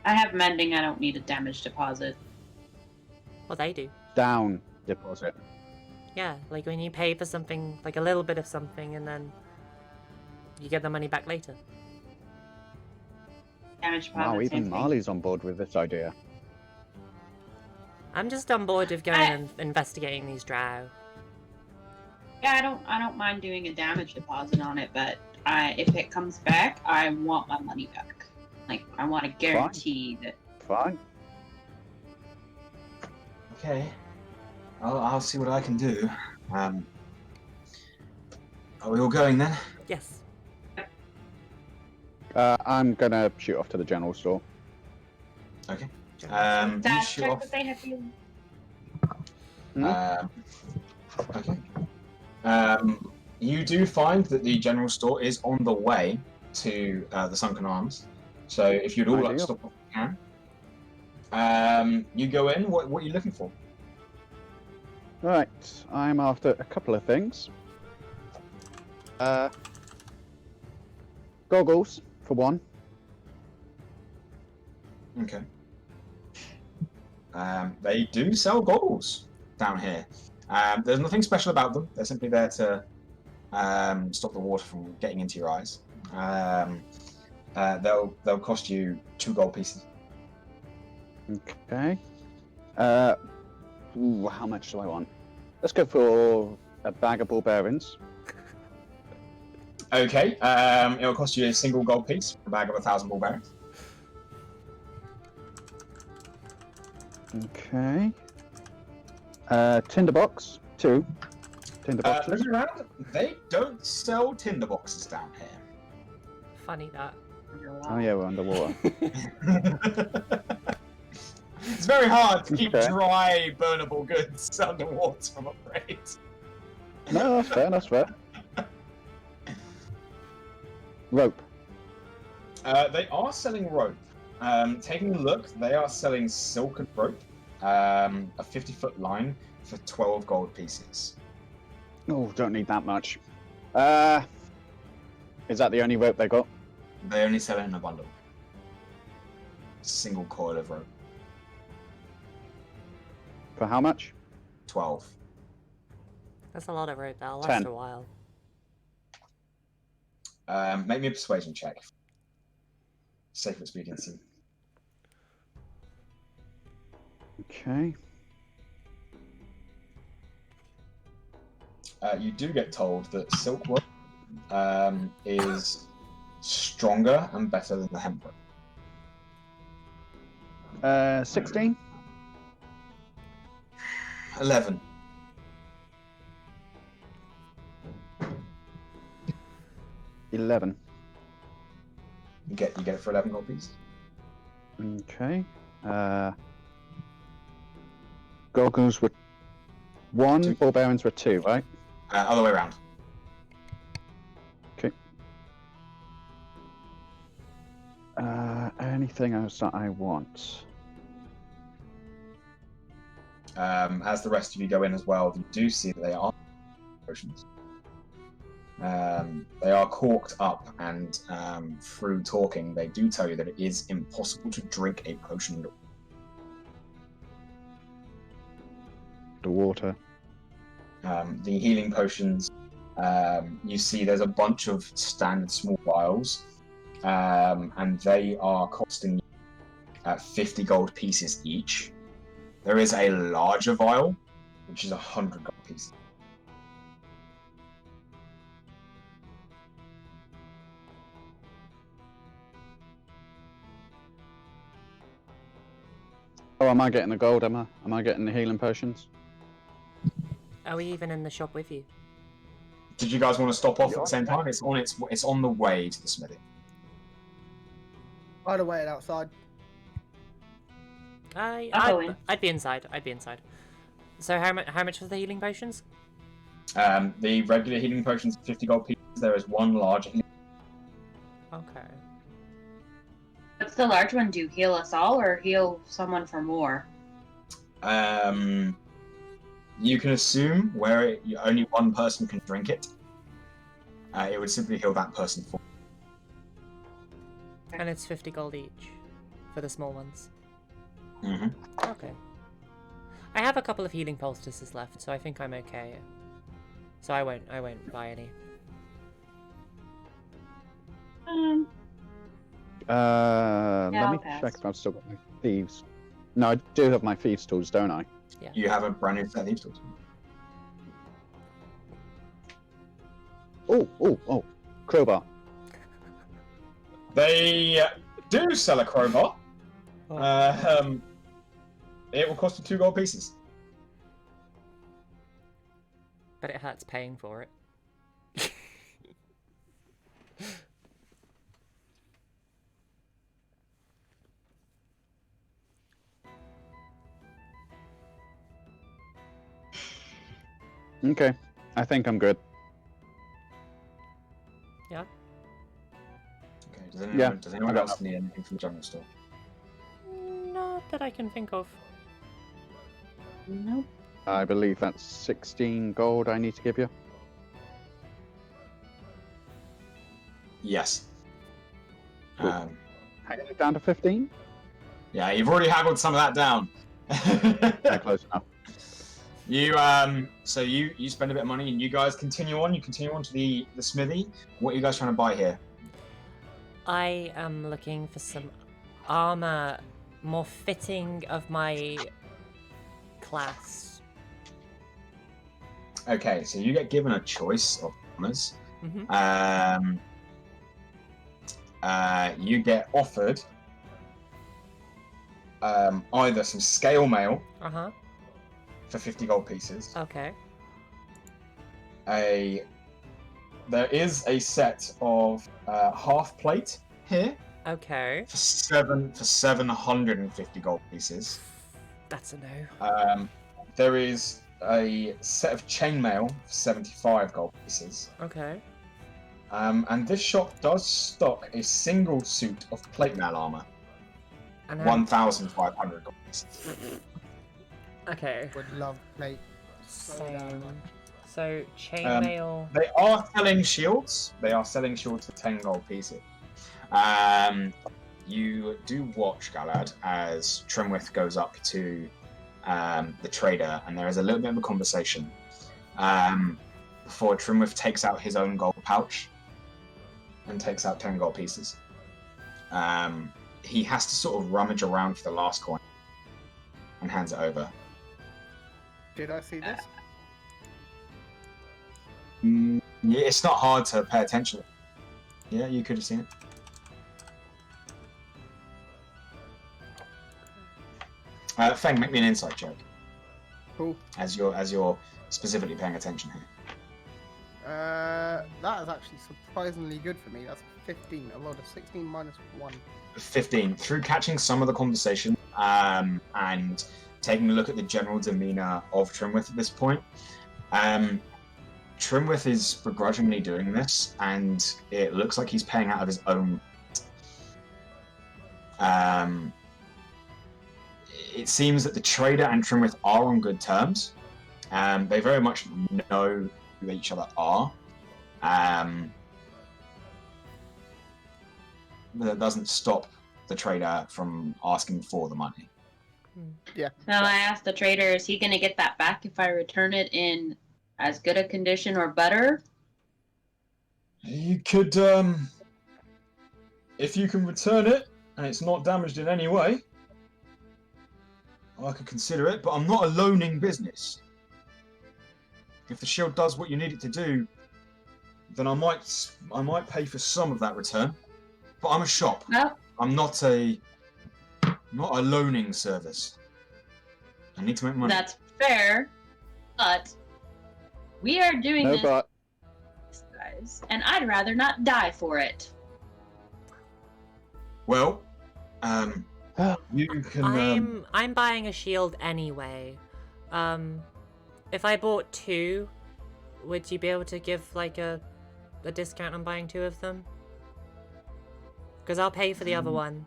I have mending, I don't need a damage deposit. Well, they do. Down deposit. Yeah, like when you pay for something, like a little bit of something, and then you get the money back later. Damage deposit. Wow, same even thing. Marley's on board with this idea. I'm just on board with going and investigating these drow. Yeah, I don't mind doing a damage deposit on it, but if it comes back, I want my money back. Like, I want to guarantee that. Fine. Okay. I'll see what I can do. Are we all going then? Yes. I'm gonna shoot off to the general store. Okay. You Dad, shoot check off. that they have you. Okay. You do find that the general store is on the way to the Sunken Arms. So if you'd all like to Ideal. stop off, you can. You go in. What are you looking for? Right, I'm after a couple of things. Goggles, for one. Okay. They do sell goggles down here. There's nothing special about them. They're simply there to stop the water from getting into your eyes. They'll cost you 2 gold pieces. Okay. Ooh, how much do I want? Let's go for a bag of ball bearings. Okay. It'll cost you a single gold piece, a bag of 1,000 ball bearings. Okay. Tinderbox, 2. Tinderboxes. Looking around, they don't sell tinder boxes down here. Funny that. Oh yeah, we're underwater. It's very hard to keep Okay. dry, burnable goods underwater, I'm afraid. No, that's fair, that's fair. Rope. They are selling rope. Taking a look, they are selling silken rope, a 50-foot line for 12 gold pieces. Oh, don't need that much. Is that the only rope they got? They only sell it in a bundle. Single coil of rope. For how much? 12. That's a lot of rope. That'll last 10. a while. Make me a persuasion check. Safe expediency. Okay. You do get told that silkworm is stronger and better than the hemp. 16. 11. $11. You get it for 11 gold pieces. Okay. Goggles were 1, 2. ball bearings were 2, right? Other way around. Okay. Anything else that I want? As the rest of you go in as well, you do see that they are potions. They are corked up, and through talking, they do tell you that it is impossible to drink a potion. The water. The healing potions, you see there's a bunch of standard small vials, and they are costing 50 gold pieces each. There is a larger vial, which is 100 gold pieces. Oh, am I getting the gold, Emma? Am I getting the healing potions? Are we even in the shop with you? Did you guys want to stop off at the same time? It's on the way to the smithy. I'd have waited outside. I'd be inside. I'd be inside. So how much was the healing potions? The regular healing potions, 50 gold pieces. There is one large healing. Okay. What's the large one do? Heal us all or heal someone for more? You can assume where only one person can drink it. It would simply heal that person for. And it's 50 gold each for the small ones. Mm-hmm. Okay. I have a couple of healing poultices left, so I think I'm okay. So I won't buy any. Let me check if I've still got my thieves. No, I do have my thieves tools, don't I? Yeah. You have a brand new set of thieves tools. Oh, crowbar. They do sell a crowbar. Oh. It will cost you 2 gold pieces. But it hurts paying for it. Okay, I think I'm good. Yeah. Okay. Does anyone I else need anything from the general store? Not that I can think of. Nope. I believe that's 16 gold I need to give you. Yes. Cool. Hanging it down to 15? Yeah, you've already haggled some of that down. Yeah, close enough. So you spend a bit of money and you guys continue on. You continue on to the smithy. What are you guys trying to buy here? I am looking for some armor more fitting of my class. Okay, so you get given a choice of armors. Mm-hmm. You get offered either some scale mail Uh-huh. for 50 gold pieces. Okay. There is a set of half plate here Okay. for 750 gold pieces. That's a no. There is a set of chainmail for 75 gold pieces. Okay. And this shop does stock a single suit of plate mail armor. And 1,500 gold pieces. Okay. Would love plate. So chainmail. They are selling shields. They are selling shields for 10 gold pieces. You do watch, Galad, as Trimwith goes up to the trader, and there is a little bit of a conversation before Trimwith takes out his own gold pouch and takes out 10 gold pieces. He has to sort of rummage around for the last coin. and hands it over. Did I see this? Yeah, it's not hard to pay attention. Yeah, you could have seen it. Feng, make me an insight check. Cool. As you're specifically paying attention here. That is actually surprisingly good for me. That's 15. I rolled a 16 minus 1. 15. Through catching some of the conversation and taking a look at the general demeanor of Trimwith at this point, Trimwith is begrudgingly doing this, and it looks like he's paying out of his own. It seems that the trader and Trimwith are on good terms. They very much know who each other are. But that doesn't stop the trader from asking for the money. Yeah. Now I asked the trader, is he going to get that back if I return it in as good a condition or better? You could, if you can return it and it's not damaged in any way, I could consider it, but I'm not a loaning business. If the shield does what you need it to do, then I might pay for some of that return. But I'm a shop. Well, I'm not a loaning service. I need to make money. that's fair, but we are doing this, guys, and I'd rather not die for it. Well, you can. I'm buying a shield anyway. If I bought 2, would you be able to give like a discount on buying 2 of them? Because I'll pay for the other one.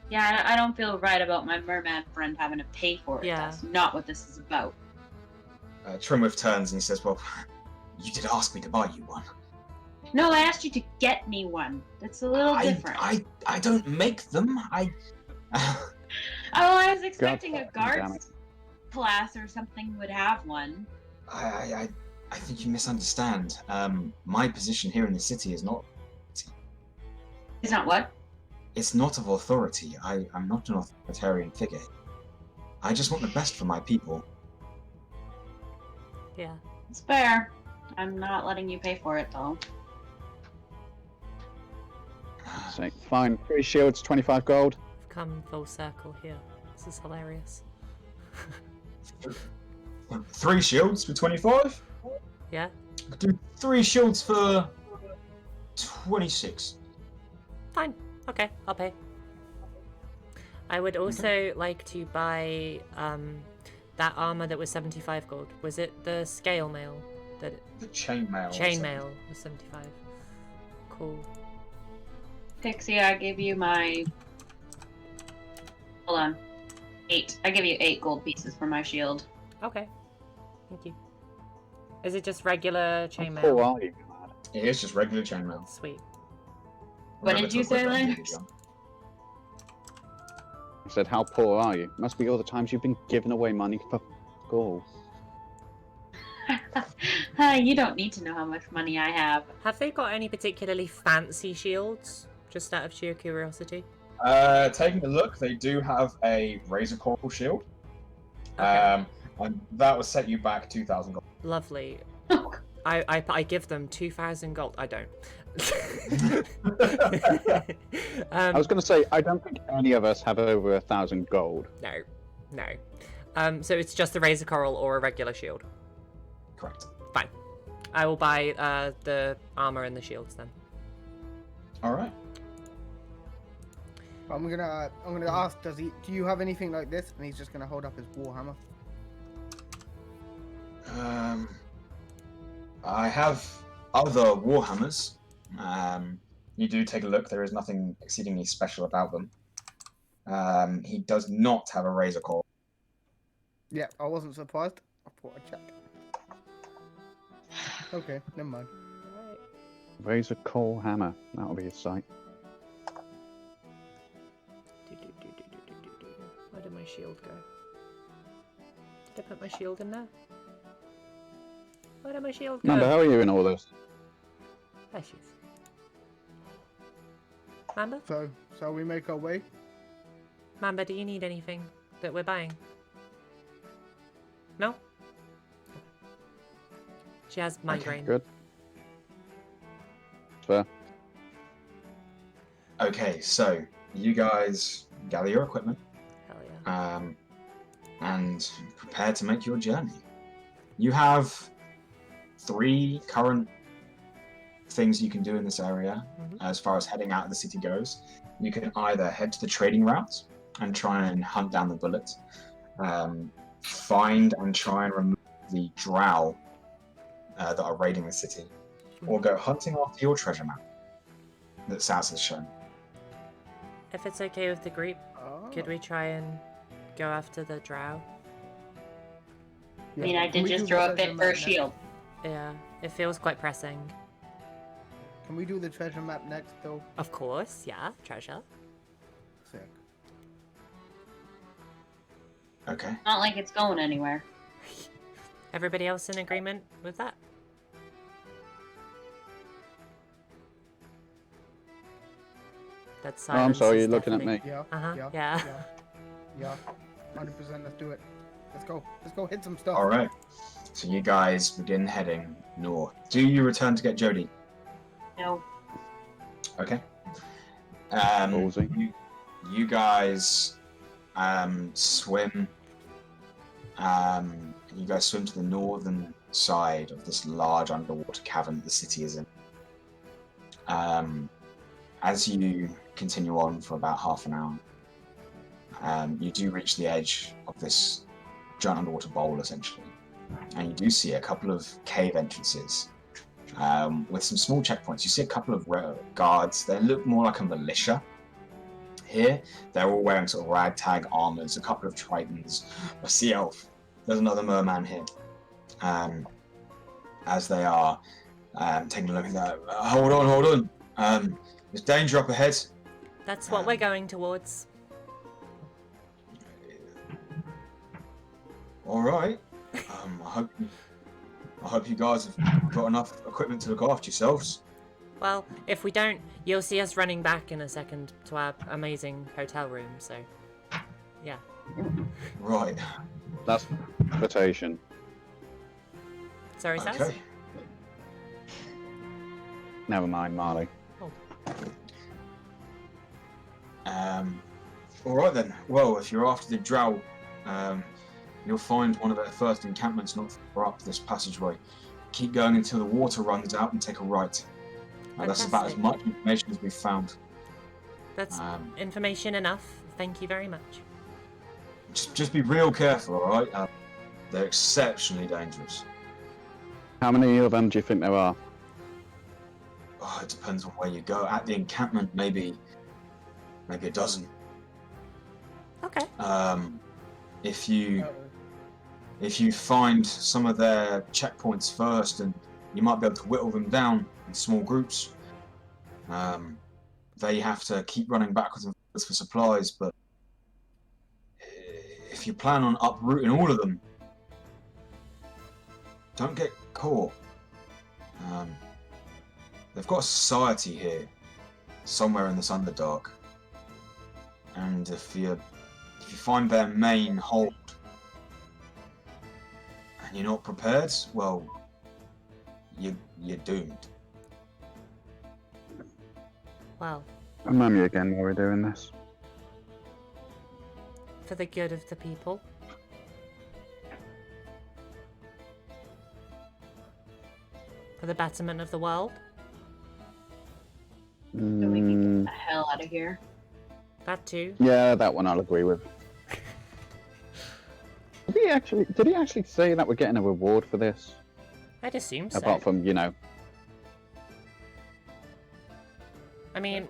Yeah, I don't feel right about my merman friend having to pay for it. Yeah. That's not what this is about. Trimwith turns and he says, "Well, you did ask me to buy you one." No, I asked you to get me one. That's a little different. I don't make them. Oh, I was expecting a damn guards class or something would have one. I think you misunderstand. My position here in the city is not. It's not what? It's not of authority. I'm not an authoritarian figure. I just want the best for my people. Yeah. It's fair. I'm not letting you pay for it, though. So, fine. 3 shields, 25 gold. We've come full circle here. This is hilarious. 3 shields for 25? Yeah? Could do 3 shields for 26. Fine. Okay, I'll pay. I would also like to buy that armor that was 75 gold. Was it the scale mail? The chainmail. Chainmail was 75. Cool. Pixie, I give you my... Hold on. 8. I give you 8 gold pieces for my shield. Okay. Thank you. Is it just regular How chainmail? poor are you, lad? It is just regular chainmail. Sweet. What did you say, Lance? I said, how poor are you? Must be all the times you've been giving away money for gold. You don't need to know how much money I have. Have they got any particularly fancy shields? Just out of sheer curiosity. Taking a look, they do have a razor coral shield. Okay. And that will set you back 2,000 gold. Lovely. I give them 2,000 gold. I don't. I was going to say, I don't think any of us have over 1,000 gold. No. So it's just a razor coral or a regular shield. Correct. Fine. I will buy the armor and the shields then. All right. I'm gonna ask, do you have anything like this? And he's just gonna hold up his warhammer. I have other warhammers. You do take a look. There is nothing exceedingly special about them. He does not have a razor coral. Yeah, I wasn't surprised. I thought I'd check. Okay, never mind. Razor coal hammer. That'll be a sight. Where did my shield go? Did I put my shield in there? Where did my shield go? Mamba, how are you in all this? There she is. Mamba? So we make our way? Mamba, do you need anything that we're buying? No? She has migraine. Okay, good. Fair. Okay, so you guys gather your equipment. Hell yeah. And prepare to make your journey. You have 3 current things you can do in this area as far as heading out of the city goes. You can either head to the trading route and try and hunt down the bullet, find and try and remove the drough that are raiding the city, or go hunting after your treasure map that Saz has shown. If it's okay with the group, could we try and go after the drough? I mean, I did just throw a fit for a shield. Yeah, it feels quite pressing. Can we do the treasure map next, though? Of course, yeah, treasure. Sick. Okay. Not like it's going anywhere. Everybody else in agreement with that? That's Oh, I'm sorry, you're looking at me. Yeah. Uh-huh, Yeah. yeah. Yeah. 100%. Let's do it. Let's go. Let's go hit some stuff. All right. So you guys begin heading north. Do you return to get Jodie? No. Okay. Ballsy. You guys swim. You guys swim to the northern side of this large underwater cavern that the city is in. As you continue on for about half an hour, you do reach the edge of this giant underwater bowl, essentially, and you do see a couple of cave entrances with some small checkpoints. You see a couple of guards. They look more like a militia. Here, they're all wearing sort of ragtag armors, a couple of tritons, a sea elf. There's another merman here. As they are taking a look at that. Hold on. There's danger up ahead. That's what we're going towards. All right. I hope you guys have got enough equipment to look after yourselves. Well, if we don't, you'll see us running back in a second to our amazing hotel room, so... yeah. Right. That's invitation. Sorry, Saz? Okay. Never mind, Marley. All right then. Well, if you're after the drough, you'll find one of their first encampments not far up this passageway. Keep going until the water runs out and take a right. That's about as much information as we've found. That's information enough. Thank you very much. Just be real careful, all right? They're exceptionally dangerous. How many of them do you think there are? Oh, it depends on where you go. At the encampment, maybe a dozen. Okay. If you find some of their checkpoints first, and you might be able to whittle them down in small groups. They have to keep running backwards and forwards for supplies, but if you plan on uprooting all of them, don't get caught. They've got a society here, somewhere in this Underdark, and if you find their main hold and you're not prepared, well, you're doomed. Well, Remind me again while we're doing this. for the good of the people. For the betterment of the world. So we can get the hell out of here. That too. Yeah, that one I'll agree with. Did he actually say that we're getting a reward for this? I'd assume so. Apart from, you know... I mean,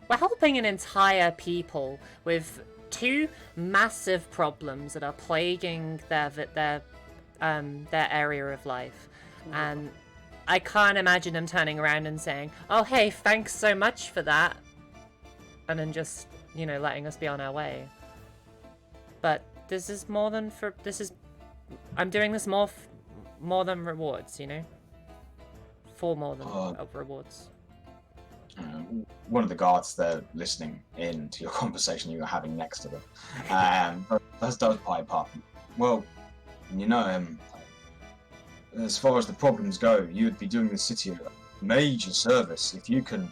we're helping an entire people with 2 massive problems that are plaguing their area of life, and I can't imagine them turning around and saying, "Oh, hey, thanks so much for that," and then just, you know, letting us be on our way. But this is more than I'm doing this more than rewards, you know, for more than rewards. One of the guards there listening in to your conversation you were having next to them does pipe up. Well, you know, as far as the problems go, you'd be doing the city a major service if you can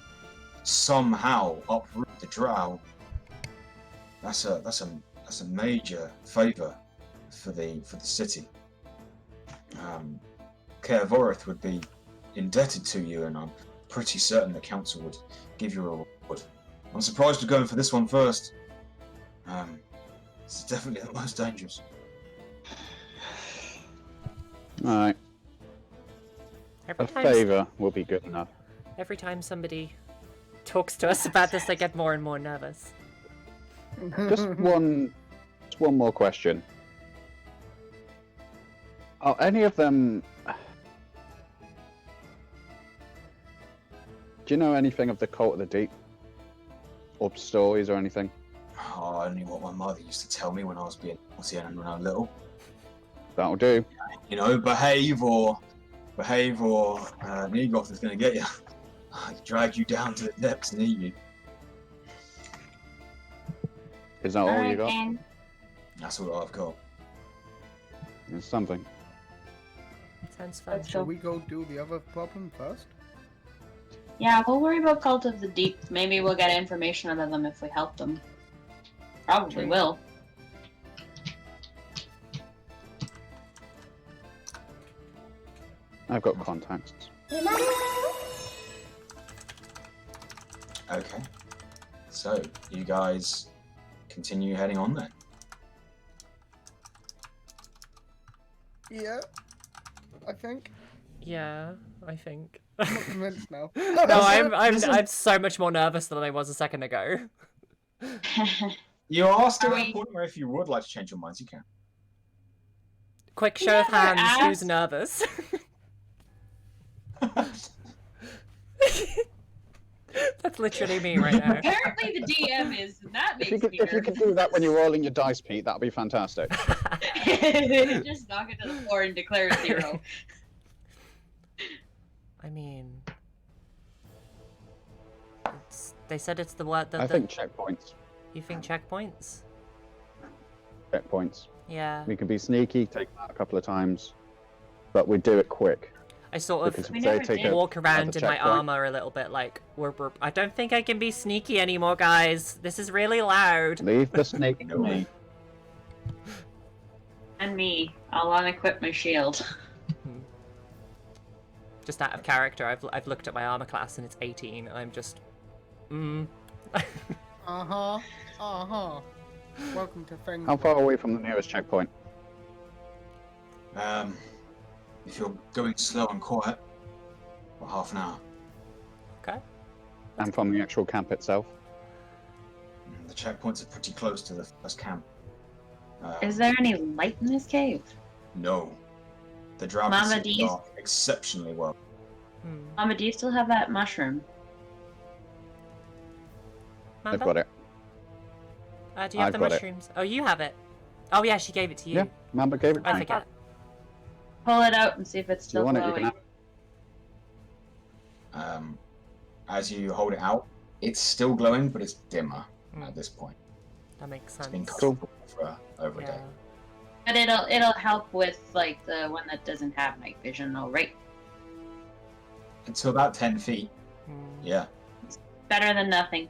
somehow uproot the drow. That's a major favour for the city. Cjbeards would be indebted to you, and I'm pretty certain the council would give you a reward. I'm surprised you're going for this one first. It's definitely the most dangerous. Alright. A favour will be good enough. Every time somebody talks to us about this, I get more and more nervous. Just one more question. Are any of them... Do you know anything of the Cult of the Deep? Or stories or anything? Oh, only what my mother used to tell me when I was being naughty and when I was little. That'll do. You know, behave or Negoth is going to get you. Drag you down to the depths and eat you. Is that all you got? That's all I've got. It's something. Sounds fun. Shall we go do the other problem first? Yeah, we'll worry about Cult of the Deep. Maybe we'll get information out of them if we help them. Probably will. I've got contacts. Okay. So, you guys continue heading on then. Yeah, I think. Yeah, I think. I'm not convinced now. No, I'm so much more nervous than I was a second ago. You are still at a point where if you would like to change your minds, you can. Quick show of hands, who's nervous? That's literally me right now. Apparently the DM is, and that makes me nervous. If you could do that when you're rolling your dice, Pete, that'd be fantastic. Just knock it to the floor and declare it 0. I mean... They said it's the word that I think checkpoints. You think checkpoints? Checkpoints. Yeah. We can be sneaky, take that a couple of times, but we do it quick. I sort of walk around in my armor a little bit like, I don't think I can be sneaky anymore, guys. This is really loud. Leave the snake to me. And me. I'll unequip my shield. Just out of character, I've looked at my armor class and it's 18. I'm just... Uh-huh. Welcome to Feng. How far away from the nearest checkpoint? If you're going slow and quiet, for half an hour. Okay. And from the actual camp itself? The checkpoints are pretty close to the first camp. Is there any light in this cave? No. The drow can see dark exceptionally well. Mamba, do you still have that mushroom? Mamba? I've got it. Do you have the mushrooms? Oh, you have it. Oh yeah, she gave it to you. Yeah, Mamba gave it to me. I forget. Pull it out and see if it's still glowing. As you hold it out, it's still glowing, but it's dimmer at this point. That makes sense. It's been cool for over a day. But it'll help with like the one that doesn't have night vision, though, right? Until about 10 feet. Yeah. It's better than nothing.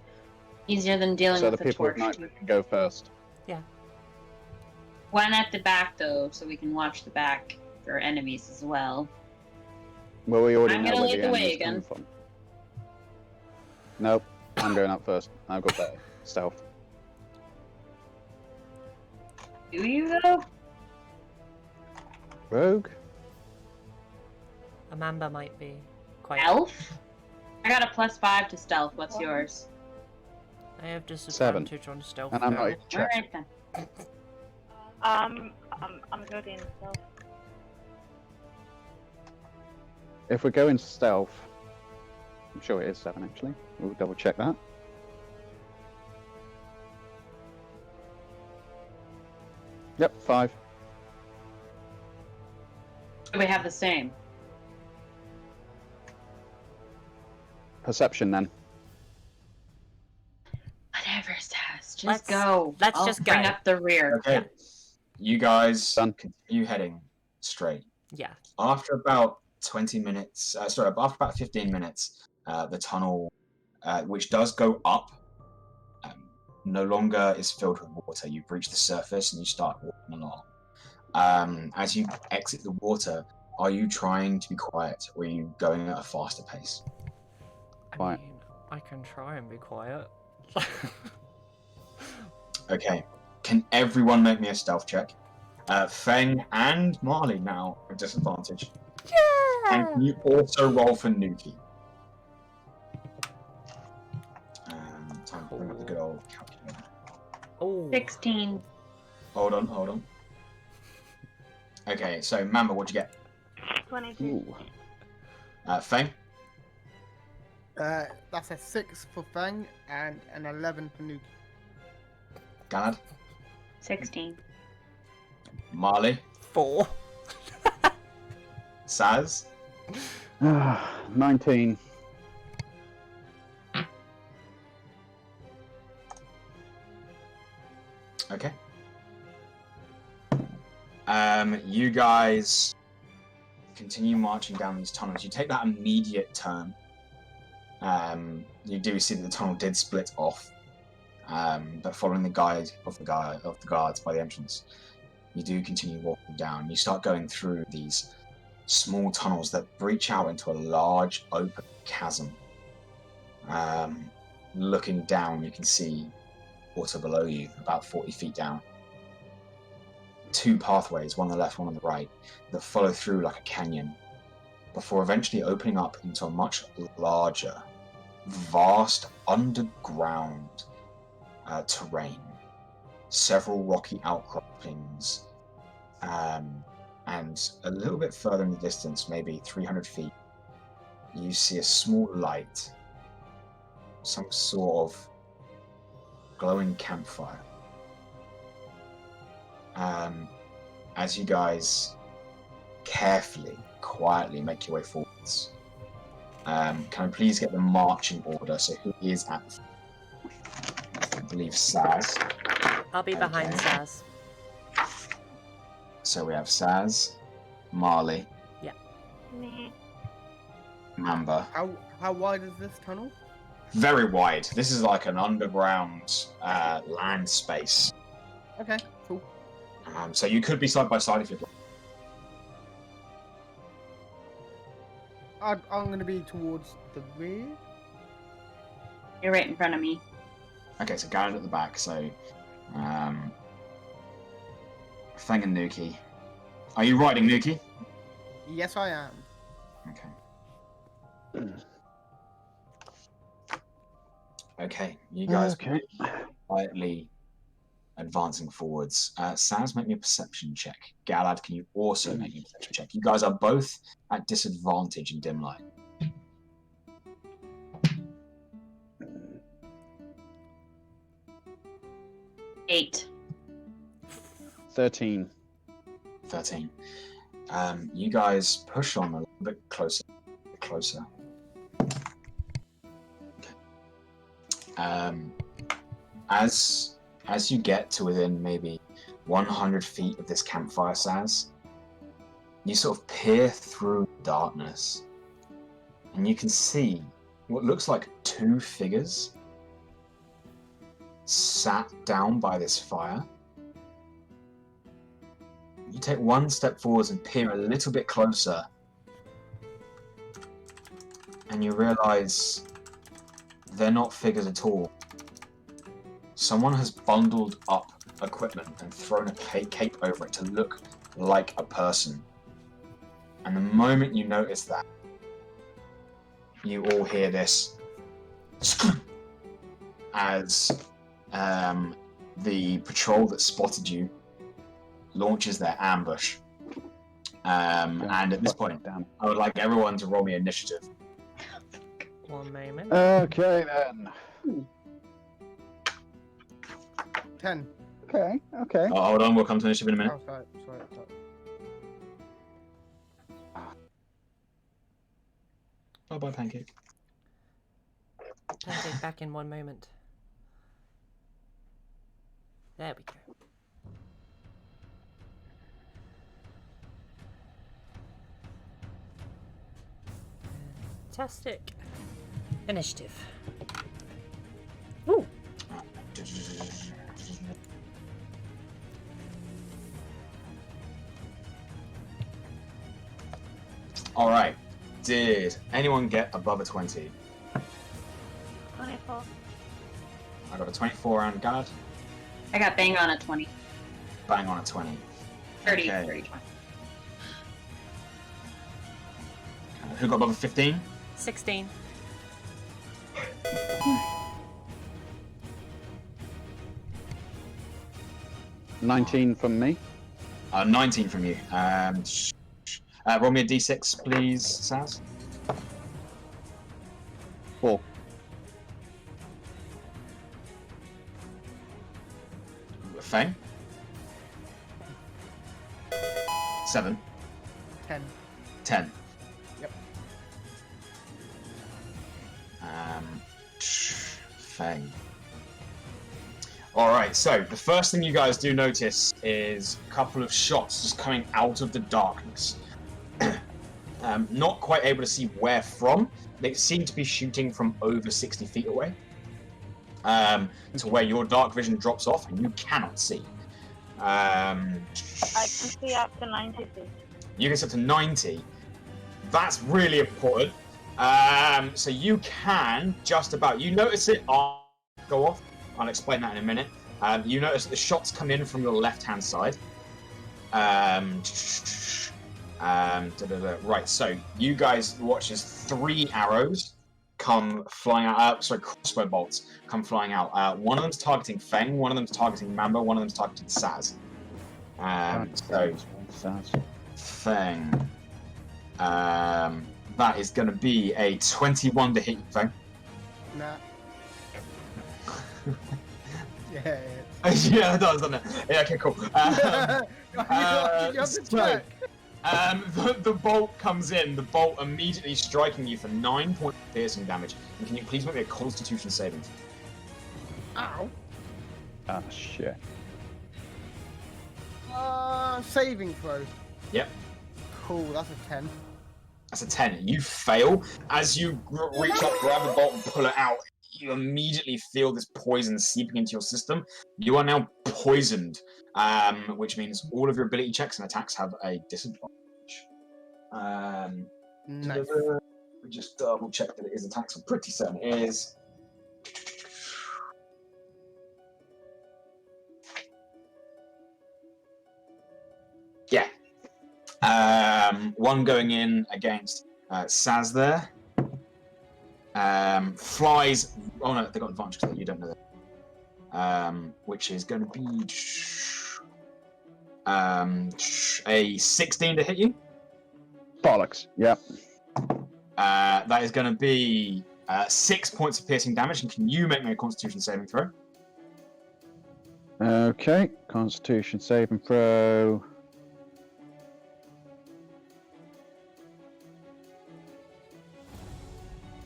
Easier than dealing with the people torch. at night can go first. Yeah. One at the back though, so we can watch the back for enemies as well. Well, we already I'm know gonna where lead the the way enemy's again. coming from. Nope, I'm going up first. I've got better stealth. Do you though? Rogue? A Mamba might be quite... Elf? I got a +5 to stealth. What's yours? I have disadvantage on stealth. And I'm not even checked. Alright then. I'm good in stealth. If we're going stealth, I'm sure it is 7 actually. We'll double check that. Yep, 5. We have the same. Perception then. Just go. Let's I'll just bring go. up the rear. Okay. Yeah. You guys Done. continue heading straight. Yeah. After about 20 minutes, after about 15 minutes, the tunnel, which does go up, no longer is filled with water. You've reached the surface and you start walking along. As you exit the water, are you trying to be quiet or are you going at a faster pace? I mean, I can try and be quiet. Okay. Can everyone make me a stealth check? Feng and Marley now at disadvantage. Yeah! And can you also roll for Nuki? Time to bring up the good old calculator. Oh. 16. Hold on. Okay, so Mamba, what'd you get? 22. Ooh. Feng? That's a 6 for Feng and an 11 for Nuki. Galad? 16. Marley? 4. Saz? 19. Okay. You guys continue marching down these tunnels. You take that immediate turn. You do see that the tunnel did split off, but following the guide of the guards by the entrance, you do continue walking down. You start going through these small tunnels that breach out into a large open chasm. Looking down, you can see water below you, about 40 feet down. 2 pathways, one on the left, one on the right, that follow through like a canyon, before eventually opening up into a much larger, vast underground terrain. Several rocky outcroppings, and a little bit further in the distance, maybe 300 feet, you see a small light, some sort of glowing campfire. As you guys carefully, quietly make your way forwards, can I please get the marching order? So who is at the I believe Saz. I'll be behind Okay. Saz. So we have Saz, Marley, Me. Mamba. How wide is this tunnel? Very wide. This is like an underground land space. Okay, cool. So you could be side by side if you'd like. I'm going to be towards the rear. You're right in front of me. Okay, so Garrett at the back. So Feng and Nuki. Are you riding Nuki? Yes, I am. Okay. Okay, you guys quietly advancing forwards. Saz, make me a perception check. Galad, can you also make me a perception check? You guys are both at disadvantage in dim light. 8. 13. 13. You guys push on a little bit closer. As you get to within maybe 100 feet of this campfire, Saz, you sort of peer through darkness, and you can see what looks like 2 figures sat down by this fire. You take 1 step forwards and peer a little bit closer, and you realize they're not figures at all. Someone has bundled up equipment and thrown a cape over it to look like a person. And the moment you notice that, you all hear this as the patrol that spotted you launches their ambush. And at this point, I would like everyone to roll me initiative. 1 moment. Okay then. 10. Okay. Oh, hold on, we'll come to initiative in a minute. Oh, sorry. Bye-bye, Pancake. Pancake back in 1 moment. There we go. Fantastic. Initiative. Woo! All right. Did anyone get above a 20? 24. I got a 24 and Galad. I got bang on a 20. Bang on a 20. 30, Okay. 30, 20. Who got above a 15? 16. $19 from me. 19 from you. Roll me a d6, please, Saz. 4. Feng. 7. 10. 10. Yep. Feng. Alright, so the first thing you guys do notice is a couple of shots just coming out of the darkness. Not quite able to see where from. They seem to be shooting from over 60 feet away. To where your dark vision drops off and you cannot see. I can see up to 90 feet. You can see up to 90. That's really important. So you can just about... You notice it go off. I'll explain that in a minute. You notice that the shots come in from your left-hand side. Right, so you guys watch as 3 arrows come flying out. Crossbow bolts come flying out. One of them's targeting Feng, one of them's targeting Mamba, one of them's targeting Saz. So Saz. Feng. That is going to be a 21 to hit you, Feng. Nah. Yeah. Yeah, it does, doesn't it? Yeah, okay, cool. The bolt comes in, the bolt immediately striking you for 9 points of piercing damage. And can you please make me a Constitution saving? Ow. Ah, shit. Saving throw. Yep. Cool, that's a 10. That's a 10. You fail. As you reach up, grab the bolt, and pull it out, you immediately feel this poison seeping into your system. You are now poisoned, which means all of your ability checks and attacks have a disadvantage. Nice. Just double check that it is attacks. I'm pretty certain it is. Yeah. One going in against Saz there. Flies. Oh no, they got advantage because you don't know that. Which is going to be a 16 to hit you. Bollocks. Yep. That is going to be 6 points of piercing damage. And can you make me a Constitution saving throw? Okay. Constitution saving throw.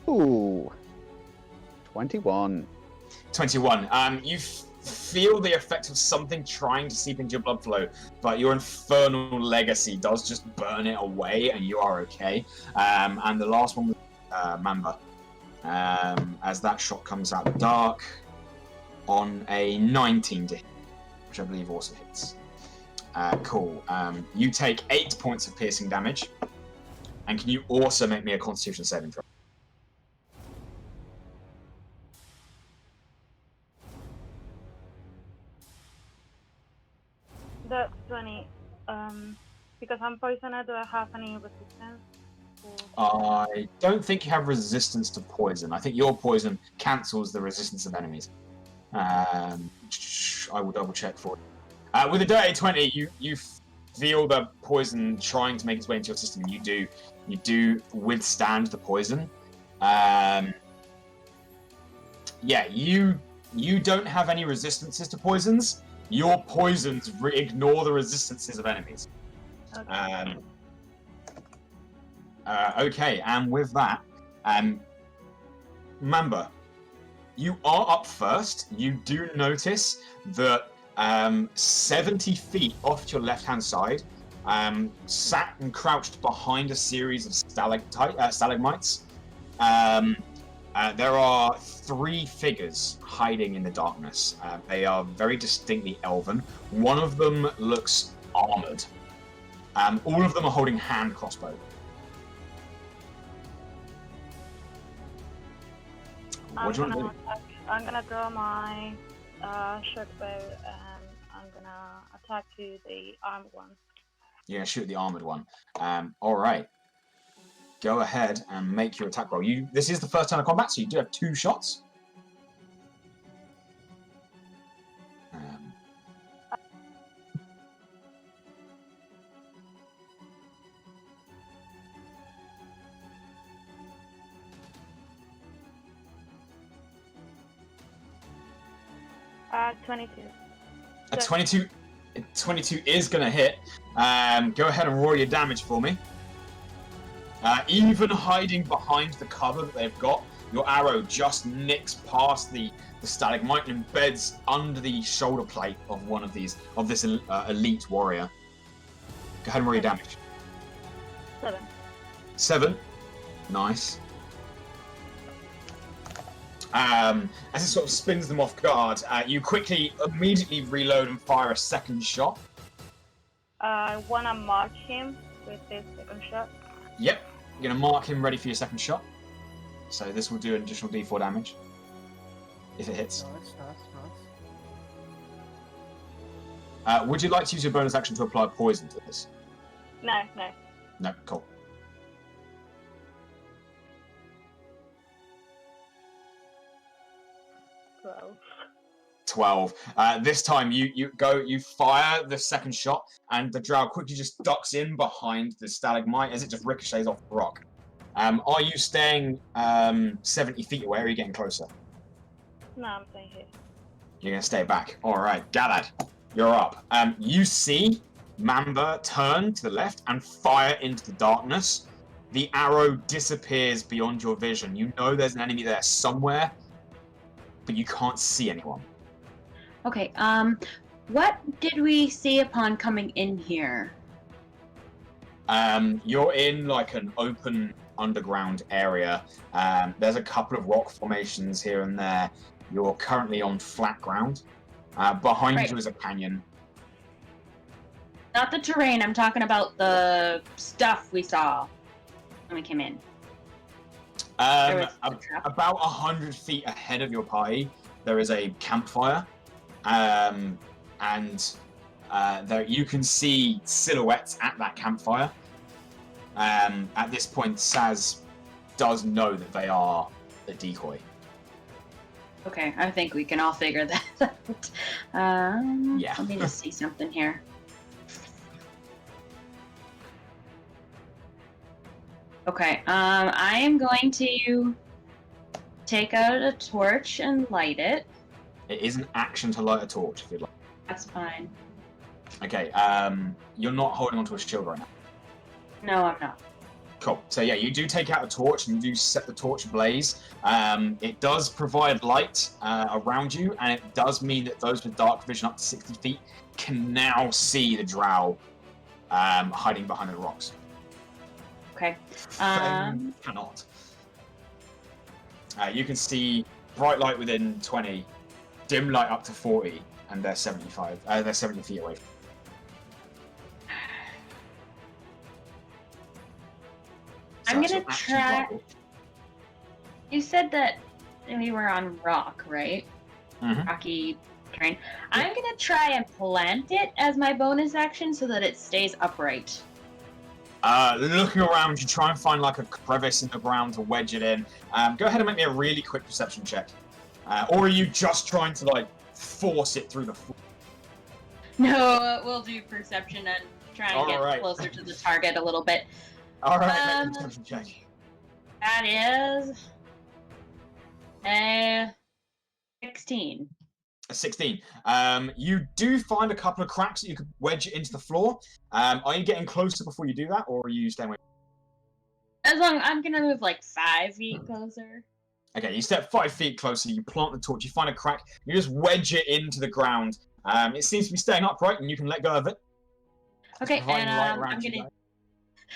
Ooh. 21. 21. You feel the effect of something trying to seep into your blood flow, but your infernal legacy does just burn it away, and you are okay. And the last one was Mamba. As that shot comes out of the dark on a 19 to hit, which I believe also hits. Cool. You take 8 points of piercing damage, and can you also make me a Constitution saving throw? That's 20. Because I'm poisoned, do I have any resistance? I don't think you have resistance to poison. I think your poison cancels the resistance of enemies. I will double check for it. With a dirty 20, you feel the poison trying to make its way into your system, and you do withstand the poison. Yeah, you don't have any resistances to poisons. Your poisons ignore the resistances of enemies. Okay. Okay, and with that, Mamba, you are up first. You do notice that 70 feet off to your left-hand side, sat and crouched behind a series of stalagmites. There are 3 figures hiding in the darkness. They are very distinctly elven. One of them looks armored. All of them are holding hand crossbow. What do you want to do? I'm gonna draw my short bow and I'm gonna attack to the armed one. You're gonna shoot the armored one. All right. Go ahead and make your attack roll. This is the first turn of combat, so you do have 2 shots. 22. A 22 is going to hit. Go ahead and roll your damage for me. Even hiding behind the cover that they've got, your arrow just nicks past the stalagmite and embeds under the shoulder plate of this elite warrior. Go ahead and roll your damage. 7. 7. Nice. As it sort of spins them off guard, you immediately reload and fire a second shot. I wanna mark him with this second shot. Yep, you're gonna mark him ready for your second shot. So this will do an additional D4 damage. If it hits. Nice. Would you like to use your bonus action to apply poison to this? No. No, cool. Well. 12. This time you fire the second shot, and the drow quickly just ducks in behind the stalagmite as it just ricochets off the rock. Are you staying 70 feet away, or are you getting closer? No, I'm staying here. You're going to stay back. Alright, Galad, you're up. You see Mamba turn to the left and fire into the darkness. The arrow disappears beyond your vision. You know there's an enemy there somewhere, but you can't see anyone. Okay, what did we see upon coming in here? You're in like an open underground area. There's a couple of rock formations here and there. You're currently on flat ground. Behind you is a canyon. Not the terrain, I'm talking about the stuff we saw when we came in. About 100 feet ahead of your party, there is a campfire. And there you can see silhouettes at that campfire. At this point, Saz does know that they are a decoy. Okay, I think we can all figure that out. Yeah. Let me just see something here. Okay, I am going to take out a torch and light it. It is an action to light a torch if you'd like. That's fine. Okay, you're not holding onto a shield right now. No, I'm not. Cool. So yeah, you do take out a torch and you do set the torch ablaze. It does provide light around you, and it does mean that those with dark vision up to 60 feet can now see the drow hiding behind the rocks. Okay. Feng cannot. You can see bright light within 20, dim light up to 40, and they're 75. They're 70 feet away. I'm gonna try. You said that we were on rock, right? Mm-hmm. Rocky terrain. I'm gonna try and plant it as my bonus action so that it stays upright. Looking around, you try and find like a crevice in the ground to wedge it in. Go ahead and make me a really quick perception check. Or are you just trying to like force it through the floor? No, we'll do perception and try and get Alright. closer to the target a little bit. Alright, make a perception check. That is a 16. A 16. You do find a couple of cracks that you could wedge it into the floor. Are you getting closer before you do that, or are you staying away? As long I'm gonna move like 5 feet closer. Okay, you step 5 feet closer, you plant the torch, you find a crack, you just wedge it into the ground, It seems to be staying upright, and you can let go of it. Okay, Providing and light around you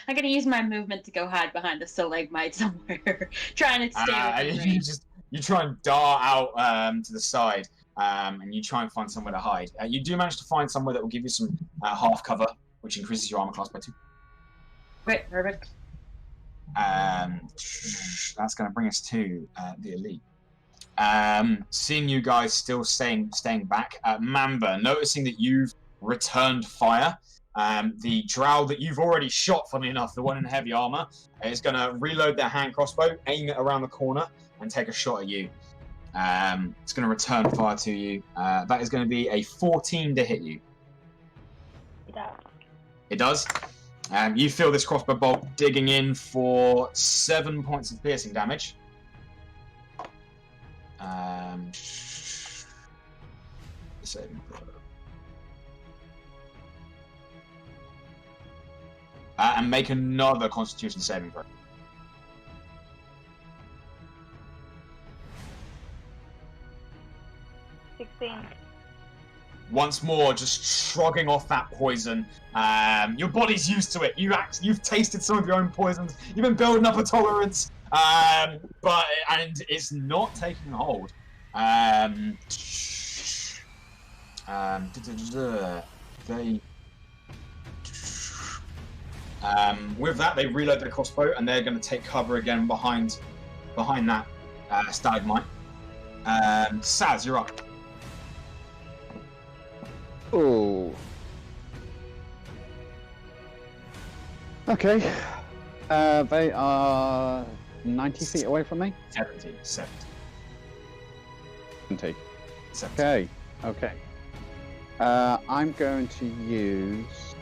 I'm gonna use my movement to go hide behind the stalagmite somewhere, trying to stay within range. You try and dart out to the side, and you try and find somewhere to hide. You do manage to find somewhere that will give you some half cover, which increases your armor class by 2. Great, perfect. That's going to bring us to the elite. Seeing you guys still staying back, Mamba, noticing that you've returned fire, the drow that you've already shot, funnily enough, the one in heavy armor, is going to reload their hand crossbow, aim it around the corner, and take a shot at you. It's going to return fire to you. That is going to be a 14 to hit you. It does. You feel this crossbow bolt digging in for 7 points of piercing damage. Saving throw. And make another Constitution saving throw. Once more, just shrugging off that poison. Your body's used to it. You've tasted some of your own poisons. You've been building up a tolerance, and it's not taking hold. With that, they reload their crossbow, and they're going to take cover again behind that stalagmite. Saz, you're up. Oh. Okay. They are 90 feet away from me? 70. 70. Okay. Okay. I'm going to use...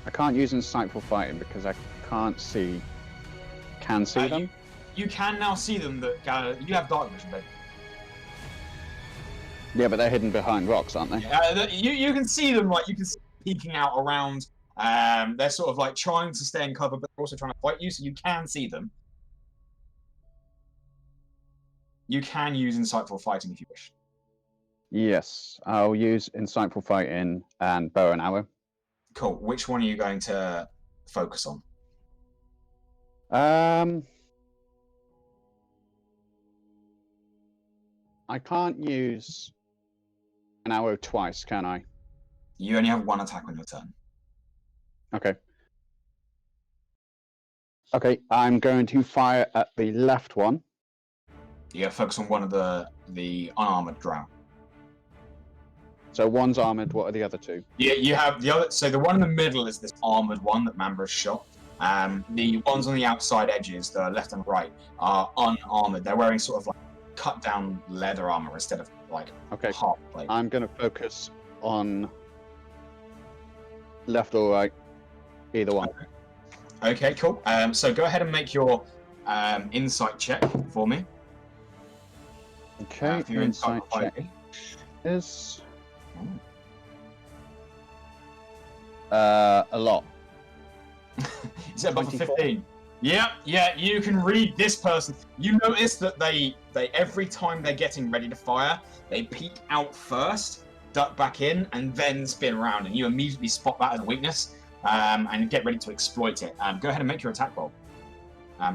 I can't use insightful fighting because I can't see... Can see them? You can now see them. You have dark vision, baby. Yeah, but they're hidden behind rocks, aren't they? You can see them, like, you can see them peeking out around. They're sort of like trying to stay in cover, but they're also trying to fight you, so you can see them. You can use insightful fighting if you wish. Yes, I'll use insightful fighting and bow and arrow. Cool. Which one are you going to focus on? I can't use an arrow twice, can I? You only have one attack on your turn. Okay. Okay, I'm going to fire at the left one. You gotta focus on one of the unarmored drow. So one's armored, what are the other two? Yeah, you have the other. So the one in the middle is this armored one that Mamba shot. The ones on the outside edges, the left and right, are unarmored. They're wearing sort of like cut down leather armor instead of like hard plate. I'm going to focus on left or right, either one. Okay, cool. So go ahead and make your insight check for me. Okay, your insight check is a lot. Is that above 15? Yeah, you can read this person. You notice that they every time they're getting ready to fire, they peek out first, duck back in, and then spin around, and you immediately spot that as a weakness, and get ready to exploit it. Go ahead and make your attack roll.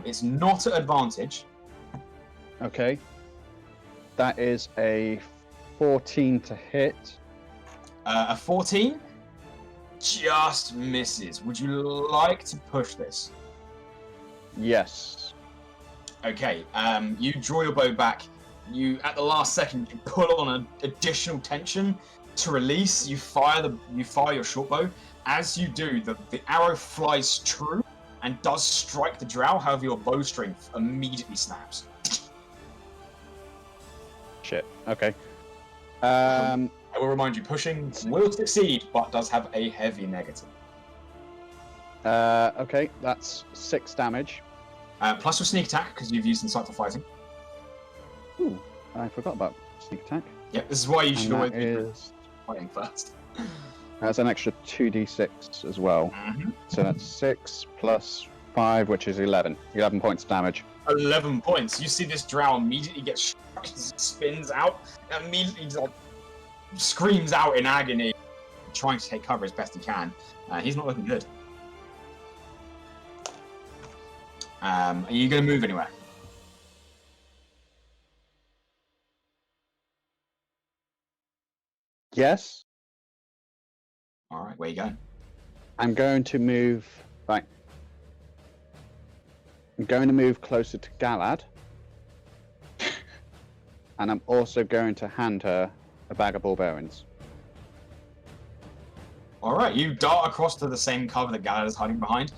It's not at advantage. Okay. That is a 14 to hit. A 14 just misses. Would you like to push this? Yes. Okay, you draw your bow back. You, at the last second, you pull on an additional tension to release. You fire your short bow. As you do, the arrow flies true and does strike the drow. However, your bowstring immediately snaps. Shit. Okay. I will remind you, pushing will succeed, but does have a heavy negative. Okay, that's 6 damage. Plus your sneak attack, because you've used insightful fighting. Ooh, I forgot about sneak attack. Yep, this is why you should always be is... fighting first. That's an extra 2d6 as well. Mm-hmm. So that's 6 plus 5, which is 11. 11 points of damage. 11 points. You see this drow immediately get struck as it spins out, and immediately like, screams out in agony, trying to take cover as best he can. He's not looking good. Are you going to move anywhere? Yes. All right, where are you going? I'm going to move. Right. I'm going to move closer to Galad. And I'm also going to hand her a bag of ball bearings. All right, you dart across to the same cover that Galad is hiding behind,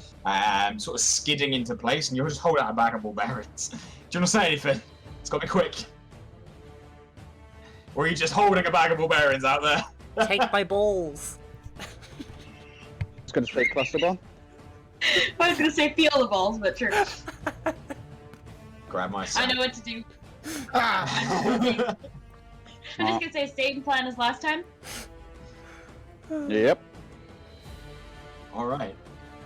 sort of skidding into place, and you'll just hold out a bag of ball bearings. Do you want to say anything? It's got to be quick. Or are you just holding a bag of ball bearings out there? Take my balls. It's going to say cluster bomb. I was gonna say feel the balls, but sure. Grab my I know what to do. Ah! I'm just gonna say same plan as last time. Yep. All right.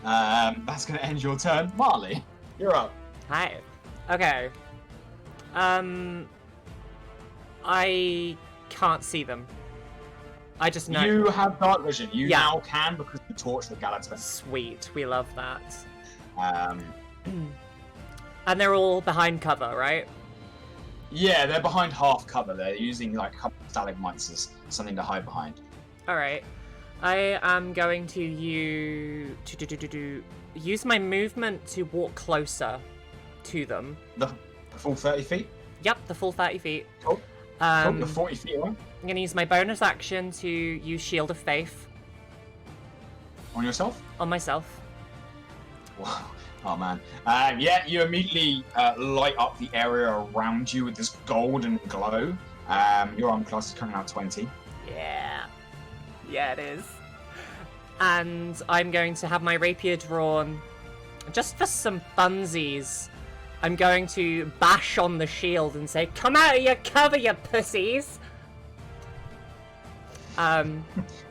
That's going to end your turn. Marley, you're up. Hi. Okay. I can't see them. I just know. You have dark vision. You Yeah. now can because the torch that Galad's been. Sweet. We love that. And they're all behind cover, right? Yeah, they're behind half cover. They're using like a couple of stalagmites as something to hide behind. Alright. I am going to use my movement to walk closer to them. The full 30 feet? Yep, the full 30 feet. Cool. Cool, the 40 feet away. I'm going to use my bonus action to use Shield of Faith On yourself? on myself. Wow. Oh man. Yeah, you immediately light up the area around you with this golden glow. Your armor class is currently now 20. Yeah. Yeah, it is. And I'm going to have my rapier drawn just for some funsies. I'm going to bash on the shield and say, "Come out of your cover, you pussies!" And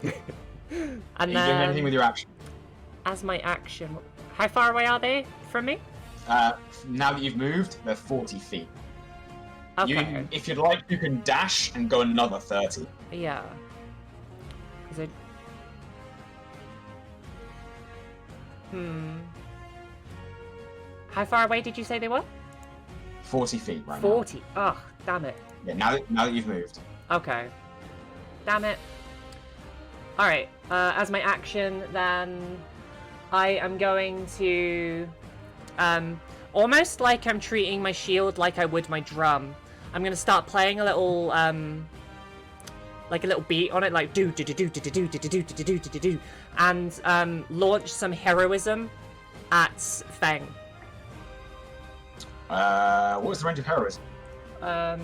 Are you doing then, anything with your action? as my action, how far away are they from me? Now that you've moved, they're 40 feet. Okay. If you'd like, you can dash and go another 30. Yeah. Is it? How far away did you say they were? 40 feet right 40. Ugh, damn it. now. Yeah, now that you've moved. Okay. Damn it. Alright, as my action, then I am going to, almost like I'm treating my shield like I would my drum. I'm gonna start playing a little, like a little beat on it, like do do do do do do do do do do do do do, and launch some heroism at Feng. What was the range of heroism? I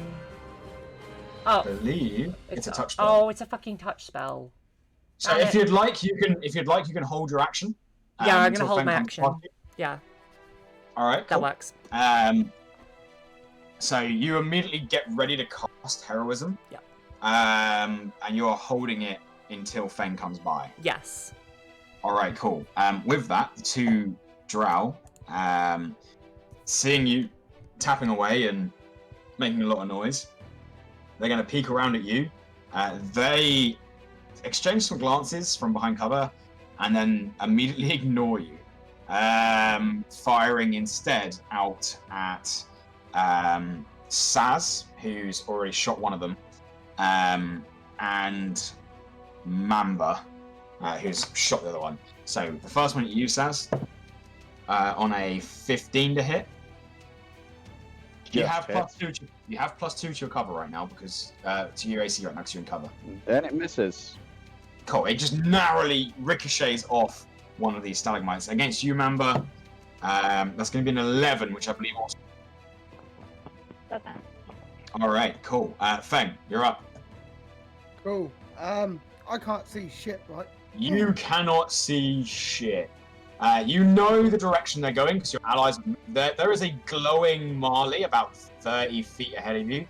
Oh, believe it's a touch spell. oh, it's a fucking touch spell. So if you'd like, you can hold your action. Yeah, I'm until gonna hold Feng my comes action. past you. Yeah, All right, that cool. works. So you immediately get ready to cast heroism. Yeah. And you're holding it until Feng comes by. Yes. All right, cool. With that, the two drow, seeing you tapping away and making a lot of noise, they're going to peek around at you. They exchange some glances from behind cover and then immediately ignore you, firing instead out at Saz, who's already shot one of them, and Mamba, who's shot the other one. So the first one at you, Saz, on a 15 to hit. You have +2. You have +2 to your cover right now because to your AC right now because you're in cover. Then it misses. Cool. It just narrowly ricochets off one of these stalagmites against you, Mamba. That's going to be an 11, which I believe also. All right. Cool. Feng, you're up. Cool. I can't see shit, right? You cannot see shit. You know the direction they're going because your allies. There is a glowing Marley about 30 feet ahead of you,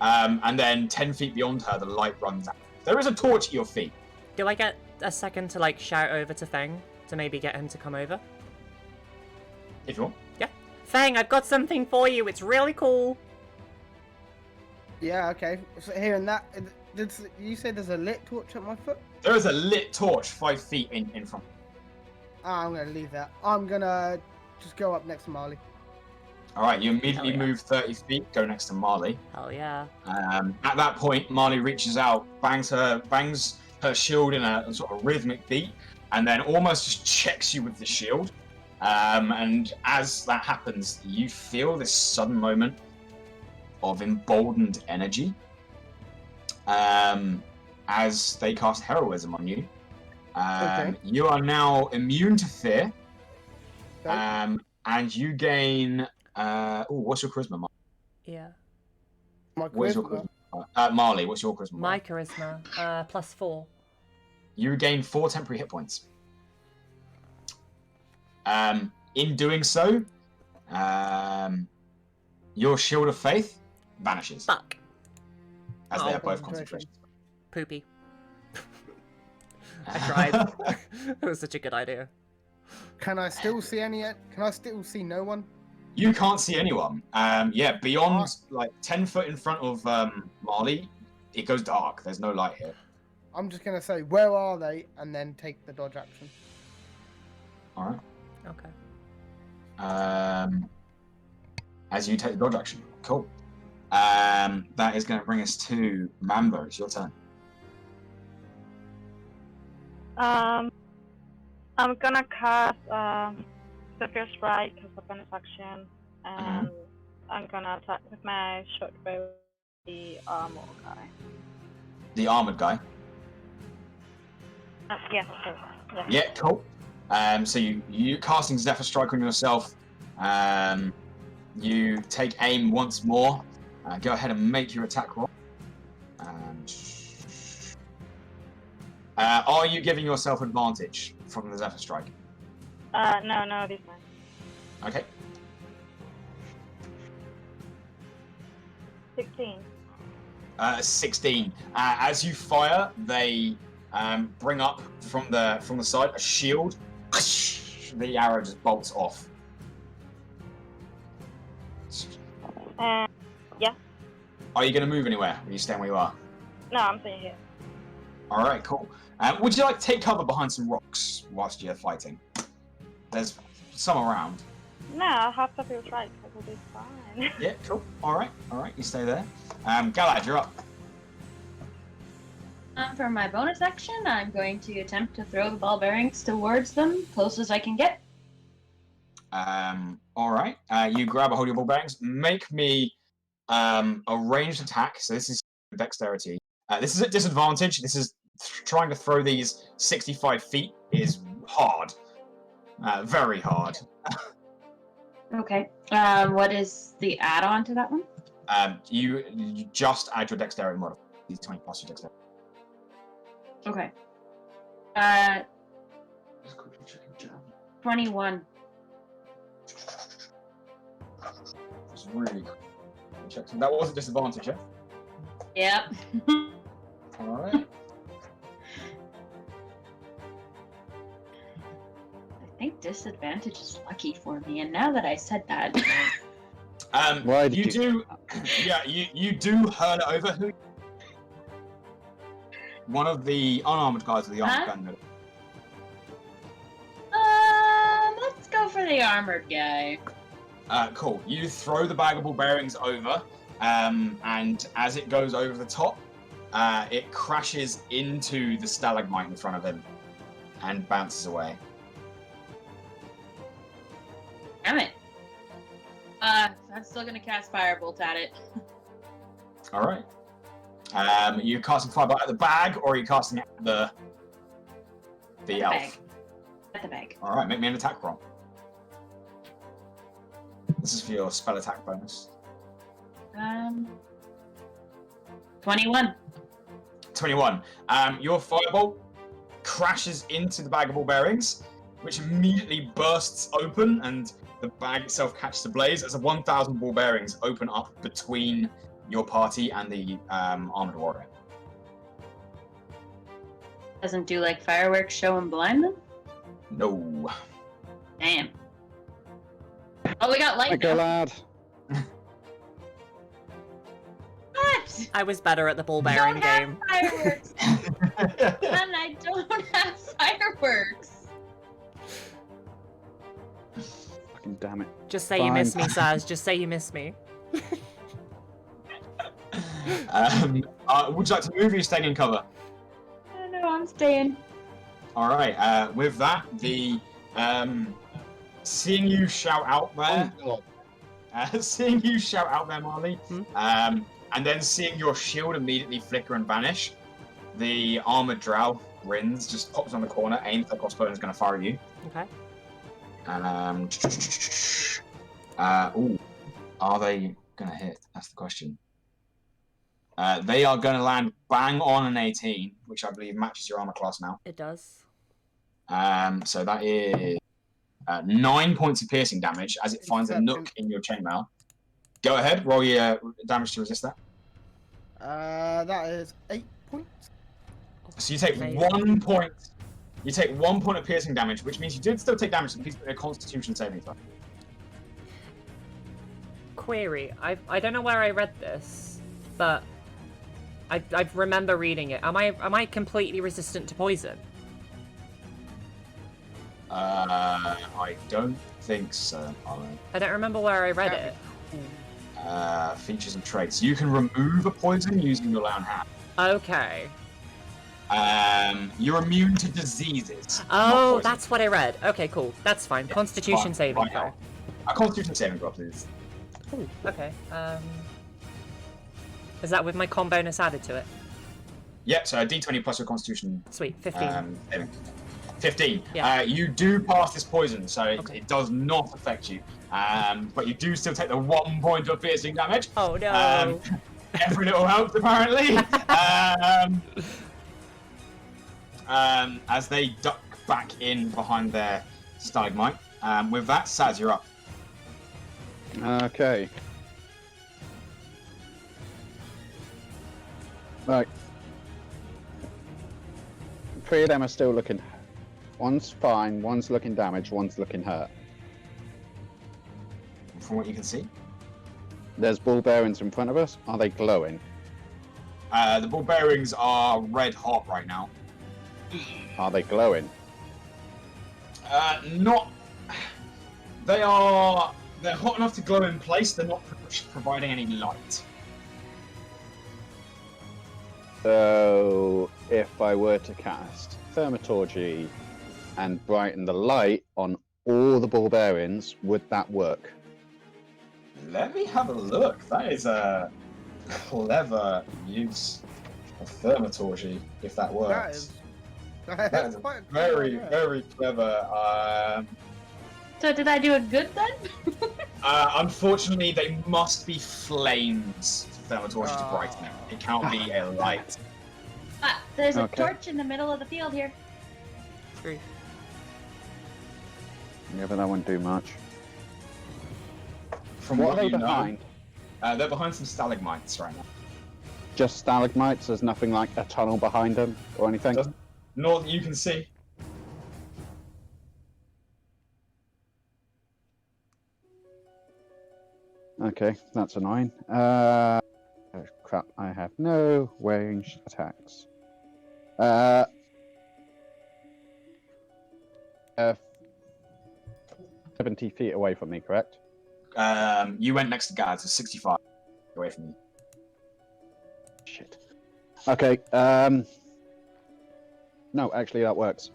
and then 10 feet beyond her, the light runs out. There is a torch at your feet. Do I get a second to like shout over to Feng to maybe get him to come over? If you want. Yeah. Feng, I've got something for you. It's really cool. Yeah, okay. So hearing that, did you say there's a lit torch at my foot? There is a lit torch 5 feet in front. I'm gonna leave that. I'm gonna just go up next to Marley. Alright, you immediately Hell yeah. move 30 feet, go next to Marley. Hell yeah. At that point, Marley reaches out, bangs her shield in a sort of rhythmic beat, and then almost just checks you with the shield. And as that happens, you feel this sudden moment of emboldened energy as they cast heroism on you. Okay. You are now immune to fear, Okay. and you gain. What's your charisma, Marley? Yeah. My What's your charisma. charisma? Marley, what's your charisma? My charisma, +4. You gain 4 temporary hit points. In doing so, your shield of faith vanishes. Fuck. As they Oh, are both concentration. concentration. Poopy. I tried. It was such a good idea. Can I still see Can I still see no one? You can't see anyone. Beyond like 10 foot in front of Marley, it goes dark. There's no light here. I'm just gonna say, where are they, and then take the dodge action. All right. Okay. As you take the dodge action, cool. That is going to bring us to Mamba. It's your turn. I'm gonna cast Severe Strike as a bonus action, and I'm gonna attack with my short bow the armor guy. The armored guy. Yes, sure. Yeah. Yeah, cool. So you casting Zephyr Strike on yourself. You take aim once more. Go ahead and make your attack roll. Are you giving yourself advantage from the Zephyr Strike? No, this one. Okay. 16. 16. As you fire, they bring up from the side a shield. The arrow just bolts off. Yeah. Are you going to move anywhere? Or are you staying where you are? No, I'm staying here. All right, cool. Would you like to take cover behind some rocks whilst you're fighting? There's some around. No, I have Severe Strike. That will be fine. Yeah, cool. All right. You stay there. Galad, you're up. For my bonus action, I'm going to attempt to throw the ball bearings towards them, close as I can get. All right. You grab a hold of your ball bearings. Make me a ranged attack. So this is dexterity. This is at disadvantage. This is trying to throw these 65 feet is hard. Very hard. Okay. What is the add-on to that one? You just add your dexterity modifier. These 20 plus your dexterity. Okay. 21. It's really cool. Check. That was a disadvantage, yeah? Yep. Alright. I think disadvantage is lucky for me, and now that I said that... Why did you do... Yeah, you do hurl it over. Who? One of the unarmored guys with the armored gun. Let's go for the armored guy. Cool. You throw the bag of ball bearings over, and as it goes over the top, it crashes into the stalagmite in front of him and bounces away. Damn it. I'm still gonna cast Firebolt at it. Alright. Are you casting Firebolt at the bag, or are you casting it at the elf? Bag. At the bag. Alright, make me an attack roll. This is for your spell attack bonus. 21. 21. Your firebolt crashes into the bag of ball bearings, which immediately bursts open, and the bag itself catches ablaze as 1,000 ball bearings open up between your party and the armored warrior. Doesn't do like fireworks show and blind them? No. Damn. Oh, we got light Thank you, now. lad. What? I was better at the ball I bearing don't have game. fireworks. And I don't have fireworks. Fucking damn it. Just say you Fine. miss me, Saz. Just say you miss me. Would you like to move or are you staying in cover? No, I'm staying. Alright, with that, the seeing you shout out there, seeing you shout out there, Marley, and then seeing your shield immediately flicker and vanish, the armored drow grins, just pops on the corner, aims the crossbow and is going to fire at you. Okay. Ooh, are they going to hit? That's the question. They are going to land bang on an 18, which I believe matches your armor class now. It does. So that is 9 points of piercing damage as it finds a nook in your chainmail. Go ahead, roll your damage to resist that. That is 8 points. So you take 1 point. You take 1 point of piercing damage, which means you did still take damage. So please put a Constitution saving throw. Query. I don't know where I read this, but I remember reading it. Am I completely resistant to poison? I don't think so. I don't remember where I read it. Features and traits. You can remove a poison using your lone hand. Okay. You're immune to diseases. Oh, that's what I read. Okay, cool. That's fine. Yeah, Constitution fine, saving fine. throw. A Constitution saving throw, please. Ooh, okay. Is that with my con bonus added to it? Yep, so a D20 plus your Constitution. Sweet, 15. 15. Yeah. You do pass this poison, so it does not affect you. But you do still take the 1 point of piercing damage. Oh no. Every little helps, apparently. As they duck back in behind their stalagmite. With that, Saz, you're up. Okay. Right. 3 of them are still looking. One's fine, one's looking damaged, one's looking hurt. From what you can see, There's ball bearings in front of us. Are they glowing? the ball bearings are red hot right now. Are they glowing? Not. They're hot enough to glow in place. They're not providing any light. So, if I were to cast Thaumaturgy and brighten the light on all the ball bearings, would that work? Let me have a look. That is a clever use of Thaumaturgy, if that works. That is quite a very, clever, very clever. So did I do it good then? Unfortunately, they must be flames for Thaumaturgy to brighten it. It can't be a light. There's a Okay. torch in the middle of the field here. True. Yeah, but that wouldn't do much. From What what are they you know, behind? they're behind some stalagmites right now. Just stalagmites? There's nothing like a tunnel behind them or anything? Not that you can see. Okay, that's annoying. Oh crap, I have no ranged attacks. 70 feet away from me, correct? You went next to guards, so 65 away from you. Shit. Okay, no, actually that works.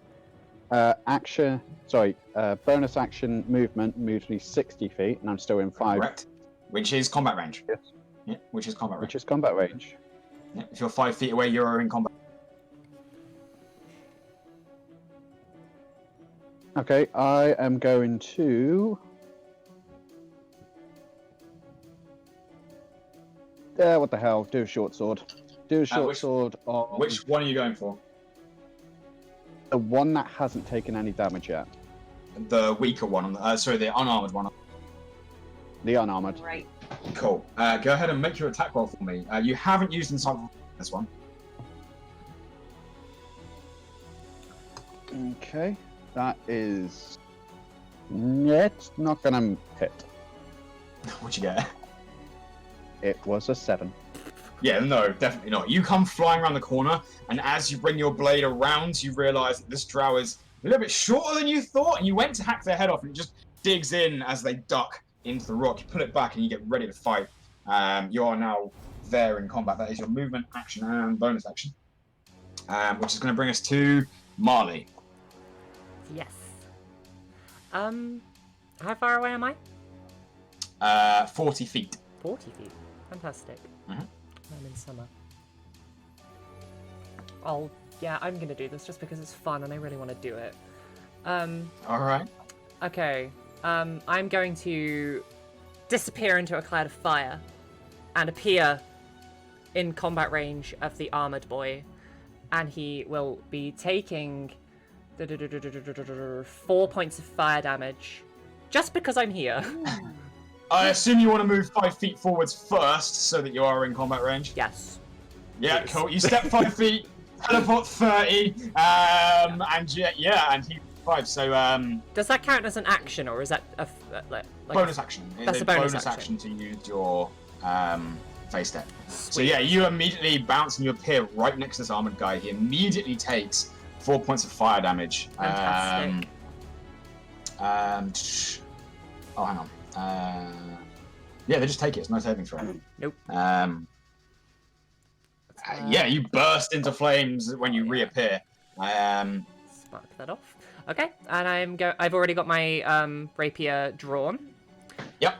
Bonus action movement moves me 60 feet, and I'm still in 5. Correct. Which is combat range. Yes. Yeah, which is combat range. Which is combat range. Yeah, if you're 5 feet away, you're in combat. Okay, I am going to... what the hell? Do a short sword. Do a short sword on Which one are you going for? the one that hasn't taken any damage yet. The weaker one. The unarmored one. The unarmored. Right. Cool. Go ahead and make your attack roll for me. You haven't used Insight on this one. Okay, that is... It's not gonna hit. What'd you get? It was a 7. Yeah, no, definitely not. You come flying around the corner, and as you bring your blade around, you realise that this drow is a little bit shorter than you thought, and you went to hack their head off, and it just digs in as they duck into the rock. You pull it back, and you get ready to fight. You are now there in combat. That is your movement, action, and bonus action, which is going to bring us to Marle. Yes. How far away am I? 40 feet. 40 feet. Fantastic. Mm-hmm. I'm in summer. Oh, yeah, I'm gonna do this just because it's fun and I really want to do it. Alright. Okay. I'm going to disappear into a cloud of fire and appear in combat range of the armored boy. And he will be taking 4 points of fire damage just because I'm here. I assume you want to move 5 feet forwards first so that you are in combat range? Yes. Yeah, Please. cool. You step 5 feet, teleport 30, and he 5. So, Does that count as an action or is that like bonus action. That's It's a bonus action to use your face step. So Sweet. yeah, you immediately bounce and you appear right next to this armored guy. He immediately takes 4 points of fire damage. Fantastic. Oh, hang on. Yeah, they just take it. It's no saving throw. Nope. Yeah, you burst into flames when you reappear. Spark that off. Okay, and I've already got my rapier drawn. Yep.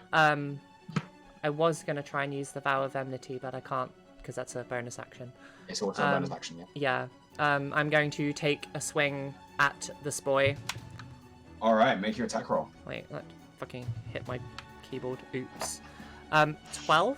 I was gonna try and use the Vow of Enmity, but I can't because that's a bonus action. It's also a bonus action, yeah. Yeah. I'm going to take a swing at this boy. All right, make your attack roll. Wait, that fucking hit my keyboard. Oops. 12.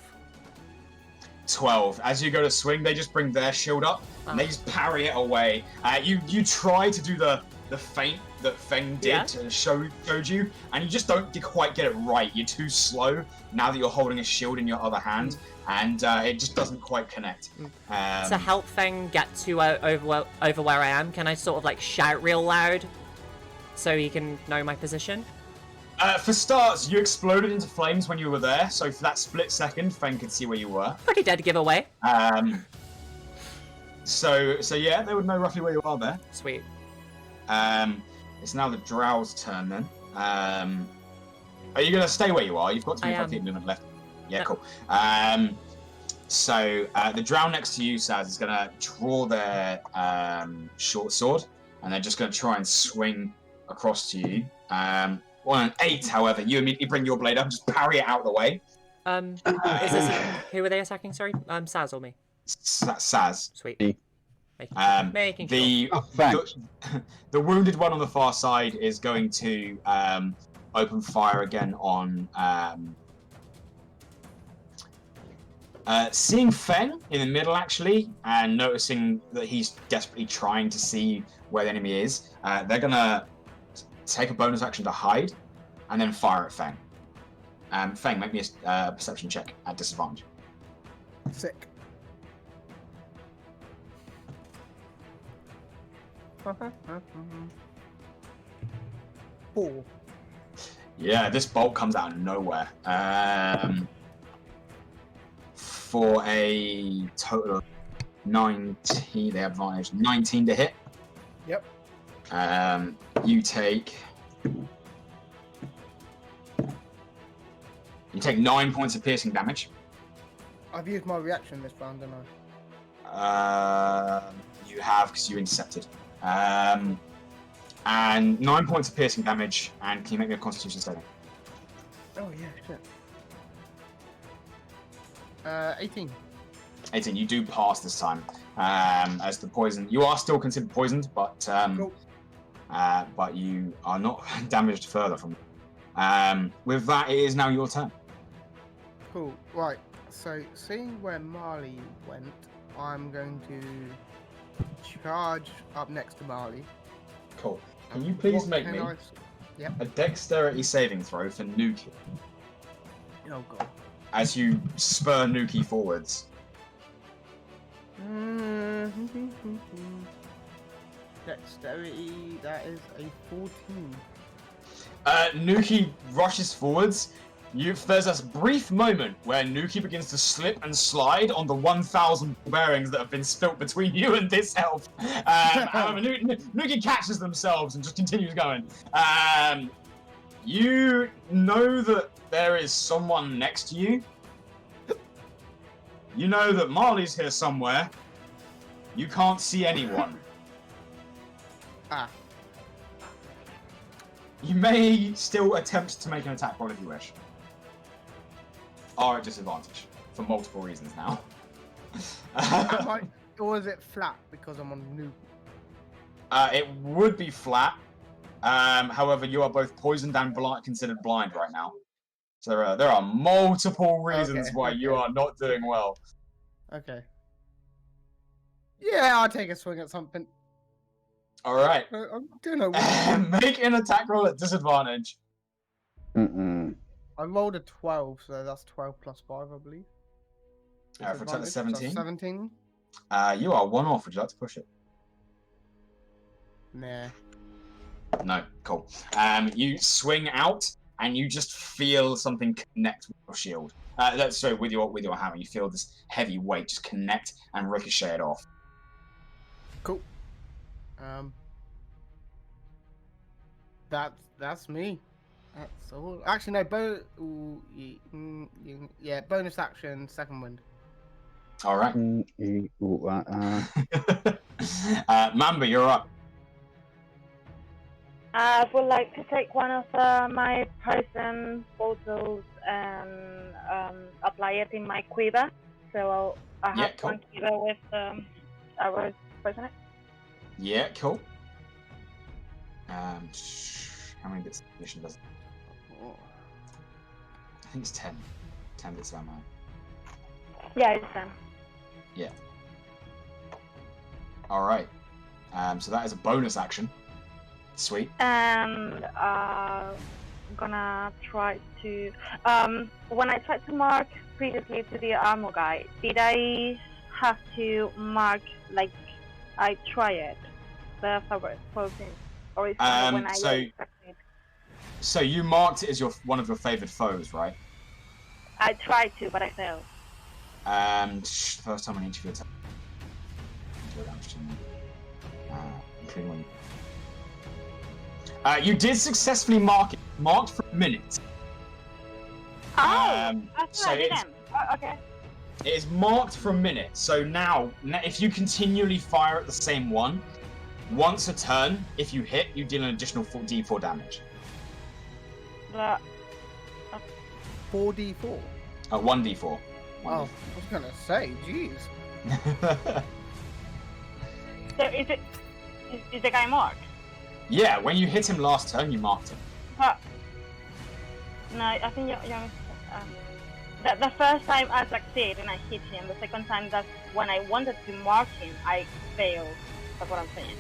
12. As you go to swing, they just bring their shield up and they just parry it away. You try to do the feint that Feng did to showed you, and you just don't quite get it right. You're too slow now that you're holding a shield in your other hand, and it just doesn't quite connect. To help Feng get to over where I am, can I sort of like shout real loud so he can know my position? For starts, you exploded into flames when you were there, so for that split second, Feng could see where you were. Pretty dead giveaway. So yeah, they would know roughly where you are there. Sweet. It's now the drow's turn then. Are you going to stay where you are? You've got 25 feet movement left. Yeah, cool. So the drow next to you, Saz, is going to draw their short sword, and they're just going to try and swing across to you. On an 8, however, you immediately bring your blade up and just parry it out of the way. Who are they attacking? Sorry, Saz or me? Saz. Sweet. Making sure. The wounded one on the far side is going to open fire again on seeing Feng in the middle actually, and noticing that he's desperately trying to see where the enemy is. They're gonna take a bonus action to hide, and then fire at Feng. Feng, make me a perception check at disadvantage. Sick. Four. Yeah, this bolt comes out of nowhere. For a total of 19, they have advantage. 19 to hit. Yep. You take 9 points of piercing damage. I've used my reaction this round, don't I? You have, because you intercepted. And 9 points of piercing damage, and can you make me a Constitution saving? Oh yeah, shit. 18. 18, you do pass this time. As the poison, you are still considered poisoned, but Cool. but you are not damaged further from it. With that, it is now your turn. Cool. Right. So, seeing where Marle went, I'm going to charge up next to Marle. Cool. Can you please What make can me I... Yep. a dexterity saving throw for Nuki Oh god. as you spur Nuki forwards? Dexterity, that is a 14. Nuki rushes forwards. There's a brief moment where Nuki begins to slip and slide on the 1,000 bearings that have been spilt between you and this elf. However, Nuki catches themselves and just continues going. You know that there is someone next to you. You know that Marley's here somewhere. You can't see anyone. You may still attempt to make an attack roll if you wish. Are at disadvantage for multiple reasons now. Or is it flat because I'm on new? It would be flat. However, you are both poisoned and considered blind right now. So there are multiple reasons why you are not doing well. Okay. Yeah, I'll take a swing at something. All right. I'm doing a Make an attack roll at disadvantage. I rolled a 12, so that's 12 plus 5, I believe. For attack 17. 17. You are one off. Would you like to push it? Nah. No. Cool. You swing out, and you just feel something connect with your shield. Sorry, with your hammer. You feel this heavy weight just connect and ricochet it off. Cool. That's me. That's all. Actually, no. Bonus action, second wind. All right. Mamba, you're up. I would like to take one of my poison bottles and apply it in my quiver. So I have one quiver with arrows poison it. Yeah, cool. How many bits of ammunition does it? I think it's 10. 10 bits of ammo. Yeah, it's 10. Yeah. Alright. So that is a bonus action. Sweet. And I'm gonna try to... when I tried to mark previously to the armor guy, did I have to mark, like, I try it? The favorite posing? Or is it when I succeed? So you marked it as one of your favored foes, right? I tried to, but I failed. First time on each of your attacks. Including when you did successfully mark it. Marked for a minute. I didn't. Okay. It is marked for a minute. So now, if you continually fire at the same one, once a turn, if you hit, you deal an additional d4 damage. 4d4? 1d4. Oh, I was gonna say, jeez. So is the guy marked? Yeah, when you hit him last turn, you marked him. No, I think you're the first time I succeed and I hit him. The second time, that's when I wanted to mark him, I failed. That's what I'm saying.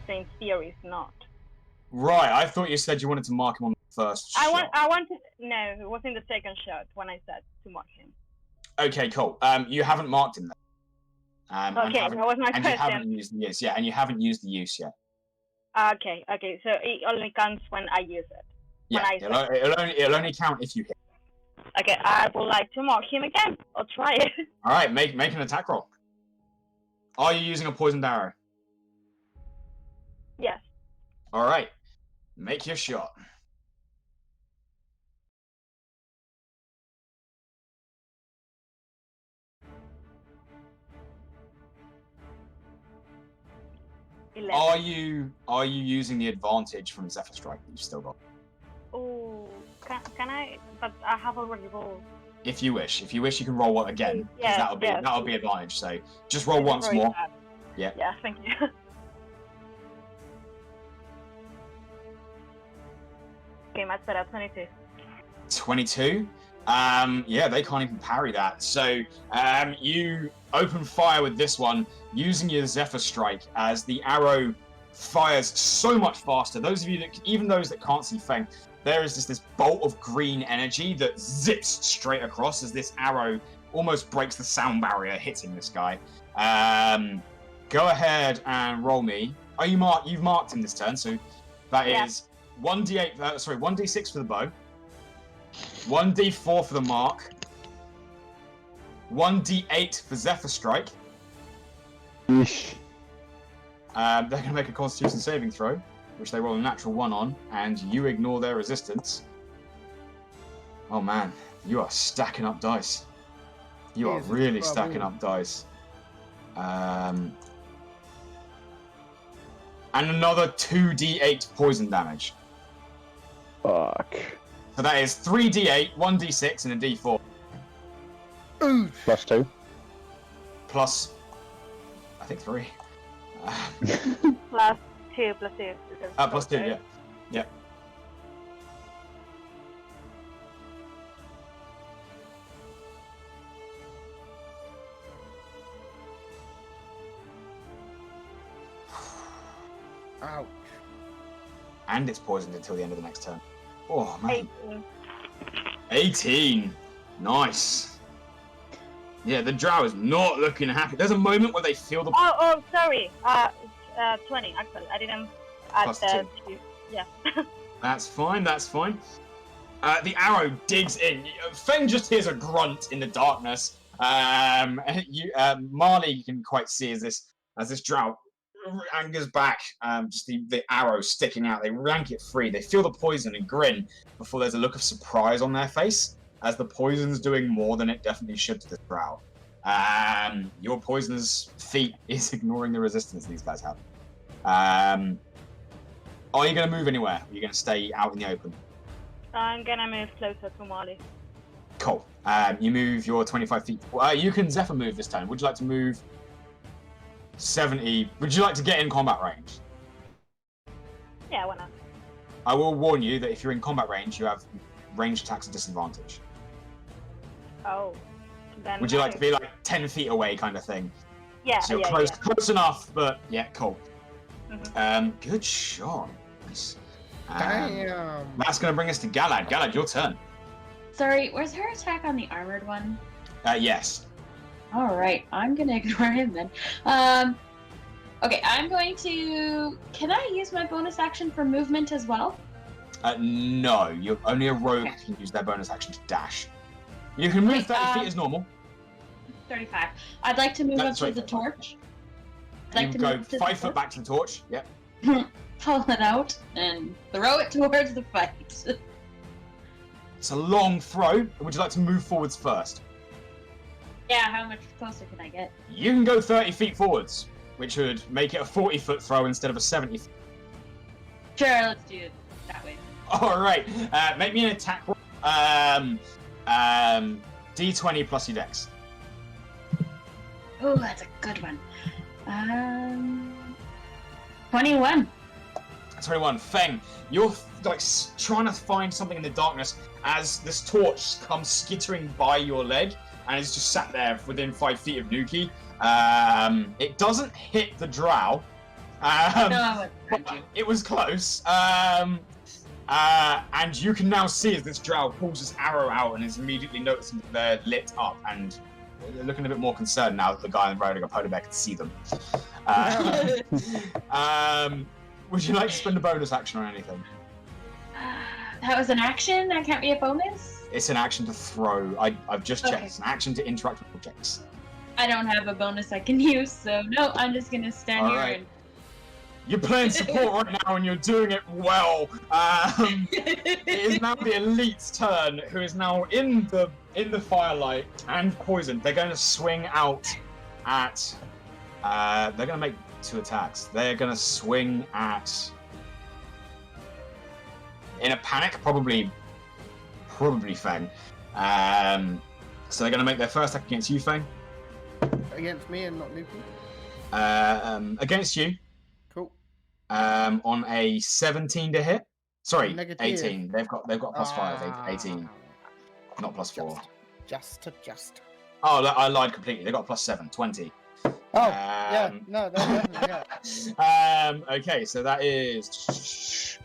So in theory, it's not. Right, I thought you said you wanted to mark him on the first shot. I wanted... No, it was in the second shot when I said to mark him. Okay, cool. You haven't marked him then. Okay, that was my question. You haven't used the use, and you haven't used the use yet. Okay, so it only counts when I use it. Yeah, it'll only count if you hit. Okay, I would like to mark him again. I'll try it. All right, make an attack roll. Are you using a poisoned arrow? Yes. All right, make your shot. Are you using the advantage from Zephyr Strike that you've still got? Oh, can I? But I have already rolled. If you wish, you can roll one again, because that'll be advantage. So just roll once more. Yeah. Yeah, thank you. Okay, my set up 22. 22. Yeah, they can't even parry that. So you open fire with this one, using your Zephyr Strike as the arrow fires so much faster. Those of you even those that can't see Feng, there is just this bolt of green energy that zips straight across as this arrow almost breaks the sound barrier hitting this guy. Go ahead and roll me. Oh, you've marked him this turn, so that is 1d6 for the bow. 1d4 for the mark. 1d8 for Zephyr Strike. Yeesh. They're going to make a Constitution saving throw, which they roll a natural 1 on, and you ignore their resistance. Oh man, you are stacking up dice. You are really stacking up dice. And another 2d8 poison damage. Fuck. So that is 3d8, 1d6, and a d4. Ooh. +2. Plus, I think 3. +2, +2. +2, yeah. Yeah. Ouch. And it's poisoned until the end of the next turn. Oh, man. 18. 18. Nice. Yeah, the drow is not looking happy. There's a moment where they feel the... Oh, sorry. 20, actually. I didn't add Plus the 2. Yeah. That's fine, that's fine. The arrow digs in. Feng just hears a grunt in the darkness. Marle, you can quite see as this drow angers back, just the arrow sticking out. They rank it free. They feel the poison and grin before there's a look of surprise on their face, as the poison's doing more than it definitely should to the drow. Your poisoner's feat is ignoring the resistance these guys have. Are you going to move anywhere? Are you going to stay out in the open? I'm gonna move closer to Marle. Cool. You move your 25 feet. You can Zephyr move this turn. Would you like to move 70? Would you like to get in combat range? Yeah, why not? I will warn you that if you're in combat range, you have ranged attacks at disadvantage. Oh. Then Would you like to be like 10 feet away kind of thing? Yeah, So you're yeah, close, yeah. close enough, but yeah, cool. Mhm. Good shot. Nice. Damn. That's going to bring us to Galad. Galad, your turn. Sorry, was her attack on the armored one? Yes. Alright, I'm gonna ignore him then. Okay, I'm going to... Can I use my bonus action for movement as well? No, you're only a rogue Okay. can use their bonus action to dash. You can move Okay, 30 feet as normal. 35. I'd like to move That's up to the right. torch. You go 5 foot back to the torch. Yep. Pull it out and throw it towards the fight. It's a long throw. Would you like to move forwards first? Yeah, how much closer can I get? You can go 30 feet forwards, which would make it a 40-foot throw instead of a 70. Sure, let's do it that way. All right. Make me an attack roll. D20 plus your dex. Oh, that's a good one. 21. 21. Feng, you're like trying to find something in the darkness as this torch comes skittering by your leg and it's just sat there within 5 feet of Nuki. It doesn't hit the drow. No, But it was close. And you can now see as this drow pulls his arrow out and is immediately noticing that they're lit up and they're looking a bit more concerned now that the guy riding a pony bear can see them. Would you like to spend a bonus action on anything? That was an action? That can't be a bonus? It's an action to throw. I've just checked. Okay. It's an action to interact with objects. I don't have a bonus I can use, so no, I'm just gonna stand All here right. and... You're playing support right now and you're doing it well. It is now the elite's turn, who is now in the firelight and poisoned. They're going to swing out at. They're going to make 2 attacks. They're going to swing at. In a panic, probably Feng. So they're going to make their first attack against you, Feng. Against me and not Nuki? Against you. Cool. On a 17 to hit. Sorry, Negative. 18. They've got +5. They've 18, not +4. Just. Oh, I lied completely. They got +7, 20. Oh, yeah. No, that's definitely, yeah. Okay, so that is.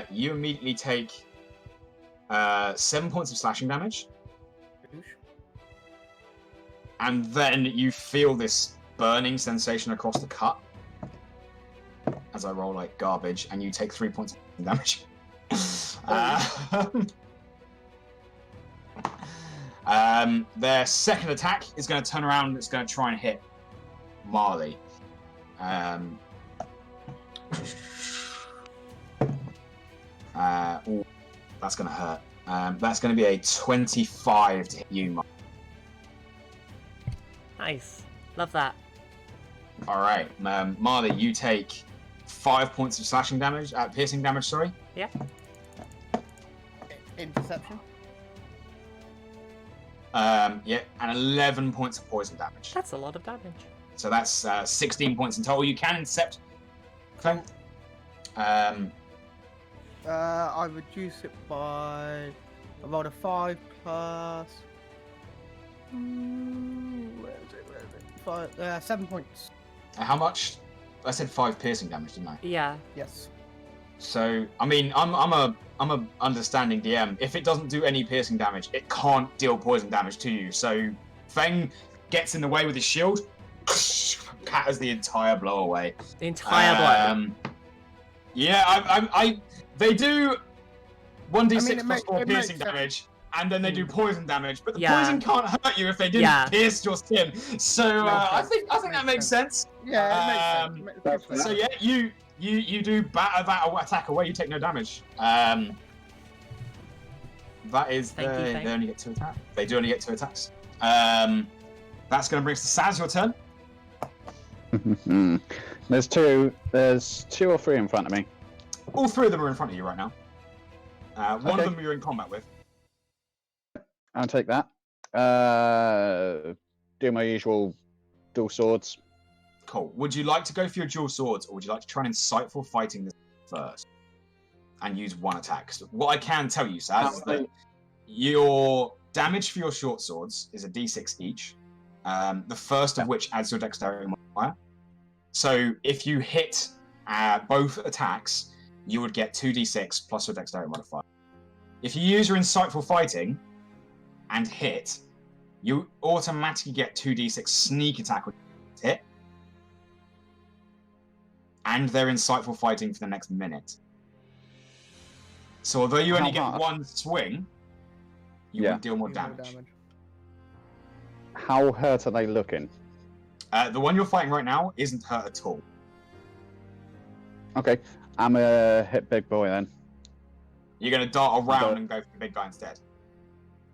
You immediately take 7 points of slashing damage, and then you feel this burning sensation across the cut as I roll like garbage, and you take 3 points of damage. Their second attack is going to turn around and it's going to try and hit Marley. Ooh, that's going to hurt. That's going to be a 25 to hit you, Marley. Nice. Love that. Alright, Marley, you take 5 points of slashing damage, piercing damage, sorry. Yeah. Interception. Yeah, and 11 points of poison damage. That's a lot of damage. So that's 16 points in total. You can intercept. Feng. I reduce it by I rolled a 5 plus. Where is it? 7 points. How much? I said 5 piercing damage, didn't I? Yeah. Yes. So, I mean, I'm a understanding DM. If it doesn't do any piercing damage, it can't deal poison damage to you. So, Feng gets in the way with his shield, patters the entire blow away. The entire blow. Yeah, they do 1d6 it plus 4 piercing sense. damage, and then they do poison damage. But the Yeah. poison can't hurt you if they didn't pierce your skin. So I think that makes sense. Yeah, it makes sense. It makes So sense. yeah, you do batter that attack away. You take no damage. That is Thank you, they Feng. only get 2 attacks. They do only get 2 attacks. That's going to bring us to Saz. Your turn. There's two or three in front of me. All 3 of them are in front of you right now. One Okay. of them you're in combat with. I'll take that. Do my usual dual swords. Cool. Would you like to go for your dual swords, or would you like to try and insightful fighting this first and use 1 attack? So what I can tell you, Saz, is that your damage for your short swords is a d6 each. The first of which adds your dexterity modifier. So if you hit both attacks, you would get 2d6 plus your dexterity modifier. If you use your insightful fighting and hit, you automatically get 2d6 sneak attack when you hit. And they're insightful fighting for the next minute. So although you only get 1 swing, you will deal more damage. How hurt are they looking? The one you're fighting right now isn't hurt at all. Okay, I'm gonna hit big boy then. You're going to dart around and go for the big guy instead.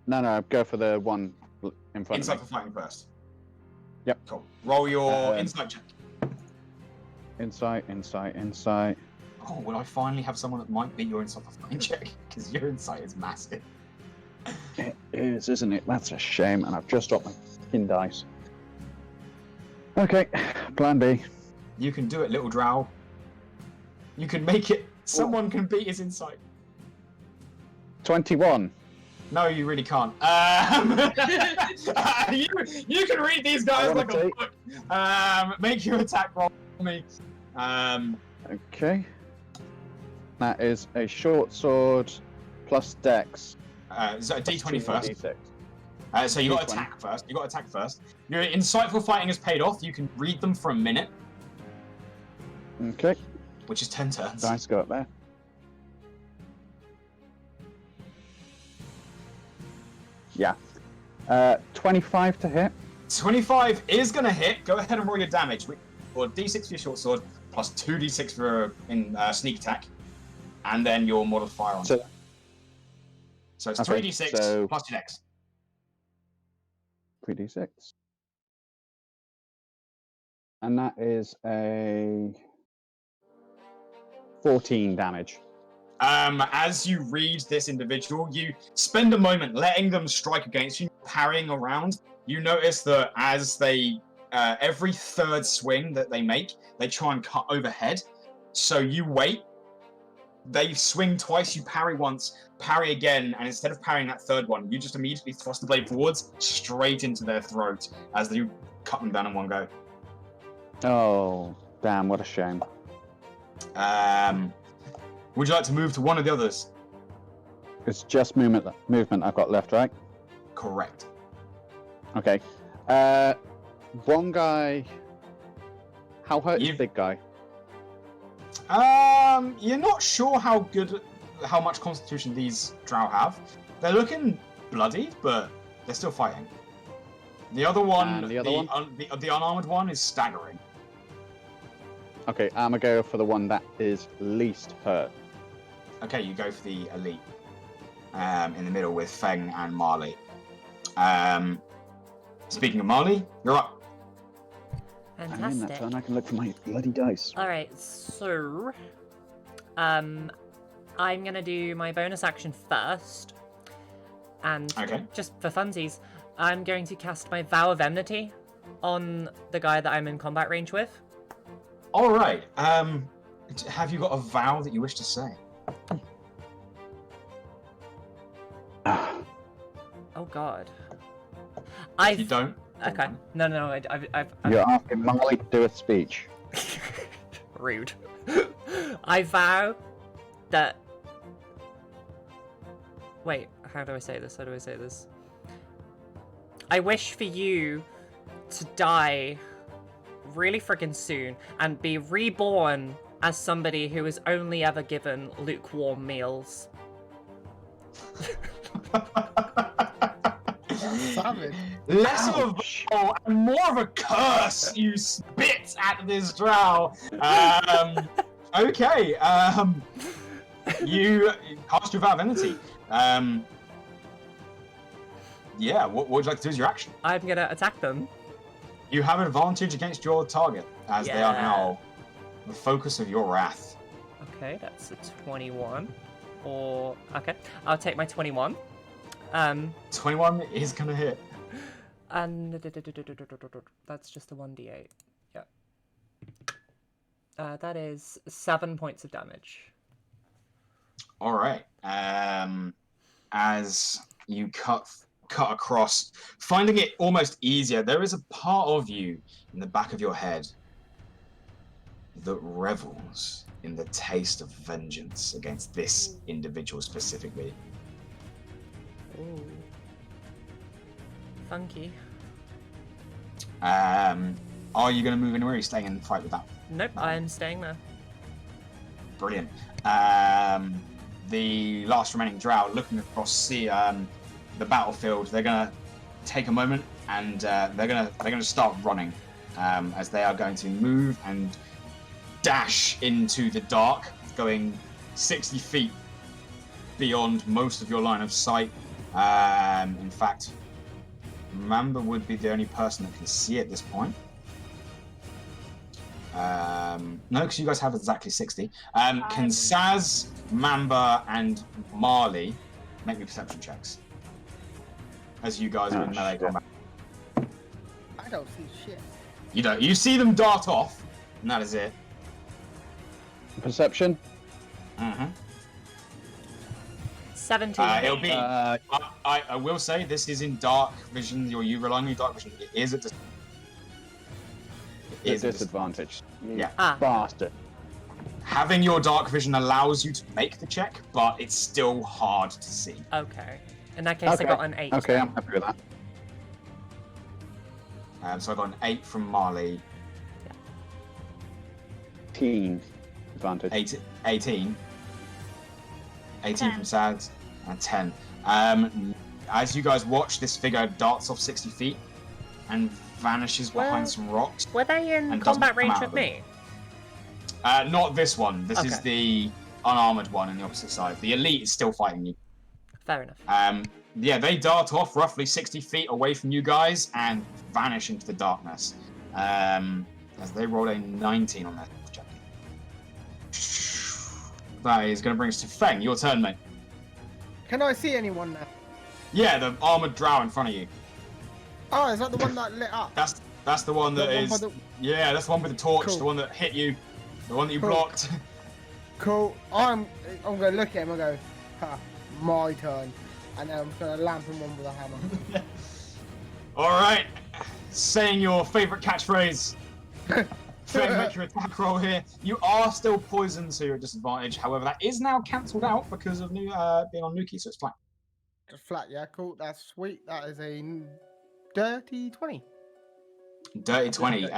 No, go for the one in front Insight of for fighting first. Yep. Cool. Roll your insight check. me. Insight. Oh, will I finally have someone that might beat your insight for fighting check? Because your insight is massive. It is, isn't it? That's a shame, and I've just dropped my fucking dice. Okay, plan B. You can do it, little drow. You can make it. Someone can beat his insight. 21. No, you really can't. You can read these guys like a book. Make your attack roll for me. Okay. That is a short sword plus dex. So a d20 first. D6. So you got D20. attack first. Your insightful fighting has paid off. You can read them for a minute, Okay, which is 10 turns. dice go up there. Yeah. 25 to hit. 25 is going to hit. Go ahead and roll your damage. Or d6 for your short sword, plus 2d6 for sneak attack, and then your modifier on that. So it's okay, 3d6 so- plus your dex. 3d6. And that is a 14 damage. As you read this individual, you spend a moment letting them strike against you, parrying around. You notice that as they, every third swing that they make, they try and cut overhead. So you wait. They swing twice, you parry once, parry again, and instead of parrying that third one, you just immediately thrust the blade forwards, straight into their throat, as you cut them down in one go. Oh, damn, what a shame. Would you like to move to one of the others? It's just movement I've got left, right? Correct. Okay. One guy... How hurt is You- the big guy? You're not sure how much constitution these drow have. They're looking bloody, but They're still fighting. The other one, the other one? The unarmored one is staggering. Okay, I'm gonna go for the one that is least hurt. Okay, you go for the elite. In the middle with Feng and Marle. Speaking of Marle, you're up. I'm in that Fantastic. turn. I can look for my bloody dice. Alright, so... I'm gonna do my bonus action first. And Okay. just for funsies, I'm going to cast my Vow of Enmity on the guy that I'm in combat range with. All right. Have you got a vow that you wish to say? Oh god. If you don't. Okay. No, I've You're asking Molly to do a speech. Rude. I vow that... Wait, how do I say this? I wish for you to die really friggin' soon and be reborn as somebody who was only ever given lukewarm meals. Savage. Less of a vow and more of a curse, you spit at this drow. Okay. You cast your vow of enmity. Yeah, what would you like to do as your action? I'm gonna attack them. You have an advantage against your target, as they are now the focus of your wrath. Okay, that's a 21. Or... Okay, I'll take my 21. 21 is gonna hit. And that's just a 1d8. Yeah. That is 7 points of damage. All right. As you cut across, finding it almost easier, there is a part of you in the back of your head that revels in the taste of vengeance against this individual specifically. Ooh. Funky. Are you going to move anywhere? Or are you staying in the fight with that? Nope, I'm staying there. Brilliant. The last remaining drow looking across the battlefield. They're going to take a moment and they're going to start running as they are going to move and dash into the dark, going 60 feet beyond most of your line of sight. In fact, Mamba would be the only person that can see at this point. No, because you guys have exactly 60. Can Saz, Mamba, and Marle make me perception checks? As you guys are in melee combat. I don't see shit. You don't. You see them dart off, and that is it. Perception? Mm-hmm. 17. It'll be. I will say this is in dark vision. You relying on your dark vision. It is at disadvantage. Yeah. Bastard. Having your dark vision allows you to make the check, but it's still hard to see. Okay. In that case, I got an 8. Okay, I'm happy with that. So I got an 8 from Marle. 18 advantage. 18 from Saz, and 10. As you guys watch, this figure darts off 60 feet and vanishes behind some rocks. Were they in combat range with me? Not this one. This is the unarmored one on the opposite side. The elite is still fighting you. Fair enough. Yeah, they dart off roughly 60 feet away from you guys and vanish into the darkness. As they roll a 19 on their check. That is going to bring us to Feng. Your turn, mate. Can I see anyone now? Yeah, the armored drow in front of you. Oh, is that the one that lit up? That's the one that is. Yeah, that's the one with the torch. Cool. The one that hit you. The one that you Cool. blocked. Cool. I'm gonna look at him and go, ha, my turn. And then I'm just gonna lamp him one with a hammer. Alright. Saying your favourite catchphrase. Feng, make your attack roll here. You are still poisoned, so you're at disadvantage. However, that is now cancelled out because of being on Nuki, so it's flat. Just flat, yeah, cool. That's sweet. That is a dirty 20. Dirty 20.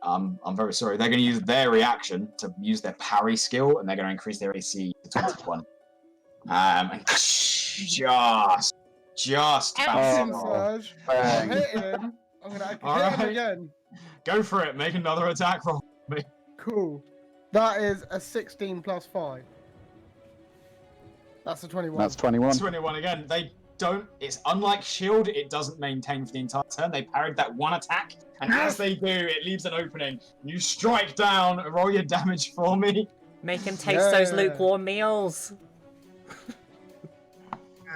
I'm very sorry. They're going to use their reaction to use their parry skill, and they're going to increase their AC to 21. And just just Action bounces. surge. I'm Bang. hitting him. I'm gonna hit Alright. him again. Go for it. Make another attack roll. Cool. That is a 16 plus 5. That's a 21. That's 21. 21 again. They don't. It's unlike shield. It doesn't maintain for the entire turn. They parried that one attack, and as they do, it leaves an opening. You strike down. Roll your damage for me. Make him taste those Yeah. lukewarm meals.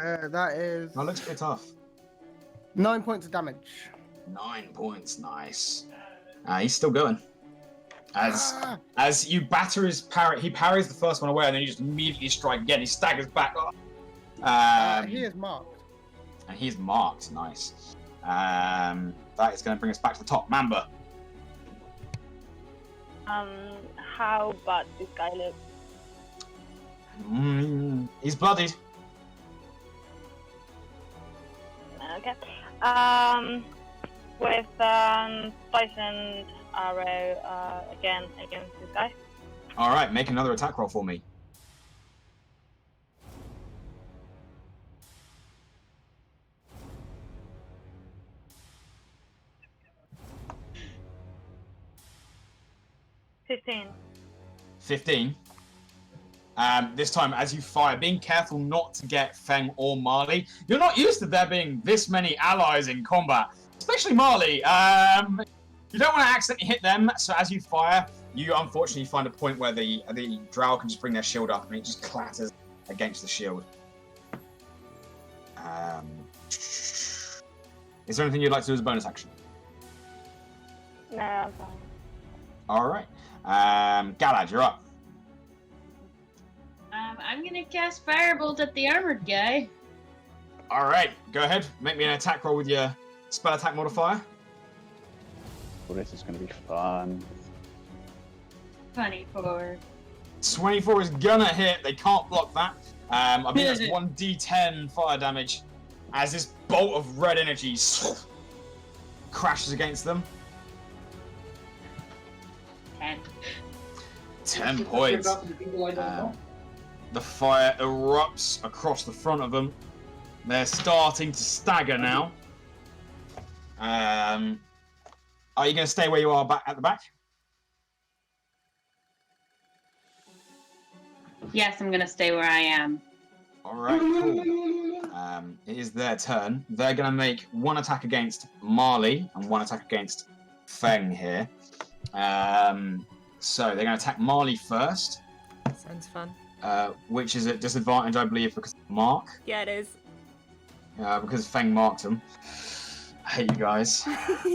That is That looks pretty tough. 9 points of damage. 9 points. Nice. He's still going. As you batter his parry, he parries the first one away, and then you just immediately strike again. He staggers back. He is marked. And he's marked. Nice. That is going to bring us back to the top. Mamba. How bad this guy look? He's bloodied. Okay. With poisoned arrow again against this guy. All right, make another attack roll for me. $15. 15. This time, as you fire, being careful not to get Feng or Marle. You're not used to there being this many allies in combat, especially Marle. You don't want to accidentally hit them, so as you fire, you unfortunately find a point where the drow can just bring their shield up and it just clatters against the shield. Is there anything you'd like to do as a bonus action? No, I'm fine. All right. Galad, you're up. I'm gonna cast Firebolt at the armored guy. All right, go ahead. Make me an attack roll with your spell attack modifier. Well, this is going to be fun. 24. 24 is gonna hit. They can't block that. I think that's 1d10 fire damage as this bolt of red energy crashes against them. 10 points. The fire erupts across the front of them. They're starting to stagger now. Are you going to stay where you are back at the back? Yes, I'm gonna stay where I am. All right, cool. It is their turn. They're going to make one attack against Marle and one attack against Feng here. So they're going to attack Marle first. Sounds fun. Which is at disadvantage, I believe, because of Mark. Yeah, it is. Because Feng marked him. I hate you guys.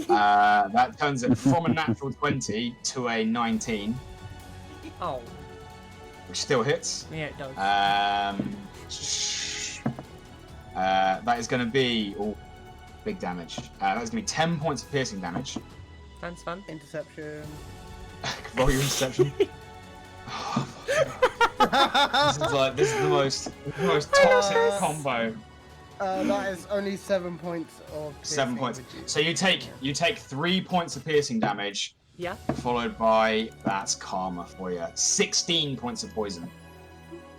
That turns it from a natural 20 to a 19. Oh. Which still hits. Yeah, it does. That is going to be big damage. That's going to be 10 points of piercing damage. Sounds fun. Interception. Roll your interception. This is the most toxic combo. That is only 7 points of piercing. 7 points. So you take 3 points of piercing damage. Yeah. Followed by that's karma for you. 16 points of poison.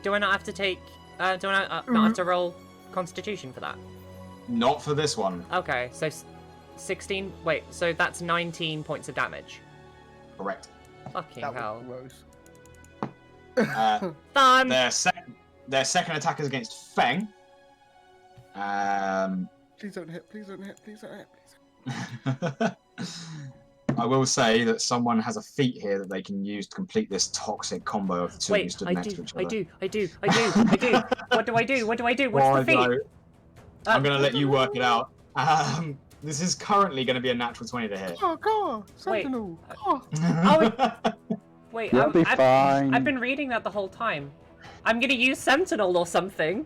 Do I not have to take? Do I not have to roll Constitution for that? Not for this one. Okay, so 16. Wait, so that's 19 points of damage. Correct. Fucking That hell. was gross. Fun. Their second attack is against Feng. Please don't hit, please don't hit, please don't hit, please don't hit. I will say that someone has a feat here that they can use to complete this toxic combo of the two of you stood next to each other. I do. What do I do? What's the feat? I'm going to let you work it out. This is currently going to be a natural 20 to hit. Go! Sentinel! Go! Wait, You'll be fine. I've been reading that the whole time. I'm gonna use Sentinel or something.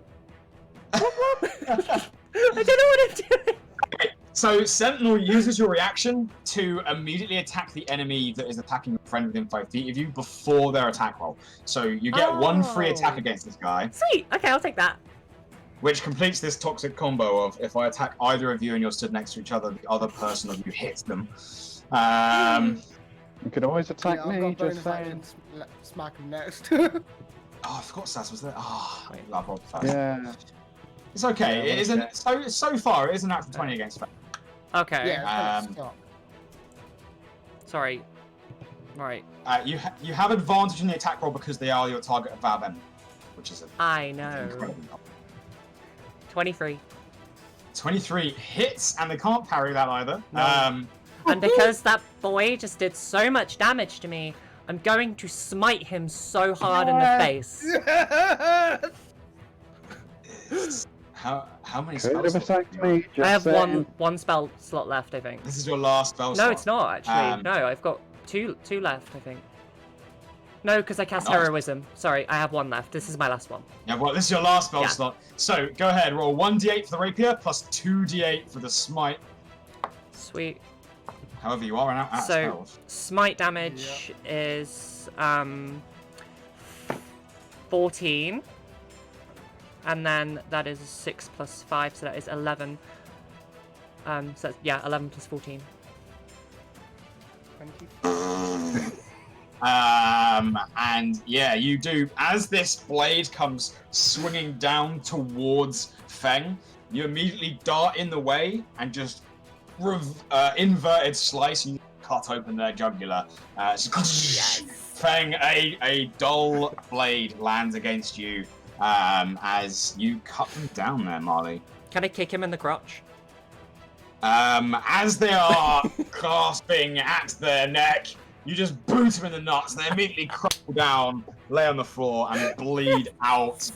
I don't know what I'm doing. Okay, so Sentinel uses your reaction to immediately attack the enemy that is attacking your friend within 5 feet of you before their attack roll. So you get one free attack against this guy. Sweet. Okay, I'll take that. Which completes this toxic combo of if I attack either of you and you're stood next to each other, the other person of you hits them. You could always attack Yeah, I've me, got just bonus action, saying. smack him next. Oh, I forgot Saz was there. Oh, I love Rob. Yeah. It's okay. Yeah, It isn't. So far, it is a natural 20 against Feng. Okay. Yeah, it's stock. Sorry. Right. You have advantage in the attack roll because they are your target of Valven, which is I know. incredibly helpful. 23. 23 hits, and they can't parry that either. No. And because that boy just did so much damage to me, I'm going to smite him so hard in the face. How many Could spells? have attacked me. I have saying. one spell slot left, I think. This is your last spell slot. No, it's not actually. No, I've got two left, I think. No, because I cast Nice. Heroism. Sorry, I have one left. This is my last one. Yeah, well, this is your last spell Yeah. slot. So go ahead, roll 1d8 for the rapier plus 2d8 for the smite. Sweet. However, you are out of So spells. smite damage is 14, and then that is 6 plus 5, so that is 11. So that's, yeah, 11 plus 14. 20. And yeah, you do. As this blade comes swinging down towards Feng, you immediately dart in the way and just inverted slice and cut open their jugular. Feng, a dull blade lands against you as you cut them down there, Marley. Can I kick him in the crotch? As they are clasping at their neck, you just boot them in the nuts. They immediately crumple down, lay on the floor, and bleed out.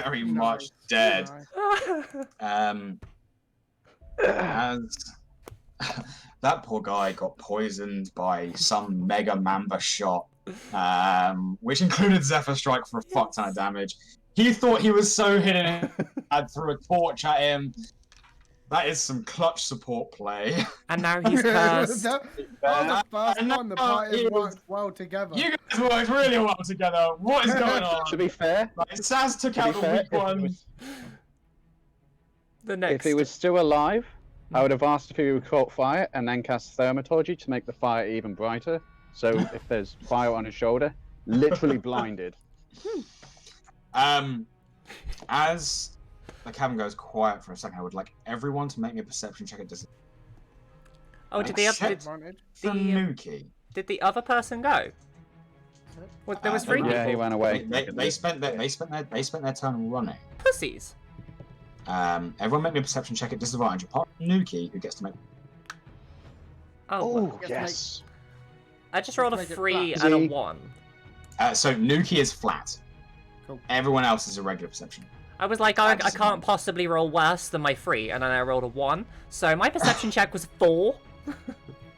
Very much dead. As that poor guy got poisoned by some mega Mamba shot, which included Zephyr Strike for a fuck ton of damage. He thought he was so hidden and threw a torch at him. That is some clutch support play. And now he's cursed. that was the first one the party worked well together. You guys worked really well together. What is going on? To be fair, Like, Saz took out the weak one. The next. if he was still alive, I would have asked if he would caught fire and then cast Thaumaturgy to make the fire even brighter. So if there's fire on his shoulder, literally blinded. As the cabin goes quiet for a second, I would like everyone to make me a perception check at distance. Oh, did the other did the other person go? Well, there was 3 people. Yeah, he ran away. They spent their turn running. Pussies. Everyone make me a perception check at disadvantage, apart from Nuki, who gets to make. Oh, well. Yes. I just rolled a Make it 3 flat. and a 1. So Nuki is flat. Cool. Everyone else is a regular perception. I was like, I can't possibly roll worse than my 3, and then I rolled a 1. So my perception check was 4.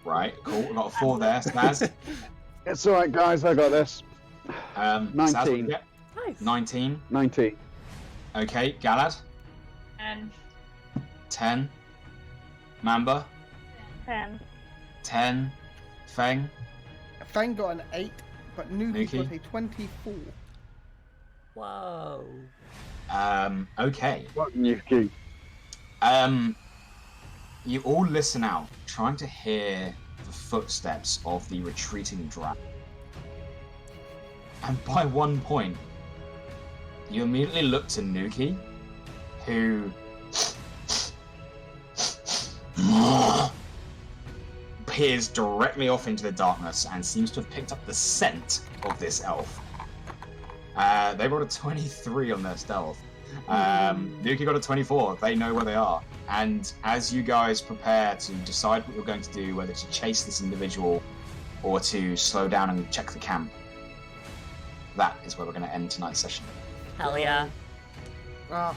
Right, cool. We got a 4 there, Saz. It's alright, guys, I got this. Saz, 19. what did you get? Nice. 19. 19. Okay, Galad. And 10. Mamba. 10. 10. Feng. Feng got an 8, but Nuki Nuki? got a 24. Whoa. Okay. What Nuki? You all listen out, trying to hear the footsteps of the retreating dragon. And by one point, you immediately look to Nuki, who peers directly off into the darkness and seems to have picked up the scent of this elf. They rolled a 23 on their stealth. Nuki got a 24. They know where they are. And as you guys prepare to decide what you're going to do, whether to chase this individual or to slow down and check the camp, that is where we're going to end tonight's session. Hell yeah. Ah,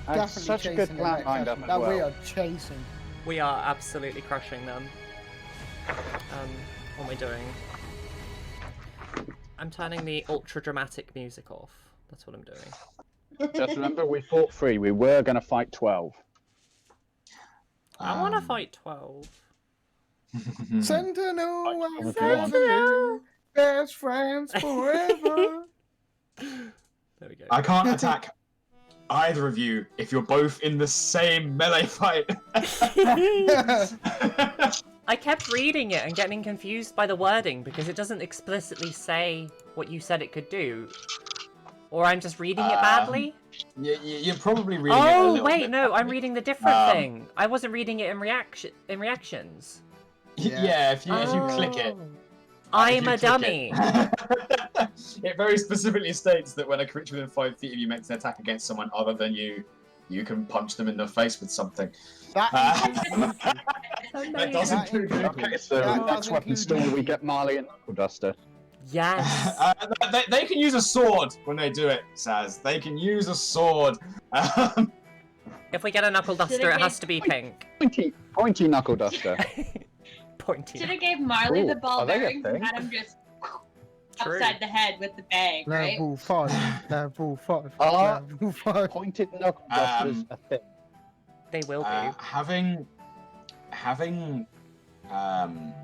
I had definitely such a good chasing the plan next lined up session. as That we well. are chasing. We are absolutely crushing them. What am I doing? I'm turning the ultra dramatic music off. That's what I'm doing. Just remember, we fought 3. We were going to fight 12. I want to fight 12. Sentinel, Sentinel. Sentinel, best friends forever. There we go. I can't attack either of you if you're both in the same melee fight. I kept reading it and getting confused by the wording because it doesn't explicitly say what you said it could do. Or I'm just reading it badly? You're probably reading it a Oh, little wait, bit no, I'm badly. reading the different thing. I wasn't reading it in reactions. Yeah, if you click it. I'm a dummy. It very specifically states that when a creature within 5 feet of you makes an attack against someone other than you, you can punch them in the face with something. That doesn't include Okay, so next weapon story we get Marle and Knuckle Duster. Yes. They can use a sword when they do it, Saz. They can use a sword. If we get a Knuckle Duster, it has to be pink. Pointy Knuckle Duster. Pointy. Should have gave Marle the ball are they a bearings and thing? had him just True. upside the head with the bag, right? Level 5. Level 5. Ah. Level 5. Pointed Knuckle Duster's a thing. They will be. Having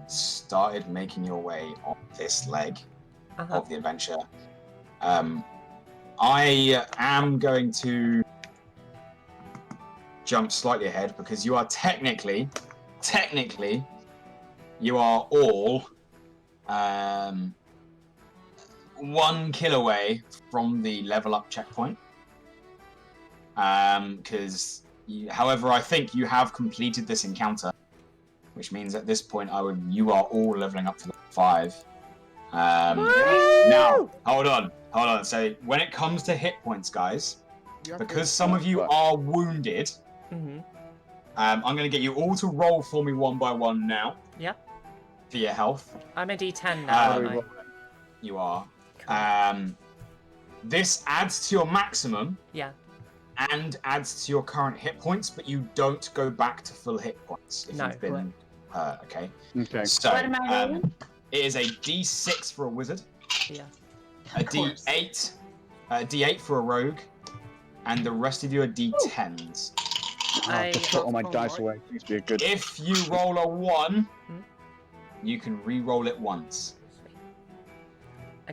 started making your way on this leg of the adventure, I am going to jump slightly ahead because you are technically, you are all 1 kill away from the level up checkpoint. Because, however, I think you have completed this encounter, which means at this point you are all leveling up to level 5. Now, hold on. So when it comes to hit points, guys, because some of you are wounded, I'm going to get you all to roll for me one by one now. Yeah. For your health. I'm a D10 now, aren't I? You are. This adds to your maximum. Yeah. And adds to your current hit points, but you don't go back to full hit points if you've been hurt, okay? Okay. So, What am I rolling? it is a D6 for a wizard. Yeah. A D8. A D8 for a rogue. And the rest of you are D10s. I've just put all my dice away. Please be a good... If you roll a 1, you can re-roll it once.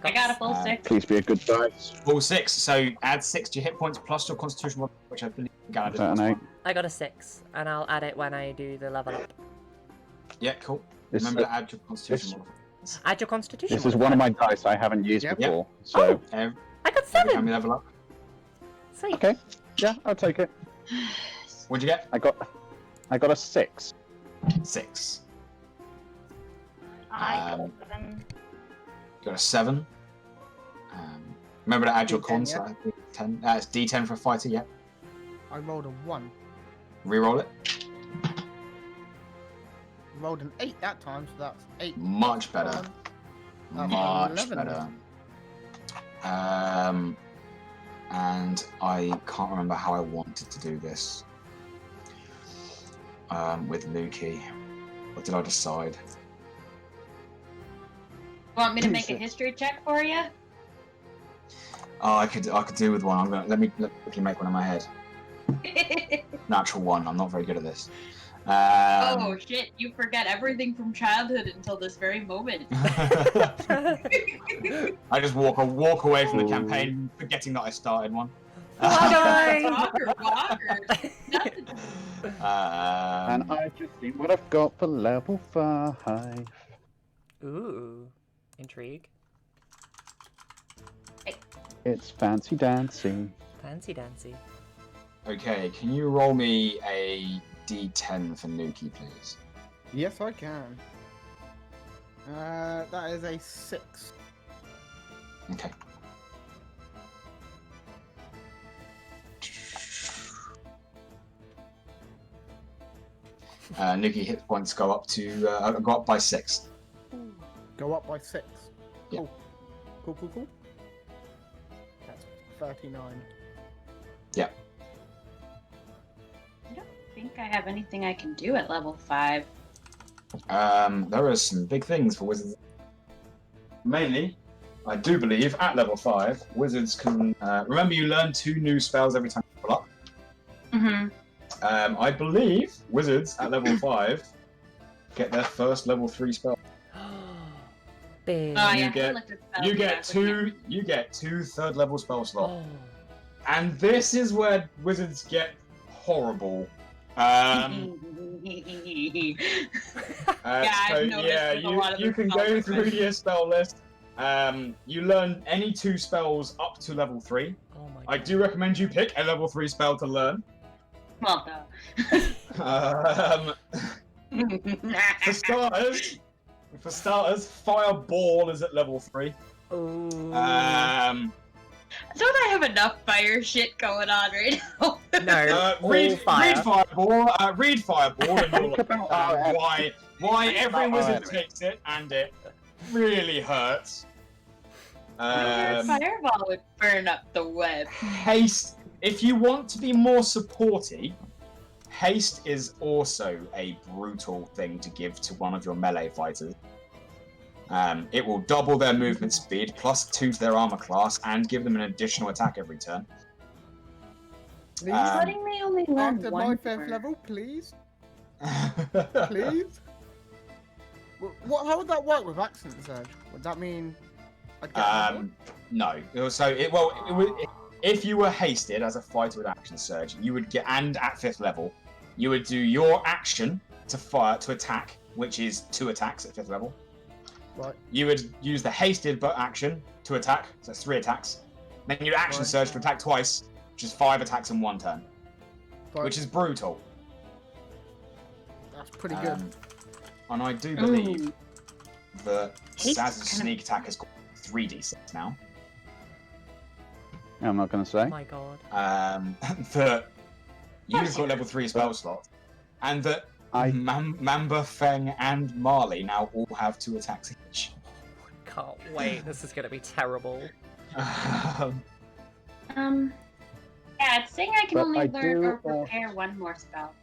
I got a full 6. Please be a good dice. Full 6, so add 6 to your hit points plus your constitution mod, which I believe Galadesis. I got a 6, and I'll add it when I do the level up. Yeah, cool. Remember to add your constitution mod. Add your constitution. This is one of my dice I haven't used before, so... I got 7! Every time you level up. Sweet. Okay, yeah, I'll take it. What'd you get? I got a 6. 6. I got 7. Got a 7. Remember to add your cons. D10, 10. It's D10 for a fighter, yeah. I rolled a 1. Reroll it. Rolled an 8 that time, so that's 8. Much better. Much better. And I can't remember how I wanted to do this. With Lukey. What did I decide? Want me to make a history check for you? Oh, I could do with one. Let me quickly make one in my head. Natural 1. I'm not very good at this. Oh shit! You forget everything from childhood until this very moment. I just walk away from the campaign, forgetting that I started one. Walker. And I just see what I've got for level 5. Ooh. Intrigue. It's fancy dancy. Fancy dancy. Okay, can you roll me a D10 for Nuki, please? Yes, I can. That is a 6. Okay. Nuki hit points go up by 6. Go up by 6. Yeah. Cool. That's 39. Yeah. I don't think I have anything I can do at level 5. There are some big things for wizards. Mainly, I do believe at level 5, wizards can. Remember, you learn 2 new spells every time you level up. I believe wizards at level 5 get their first level 3 spell. Big. Oh, You yeah, get 2 3rd level spell slots. And this is where wizards get horrible. Yeah, I've noticed with a lot of you the can spells go like through this. your spell list You learn any 2 spells up to level 3. Oh my god. I do recommend you pick a level 3 spell to learn. Well, no. For starters, Fireball is at level 3. Ooh. Don't I have enough fire shit going on right now? No, read Fireball. Read Fireball, and you'll Think about why every about wizard it. takes it, and it really hurts. Fireball would burn up the web. Haste. If you want to be more supporty, haste is also a brutal thing to give to one of your melee fighters. It will double their movement speed, +2 to their armor class, and give them an additional attack every turn. Please, Letting me only learn after one my 5th word. level, please. Please? How would that work with accent surge? Would that mean I'd get more? No. So if you were hasted as a fighter with action surge, you would get, and at 5th level, you would do your action to attack, which is 2 attacks at 5th level. Right. You would use the hasted but action to attack, so that's 3 attacks. Then you'd action surge to attack twice, which is 5 attacks in 1 turn, Right. which is brutal. That's pretty good. And I do believe that Haste Saz's kind of- sneak attack has got 3d6 now. I'm not going to say. Oh my god. That you've got level 3 spell slot, and that Mamba, Feng, and Marle now all have 2 attacks each. Can't wait. This is gonna be terrible. Yeah, it's saying I can But only I learn or do, prepare one more spell.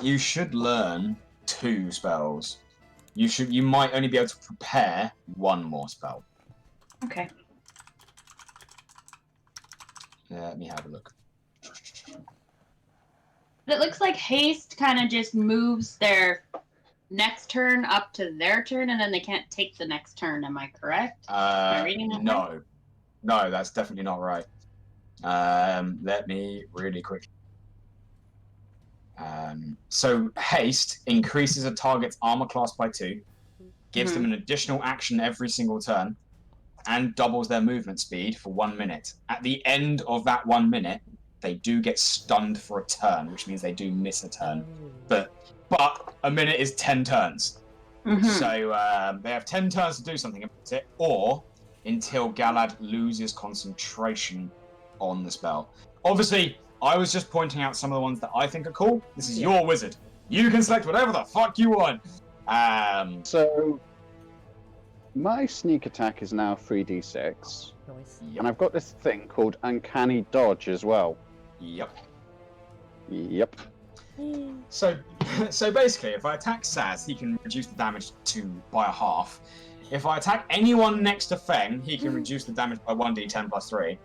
You should learn 2 spells. You might only be able to prepare 1 more spell. Okay. Let me have a look. It looks like haste kind of just moves their next turn up to their turn, and then they can't take the next turn. Am I correct? Am I reading that right? No, that's definitely not right. Let me really quick. So haste increases a target's armor class by 2, gives them an additional action every single turn, and doubles their movement speed for 1 minute. At the end of that 1 minute, they do get stunned for a turn, which means they do miss a turn. But a minute is 10 turns. So they have 10 turns to do something about it, or until Galad loses concentration on the spell. Obviously, I was just pointing out some of the ones that I think are cool. This is your wizard. You can select whatever the fuck you want. So, my sneak attack is now 3d6, Nice. and I've got this thing called Uncanny Dodge as well. Yep. Yep. So basically, if I attack Saz, he can reduce the damage by 1/2. If I attack anyone next to Feng, he can reduce the damage by 1d10 plus 3.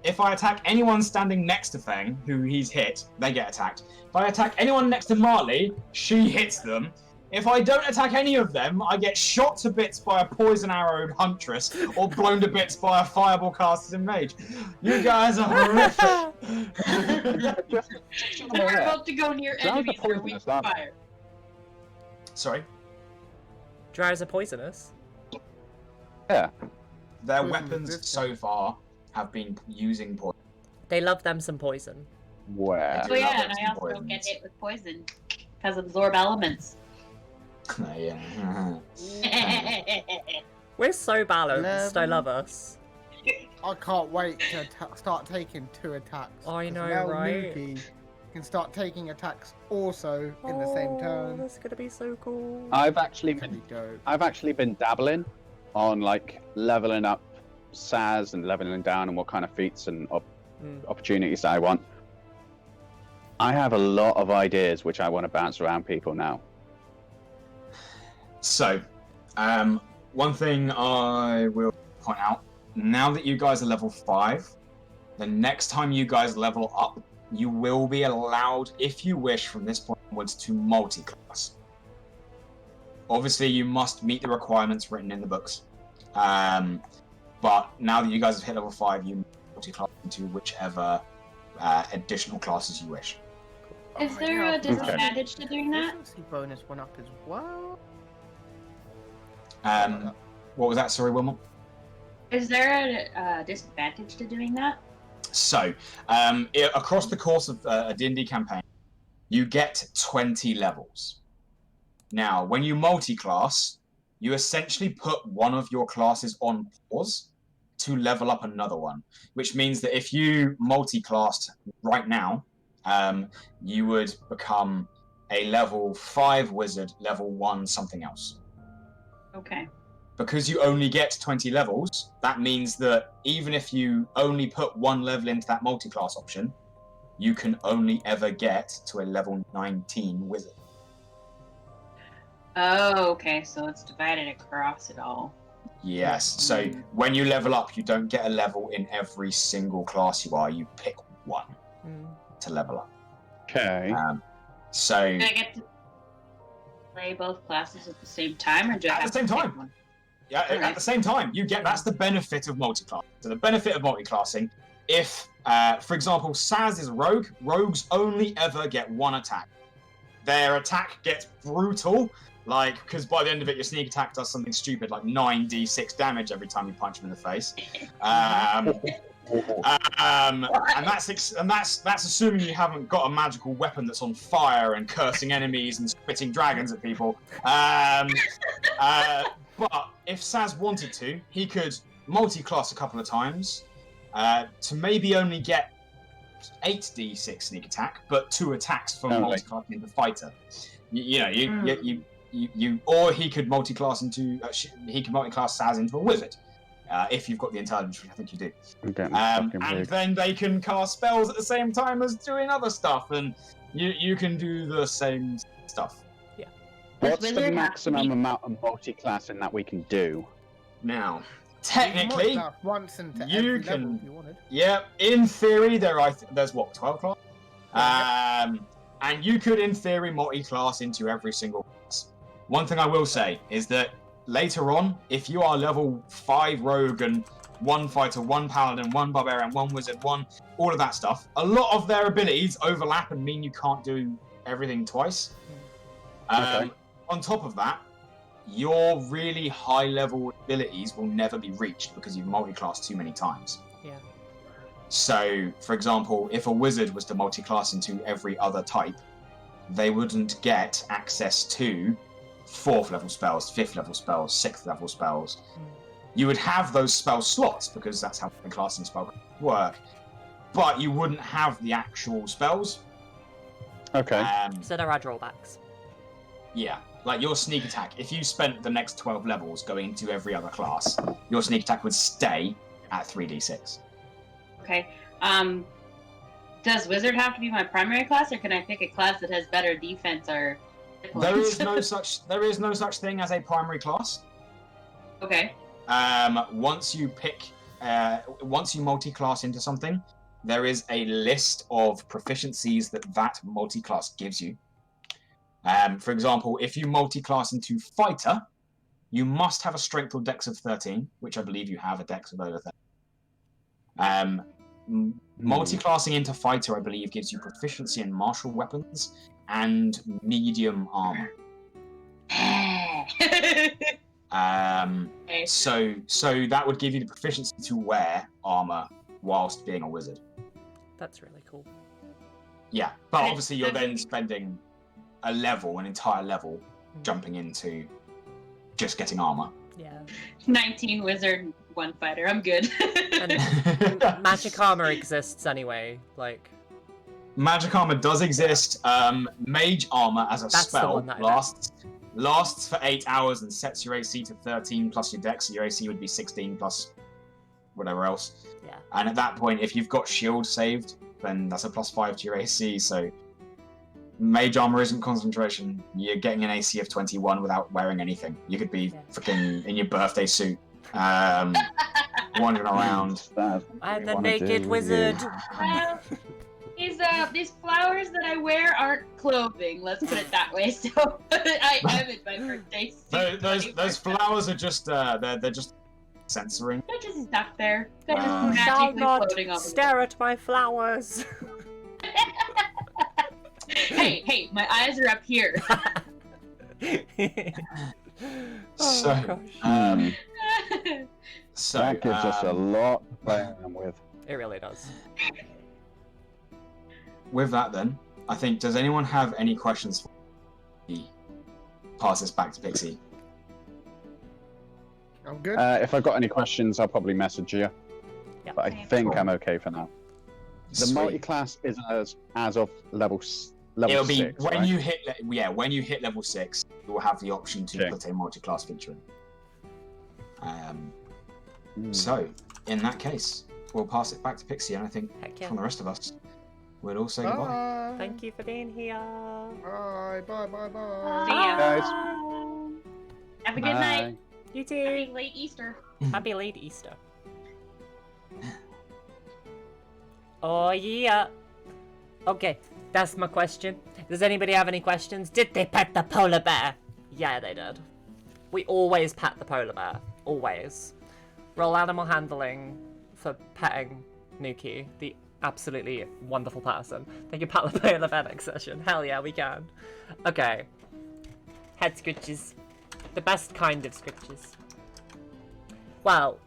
If I attack anyone standing next to Feng, who he's hit, they get attacked. If I attack anyone next to Marle, she hits them. If I don't attack any of them, I get shot to bits by a poison-arrowed huntress or blown to bits by a fireball caster mage. You guys are horrific. Never about to go near Drow's enemies a that are weak poisonous, to aren't they? fire. Sorry? Drows are poisonous. Yeah. Their Poison weapons resistant. so far have been using poison. They love them some poison. Where? So yeah, love and some I also poisons. don't get hit with poison because absorb elements. Yeah. We're so balanced. I love us. I can't wait to start taking 2 attacks. I 'cause know, now right? Nuki can start taking attacks also in the same turn. That's gonna be so cool. I've actually Pretty been, dope. dabbling on like leveling up Saz and leveling down and what kind of feats and opportunities I want. I have a lot of ideas which I want to bounce around people now. So, one thing I will point out, now that you guys are level 5, the next time you guys level up, you will be allowed, if you wish, from this point onwards, to multi-class. Obviously, you must meet the requirements written in the books. But now that you guys have hit level 5, you multi-class into whichever additional classes you wish. Is there a disadvantage to doing that? Efficiency bonus went up as well. What was that? Sorry, Wilmot? Is there a disadvantage to doing that? So, across the course of a D&D campaign, you get 20 levels. Now, when you multi-class, you essentially put one of your classes on pause to level up another one, which means that if you multi-classed right now, you would become a level 5 wizard, level 1 something else. Okay. Because you only get 20 levels, that means that even if you only put one level into that multi-class option, you can only ever get to a level 19 wizard. Oh, okay, so it's divided across it all. Yes, so when you level up, you don't get a level in every single class you are, you pick one to level up. Okay. So... Do I get to play both classes at the same time, or do I have at the same to pick time? one? Yeah, Okay. at the same time, you get, that's the benefit of multi-class. So the benefit of multi-classing, if, for example, Saz is rogue, rogues only ever get one attack. Their attack gets brutal, like, because by the end of it, your sneak attack does something stupid, like 9d6 damage every time you punch them in the face. And that's assuming you haven't got a magical weapon that's on fire and cursing enemies and spitting dragons at people. But if Saz wanted to, he could multi-class a couple of times to maybe only get 8d6 sneak attack, but 2 attacks from multi-classing into fighter. Or he could multi-class into Saz into a wizard. If you've got the intelligence, which I think you do. And then they can cast spells at the same time as doing other stuff, and you can do the same stuff. Yeah. What's the maximum amount of multi-classing that we can do? Now, technically, once into you every can. level if you wanted. Yeah, in theory, there's what, 12 class? And you could, in theory, multi-class into every single class. One thing I will say is that later on, if you are level 5 rogue and 1 fighter, 1 paladin, 1 barbarian, 1 wizard, 1 all of that stuff, a lot of their abilities overlap and mean you can't do everything twice. On top of that, your really high level abilities will never be reached because you've multi-classed too many times. Yeah. So, for example, if a wizard was to multi-class into every other type, they wouldn't get access to 4th level spells, 5th level spells, 6th level spells. You would have those spell slots because that's how the classing spells work, but you wouldn't have the actual spells. Okay. So there are drawbacks. Yeah, like your sneak attack, if you spent the next 12 levels going into every other class, your sneak attack would stay at 3d6. Okay. Does wizard have to be my primary class, or can I pick a class that has better defense or? There is no such thing as a primary class. Okay. Once you multi-class into something, there is a list of proficiencies that multi-class gives you. For example, if you multi-class into fighter, you must have a strength or dex of 13, which I believe you have a dex of over 13. Multi-classing into fighter, I believe, gives you proficiency in martial weapons and medium armor. So that would give you the proficiency to wear armor whilst being a wizard. That's really cool. Yeah, but obviously you're then spending an entire level, jumping into just getting armor. Yeah. 19 wizard, 1 fighter. I'm good. And magic armor exists anyway. Like. Magic armor does exist. Mage armor as a spell lasts for 8 hours and sets your AC to 13 plus your dex, so your AC would be 16 plus whatever else. Yeah. And at that point, if you've got shield saved, then that's a +5 to your AC, so mage armor isn't concentration. You're getting an AC of 21 without wearing anything. You could be freaking in your birthday suit, wandering around. I'm the naked wizard. These flowers that I wear aren't clothing. Let's put it that way. So I am in my birthday suit. Those flowers are just they're just censoring. They're just stuck there. They're just Shall magically not floating over. stare at my flowers. hey, my eyes are up here. So, so that gives us a lot to play around with. It really does. With that, then, I think, does anyone have any questions for me? Pass this back to Pixie. I'm good. If I've got any questions, I'll probably message you. Yep. But I think I'm okay for now. The Sweet. multi-class is as of level It'll be 6, when right? you hit when you hit level 6, you will have the option to Okay. put a multi-class feature in. So, in that case, we'll pass it back to Pixie, and I think Heck yeah. from the rest of us, we'll all say goodbye. Bye. Thank you for being here. Bye. Bye. Bye. Bye. See ya. Guys. Have a good night. You Happy too. late Easter. Happy late Easter. Oh yeah. Okay, that's my question. Does anybody have any questions? Did they pet the polar bear? Yeah, they did. We always pet the polar bear. Always. Roll animal handling for petting Nuki, the absolutely wonderful person. They can pet the polar bear next session. Hell yeah, we can. Okay. Head scritches. The best kind of scritches. Well,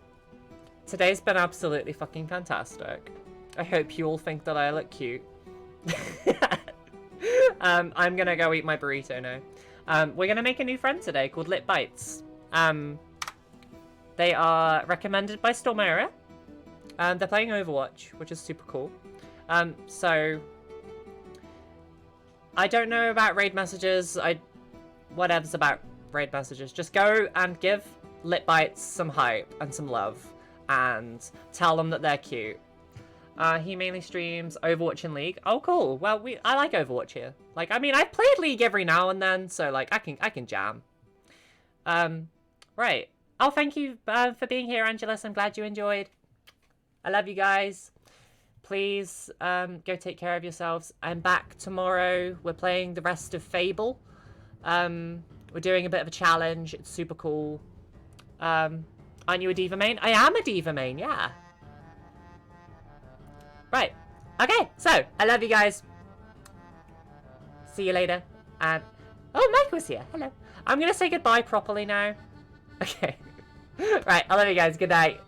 today's been absolutely fucking fantastic. I hope you all think that I look cute. I'm gonna go eat my burrito now. We're gonna make a new friend today called Lit Bites. They are recommended by Stormcast. They're playing Overwatch, which is super cool. So I don't know about raid messages. Whatever's about raid messages. Just go and give Lit Bites some hype and some love, and tell them that they're cute. He mainly streams Overwatch and League. Oh, cool. Well, I like Overwatch here. Like, I mean, I've played League every now and then, so like I can jam. Right. Oh, thank you for being here, Angelus. I'm glad you enjoyed. I love you guys. Please go take care of yourselves. I'm back tomorrow. We're playing the rest of Fable. We're doing a bit of a challenge. It's super cool. Aren't you a Diva main? I am a Diva main, yeah. Right. Okay, so, I love you guys. See you later. And, oh, Mike was here. Hello. I'm going to say goodbye properly now. Okay. Right, I love you guys. Good night.